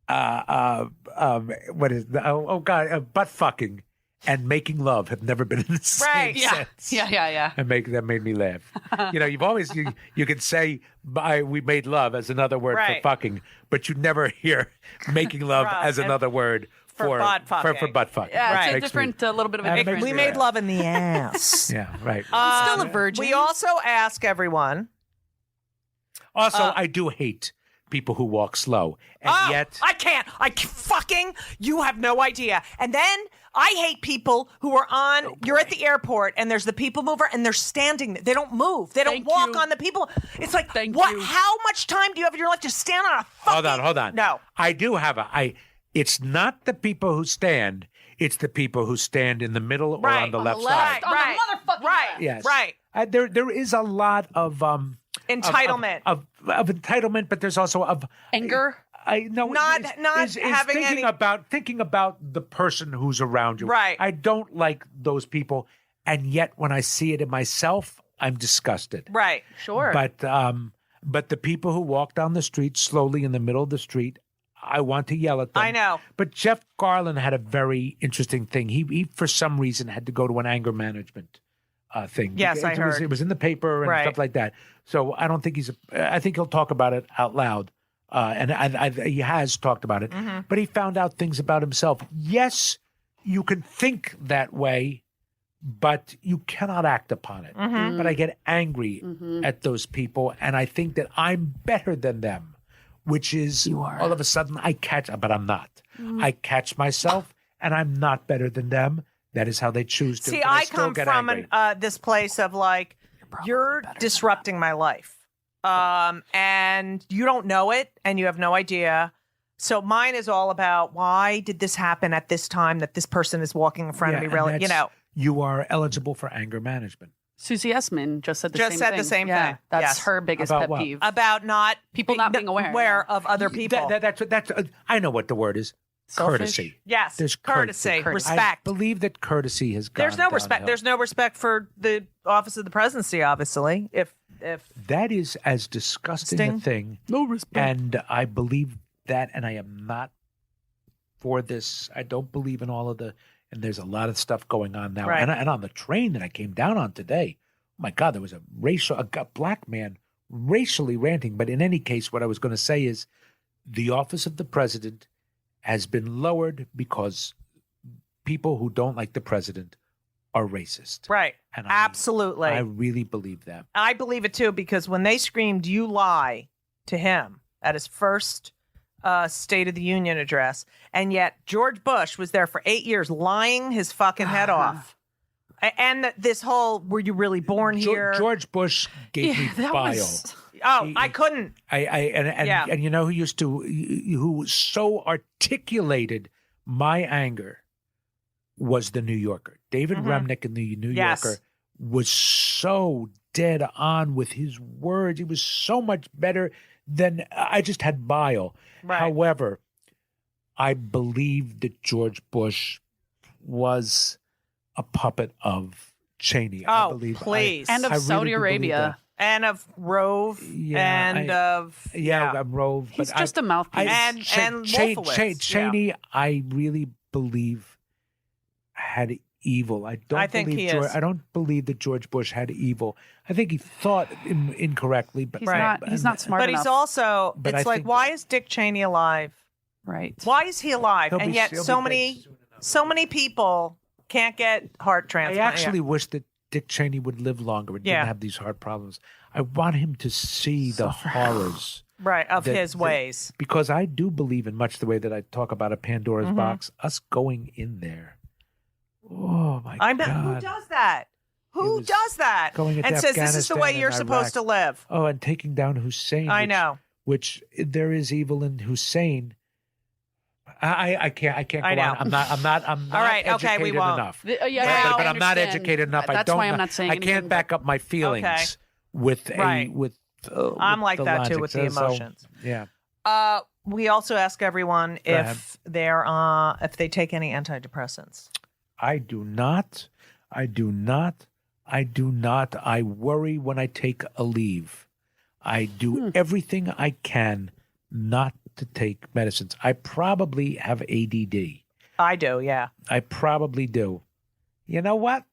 what is? Butt fucking and making love have never been in the same sense." Yeah. And that made me laugh. You've always you can say we made love as another word for fucking, but you never hear making love as another word for butt fucking. For butt fucking. Yeah, it's a different, a little bit of a different. We made love in the ass. Yeah, right. I'm still a virgin. We also ask everyone. Also, I do hate people who walk slow, and yet I can't. You have no idea. And then I hate people who are on. You're at the airport, and there's the people mover, and they're standing there. They don't move. They don't walk on the people. It's like, what? How much time do you have in your life to stand on a fucking? Hold on. No, I do have It's not the people who stand; it's the people who stand in the middle or on the left side. Right. Yes. Right. There is a lot of entitlement of entitlement, but there's also of anger. Not having thinking about the person who's around you. Right. I don't like those people, and yet when I see it in myself, I'm disgusted. Right. Sure. But the people who walk down the street slowly in the middle of the street, I want to yell at them. I know. But Jeff Garlin had a very interesting thing. He for some reason had to go to an anger management thing. Yes, I heard. It was in the paper and stuff like that. So I don't think I think he'll talk about it out loud. And he has talked about it. Mm-hmm. But he found out things about himself. Yes, you can think that way, but you cannot act upon it. Mm-hmm. But I get angry at those people, and I think that I'm better than them, which is all of a sudden I catch, but I'm not. I catch myself, and I'm not better than them. That is how they choose to. See, but I still come get from angry. this place of like, you're disrupting my life. And you don't know it, and you have no idea. So mine is all about, why did this happen at this time that this person is walking in front of me? Really, you are eligible for anger management. Susie Essman just said the same thing. the same Yeah, thing. That's Yes. her biggest About pet what? peeve. about not People not being aware, of other people. That's I know what the word is. Selfish? Courtesy. Yes, There's courtesy, Courtesy. respect. I believe that courtesy has gone There's no respect. downhill. There's no respect for the office of the presidency. Obviously, if That is as disgusting a thing. No respect. And I believe that, and I am not for this. I don't believe in all of and there's a lot of stuff going on now. Right. And on the train that I came down on today, oh my God, there was a black man racially ranting. But in any case, what I was going to say is the office of the president has been lowered because people who don't like the president are racist. right, And absolutely, I really believe that. I believe it too, because when they screamed "You lie" to him at his first State of the Union address, and yet George Bush was there for 8 years lying his fucking head off. And this whole, were you really born here? George Bush gave me that bile. was- I couldn't. And you know who so articulated my anger was the New Yorker. David Remnick in the New Yes. Yorker was so dead on with his words. He was so much better than I just had bile. Right. However, I believe that George Bush was a puppet of Cheney. I Oh, believe please. And of I really Saudi do believe Arabia. And of Rove, Yeah, and I- of I'm Rove. He's but just a mouthpiece. And Wolfowitz, Cheney, I really believe had evil. I don't. I think believe he George, is. I don't believe that George Bush had evil. I think he thought incorrectly, but He's not smart but enough. he's also, But it's I like, think- why is Dick Cheney alive? right. Why is he alive? He'll And be- yet he'll so be many, dead soon enough. so many people can't get heart I transplant. actually wish that Dick Cheney would live longer and Yeah. didn't have these heart problems. I want him to see the horrors. Right, of that- his that- ways. Because I do believe in much the way that I talk about a Pandora's Mm-hmm. box, us going in there. Oh my I mean, God. who does that? Who was does that? going into And says this is the way Afghanistan you're and supposed Iraq. to live. Oh, and taking down Hussein. I know. Which there is evil in Hussein. I can't go I know. on. I'm not All right, okay, educated we won't. enough. Yeah, But, I but I'm not understand. educated enough. I That's don't why I'm know- not saying I can't anything, back but- up my feelings Okay. with Right. with I'm like the that too logic. with the So, emotions. yeah. We also ask everyone ahead. if they take any antidepressants. I do not. I do not. I do not. I worry when I take a leave. I do everything I can not to take medicines. I probably have ADD. I do, yeah. I probably do. You know what?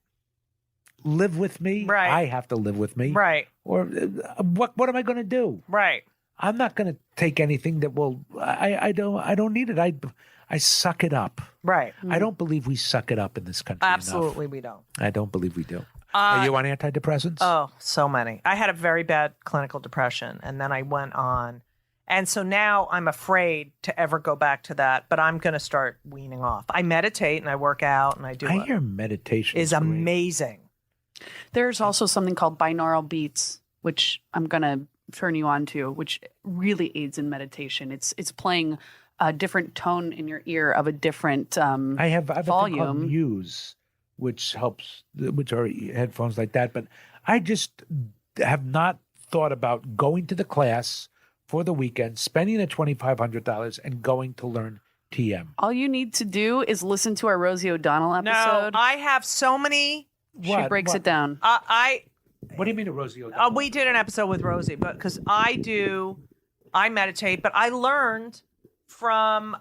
Live with me. Right. I have to live with me. Right, Or what am I going to do? right. I'm not going to take anything that will. I don't need it. I suck it up. Right. I don't believe we suck it up in this country. Absolutely, enough. we don't. I don't believe we do. Are you on antidepressants? Oh, so many. I had a very bad clinical depression, and then I went on. And so now I'm afraid to ever go back to that, but I'm going to start weaning off. I meditate and I work out and I do I hear meditation is great. amazing. There's also something called binaural beats, which I'm going to turn you on to, which really aids in meditation. It's playing a different tone in your ear of a different I've a thing called volume. Muse, which helps, which are headphones like that. But I just have not thought about going to the class for the weekend, spending the $2,500 and going to learn TM. All you need to do is listen to our Rosie O'Donnell No, episode. I have so many. She breaks it down. What do you mean a Rosie O'Donnell? We did an episode with Rosie, but because I meditate, but I learned from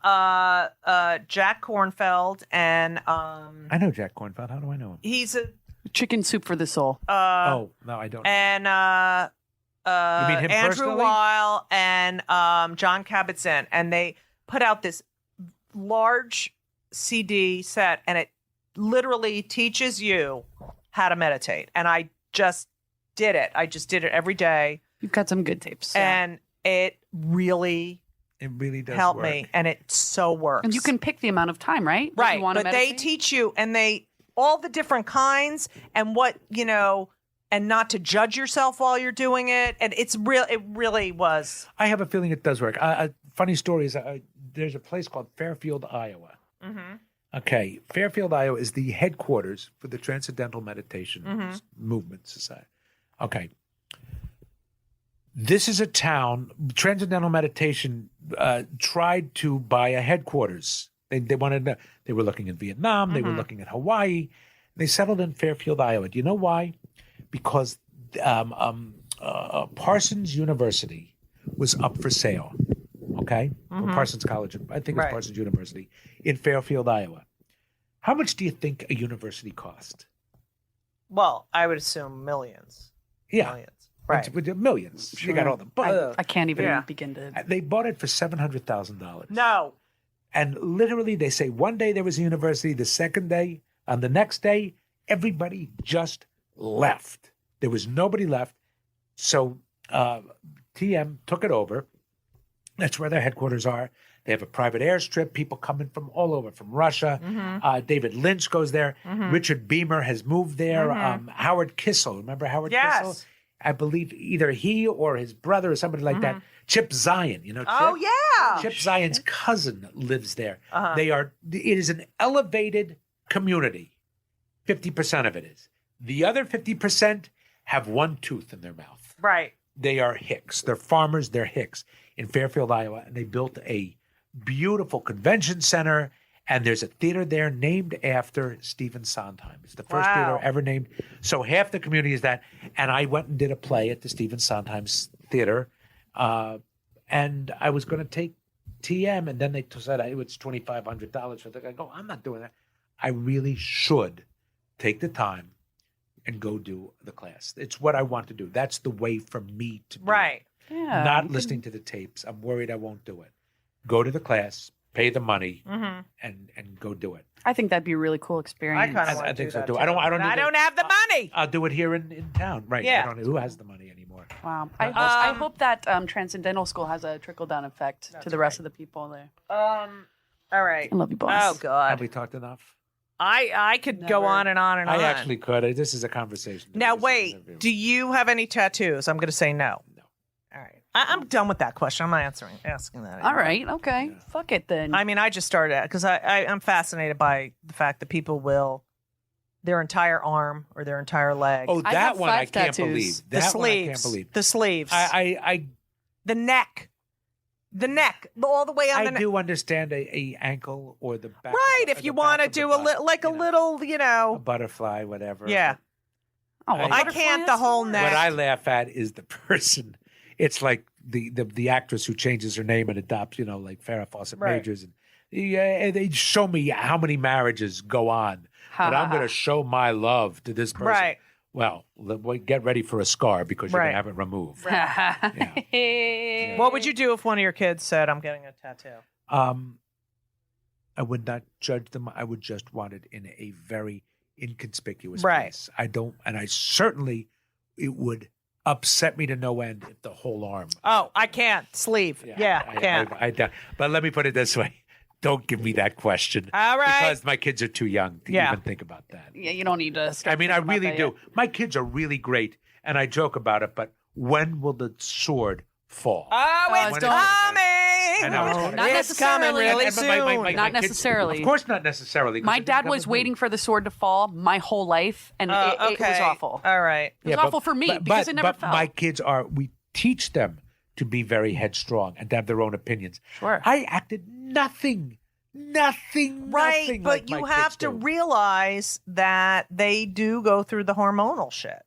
Jack Kornfeld, and I know Jack Kornfeld. How do I know him? he's a Chicken soup for the soul. No, I don't. And you mean him Andrew personally? Weil and John Kabat-Zinn, and they put out this large CD set, and it literally teaches you how to meditate. And I just did it. I just did it every day, You've got some good tapes. and it really does helped work. me, and it so works. And you can pick the amount of time, right? that right, you want to but they meditate? teach you, and they all the different kinds, and what and not to judge yourself while you're doing it, and it's real. It really was. I have a feeling it does work. Funny story is there's a place called Fairfield, Iowa. Mm-hmm. Okay, Fairfield, Iowa is the headquarters for the Transcendental Meditation Movement Society. Okay. This is a town, Transcendental Meditation tried to buy a headquarters. They wanted to, they were looking at Vietnam, they were looking at Hawaii. They settled in Fairfield, Iowa. Do you know why? Because Parsons University was up for sale. Okay? Or Parsons College, I think it's Parsons University in Fairfield, Iowa. How much do you think a university cost? Well, I would assume millions. Yeah. Millions. Right. With millions. You got all the. I can't even begin to. They bought it for $700,000. No. And literally, they say one day there was a university, the second day, on the next day, everybody just left. There was nobody left. So TM took it over. That's where their headquarters are. They have a private airstrip, people coming from all over, from Russia. David Lynch goes there. Richard Beamer has moved there. Howard Kissel, remember Howard Kissel? I believe either he or his brother or somebody like that. Chip Zion, Chip? Oh, yeah. Chip Zion's cousin lives there. It is an elevated community. 50% of it is. The other 50% have one tooth in their mouth. Right. They are Hicks. They're farmers. They're Hicks in Fairfield, Iowa. And they built a beautiful convention center. And there's a theater there named after Stephen Sondheim. It's the first theater ever named. So half the community is that. And I went and did a play at the Stephen Sondheim Theater. And I was going to take TM. And then they said it was $2,500 for the. I go, I'm not doing that. I really should take the time and go do the class. It's what I want to do. That's the way for me to do it. Yeah. Not listening to the tapes. I'm worried I won't do it. Go to the class, pay the money, and go do it. I think that'd be a really cool experience. I think so too. I don't have the money. I'll do it here in town. Right. Yeah. I don't know who has the money anymore. Wow. I hope that Transcendental School has a trickle-down effect to the rest of the people there. All right. I love you, boss. Oh, God. Have we talked enough? I could go on and on and on. I actually could. This is a conversation. Now, wait. Do you have any tattoos? I'm going to say no. No. All right. I'm done with that question. I'm not asking that anymore. All right. Okay. Yeah. Fuck it then. I mean, I just started it because I'm fascinated by the fact that people will their entire arm or their entire leg. Oh, that one I can't believe. The sleeves. The sleeves. The neck. The neck, all the way on the neck. I do understand a ankle or the back. Right, if you want to do a little, a butterfly, whatever. Yeah. Oh, well, I can't the whole neck. What I laugh at is the person. It's like the actress who changes her name and adopts, like Farrah Fawcett Majors, and they show me how many marriages go on, but I'm going to show my love to this person. Right. Well, get ready for a scar because you're going to have it removed. Right. Yeah. What would you do if one of your kids said, I'm getting a tattoo? I would not judge them. I would just want it in a very inconspicuous place. It would upset me to no end if the whole arm. Oh, I can't. Sleeve. Yeah, I can't. But let me put it this way. Don't give me that question. All right. Because my kids are too young to even think about that. Yeah, you don't need to. I mean, I really do. My kids are really great, and I joke about it, but when will the sword fall? Oh, it's coming! I know. Not necessarily. Really soon. Not necessarily. Of course not necessarily. My dad was waiting for the sword to fall my whole life, and it was awful. All right. It was awful for me because it never fell. My kids we teach them to be very headstrong and to have their own opinions. Sure. I acted nothing. Right, but you have to realize that they do go through the hormonal shit.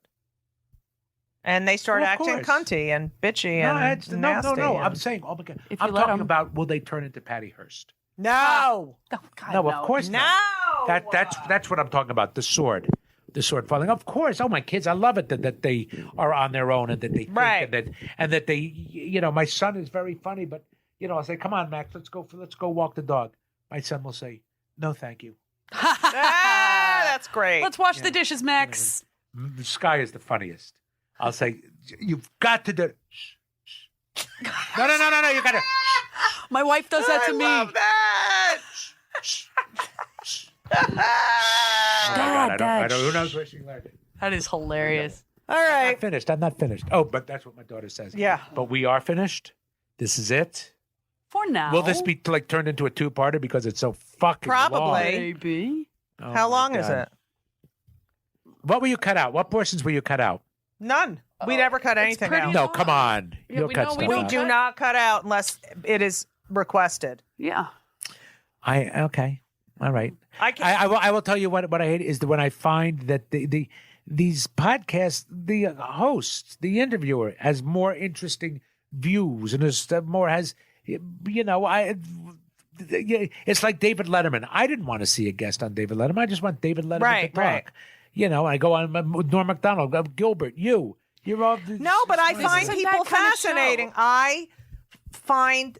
And they start acting cunty and bitchy and nasty. No. I'm saying, oh my God. I'm talking about, will they turn into Patty Hearst? No. Oh, God, no, of course not. No. That's what I'm talking about, the sword. the sword falling. Of course. Oh, my kids, I love it that they are on their own and that they think and that they, my son is very funny, but, I'll say, come on, Max, let's go walk the dog. My son will say, no, thank you. That's great. Let's wash the dishes, Max. Sky is the funniest. I'll say, you've got to do. No, you got to. My wife does that to me. I love that. I don't. Who knows where she learned it? That is hilarious. All right. I'm not finished. Oh, but that's what my daughter says. Yeah. But we are finished. This is it. For now. Will this be turned into a two-parter because it's so fucking long? Probably. Maybe. Oh, How my long is God. it? What will you cut out? What portions will you cut out? None. We never cut anything pretty out. No, come on. Yeah, You'll we cut know we stuff don't We out. do not cut out unless it is requested. Yeah. Okay. All right. I will tell you what I hate is when I find that these podcasts, the host, the interviewer has more interesting views and has it's like David Letterman. I didn't want to see a guest on David Letterman. I just want David Letterman to talk. Right. I go on with Norm Macdonald, Gilbert, you're all. No, but I find isn't people that kind of fascinating. show. I find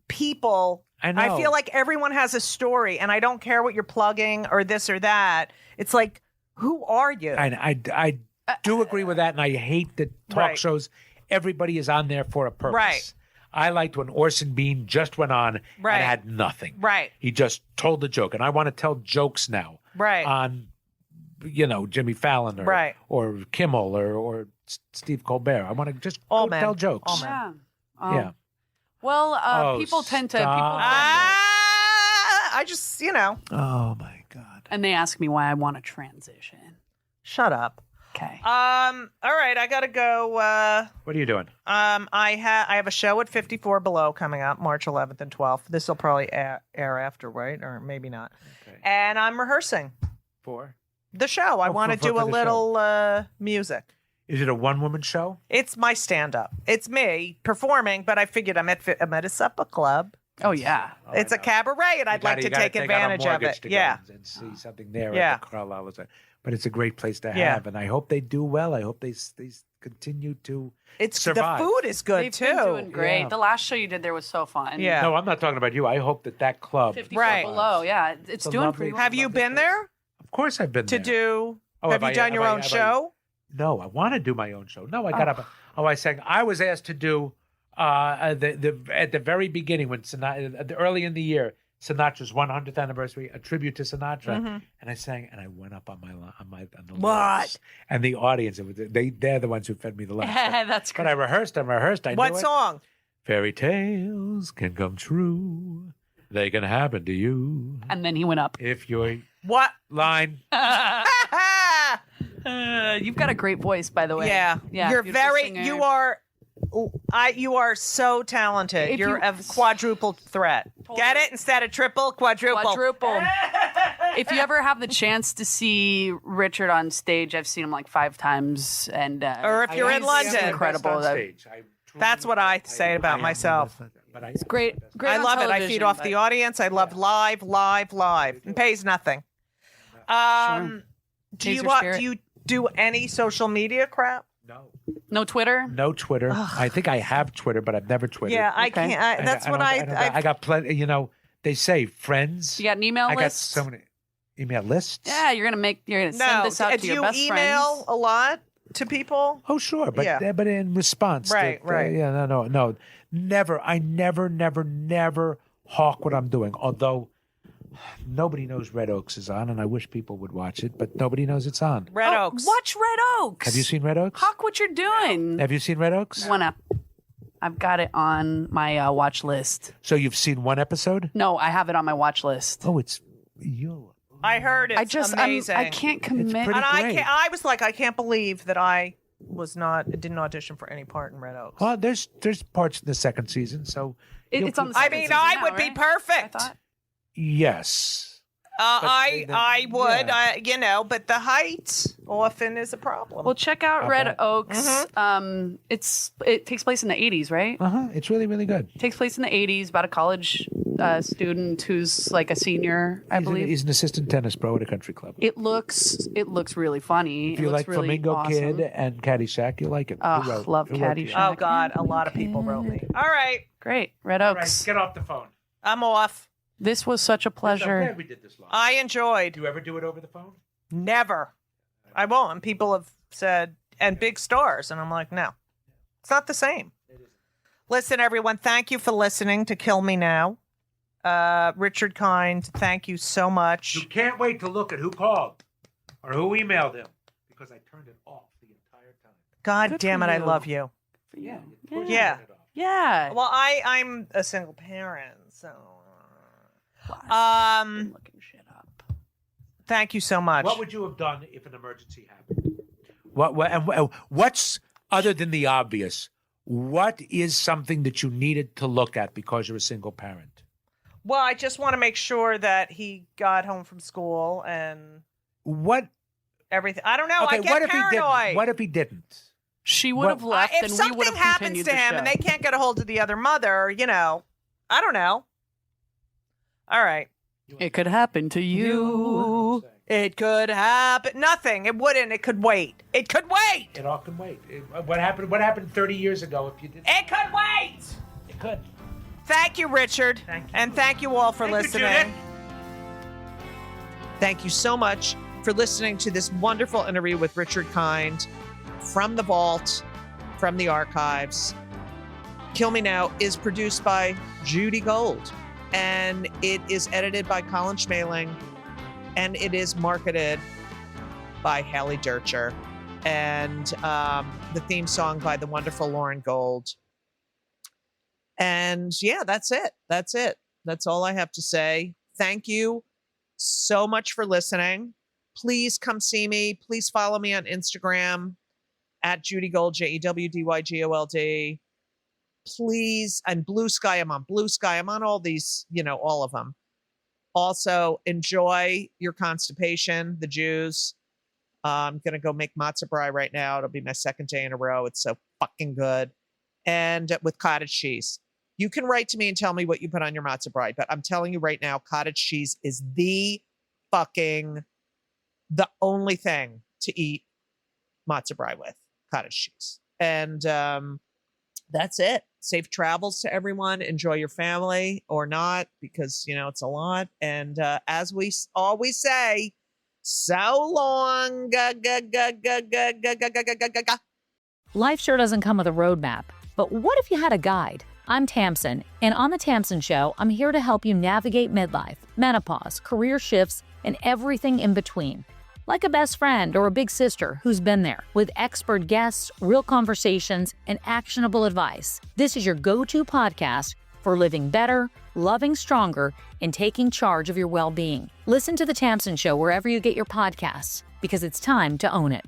people. I know. I feel like everyone has a story, and I don't care what you're plugging or this or that. It's like, who are you? I do agree with that, and I hate that talk Right. shows. Everybody is on there for a purpose. Right. I liked when Orson Bean just went on Right. and had nothing. Right. He just told the joke, and I want to tell jokes now. Right. On, Jimmy Fallon or Right. or Kimmel or Steve Colbert. I want to just All go men. tell jokes. All men. Yeah. Yeah. Well, Oh, people tend to stop. I just, Oh my God. and they ask me why I want to transition. shut up. Okay. All right, I gotta go. What are you doing? I have a show at 54 Below coming up March 11th and 12th. This will probably air after, right? Or maybe not. Okay. And I'm rehearsing For? the show. I want to for do a the little music. Is it a one-woman show? It's my stand-up. It's me performing, but I figured I'm at a supper club. Oh yeah. Oh, It's I a know. cabaret, and I'd You like gotta- to you gotta take out a advantage of mortgage it. to go Yeah. and see something there Yeah. at the Carlisle. But it's a great place to Yeah. have, and I hope they do well. I hope they continue to It's survive. the food is good They've too. been doing great. Yeah. The last show you did there was so fun. Yeah. No, I'm not talking about you. I hope that club. 54 Right. Below. Yeah, it's a doing lovely- pretty well. Have you been there Of course, I've been to there. do? Oh, have you done your own have show? No, I want to do my own show. No, I got up. Oh, I sang. I was asked to do at the very beginning when early in the year, Sinatra's 100th anniversary, a tribute to Sinatra, and I sang, and I went up on the What? lyrics. And the audience, they're the ones who fed me the laughs. That's But great. I rehearsed. I What knew it. song? Fairy tales can come true. They can happen to you And then he went up. if your What? line. You've got a great voice, by the way. Yeah. You're beautiful very. singer. You are. You are so talented. If You're you- a quadruple threat. Get it? Instead of triple, quadruple. Quadruple. If you ever have the chance to see Richard on stage, I've seen him like 5 times, and Or if you're in London. incredible. That's what I say about myself. It's Great. I love it. I feed off the audience. I love live. It pays nothing. Do Pays you your spirit. do you do any social media crap? No Twitter. No Twitter. I think I have Twitter, but I've never Twittered. Yeah, I Okay. can't. That's what I got plenty. They say friends. You got an email I got list? so many email lists. Yeah, you're gonna send No. this out Do to your you best email friends. a lot to people? Oh, sure, but Yeah. but in response, Right, right. Yeah, no, never. I never hawk what I'm doing. Although nobody knows Red Oaks is on, and I wish people would watch it, but nobody knows it's on. Red Oaks. Watch Red Oaks. Have you seen Red Oaks? Hawk what you're doing? Have you seen Red Oaks? I've got it on my watch list. So you've seen one episode? No, I have it on my watch list. Oh, it's you. I heard it's amazing. I can't commit. pretty And I great. can't, I was like, I can't believe that I didn't audition for any part in Red Oaks. Well, there's parts in the second season, so It's on the I second mean, season I now, would be right? perfect. I thought. yes. I would, yeah. but the height often is a problem. Well, check out Red bet. Oaks. Mm-hmm. It takes place in the 80s, right? It's really good. It takes place in the 80s about a college student who's like a senior, I believe. He's an assistant tennis pro at a country club. It looks really funny. If you like really Flamingo awesome. Kid and Caddyshack, you like it. Oh, love Caddyshack. Oh, God. A lot of people wrote me. All right. Great. Red All Oaks. right, get off the phone. I'm off. This was such a I'm pleasure. glad we did this live. I enjoyed. Do you ever do it over the phone? Never. I won't. And people have said, and big stars. And I'm like, no, it's not the same. Listen, everyone, thank you for listening to Kill Me Now. Richard Kind, thank you so much. You can't wait to look at who called or who emailed him because I turned it off the entire time. God Good damn for it, I you. love you. For you. Yeah. Turn it off. Yeah. Well, I'm a single parent, so. Been looking shit up. Thank you so much. What would you have done if an emergency happened? What's other than the obvious? What is something that you needed to look at because you're a single parent? Well, I just want to make sure that he got home from school and What? everything. I don't know. Okay, I get what if paranoid. he didn't? What if he didn't? She would have left, If and we something would have happens continued to the him show. and they can't get a hold of the other mother, I don't know. All right. It could happen to you. It could happen. Nothing. It wouldn't. It could wait. It could wait. It all can wait. What happened 30 years ago if you didn't? It could wait. It could. Thank you, Richard. Thank you. And thank you all for Thank you, listening. Judith. Thank you so much for listening to this wonderful interview with Richard Kind from the vault, from the archives. Kill Me Now is produced by Judy Gold, and it is edited by Colin Schmaling, and it is marketed by Hallie Dircher, and the theme song by the wonderful Lauren Gold. And yeah, that's it. That's it. That's all I have to say. Thank you so much for listening. Please come see me. Please follow me on Instagram at Judy Gold, JEWDYGOLD. Please, and Blue Sky. I'm on Blue Sky. I'm on all these, all of them. Also, enjoy your constipation, the Jews. I'm going to go make matzo brie right now. It'll be my second day in a row. It's so fucking good. And with cottage cheese. You can write to me and tell me what you put on your matzo brie, but I'm telling you right now, cottage cheese is the only thing to eat matzo brie with, cottage cheese. And that's it. Safe travels to everyone. Enjoy your family or not, because, it's a lot. And as we always say, so long. Life sure doesn't come with a roadmap, but what if you had a guide? I'm Tamsin, and on The Tamsin Show, I'm here to help you navigate midlife, menopause, career shifts, and everything in between. Like a best friend or a big sister who's been there, with expert guests, real conversations, and actionable advice. This is your go-to podcast for living better, loving stronger, and taking charge of your well-being. Listen to The Tamsin Show wherever you get your podcasts, because it's time to own it.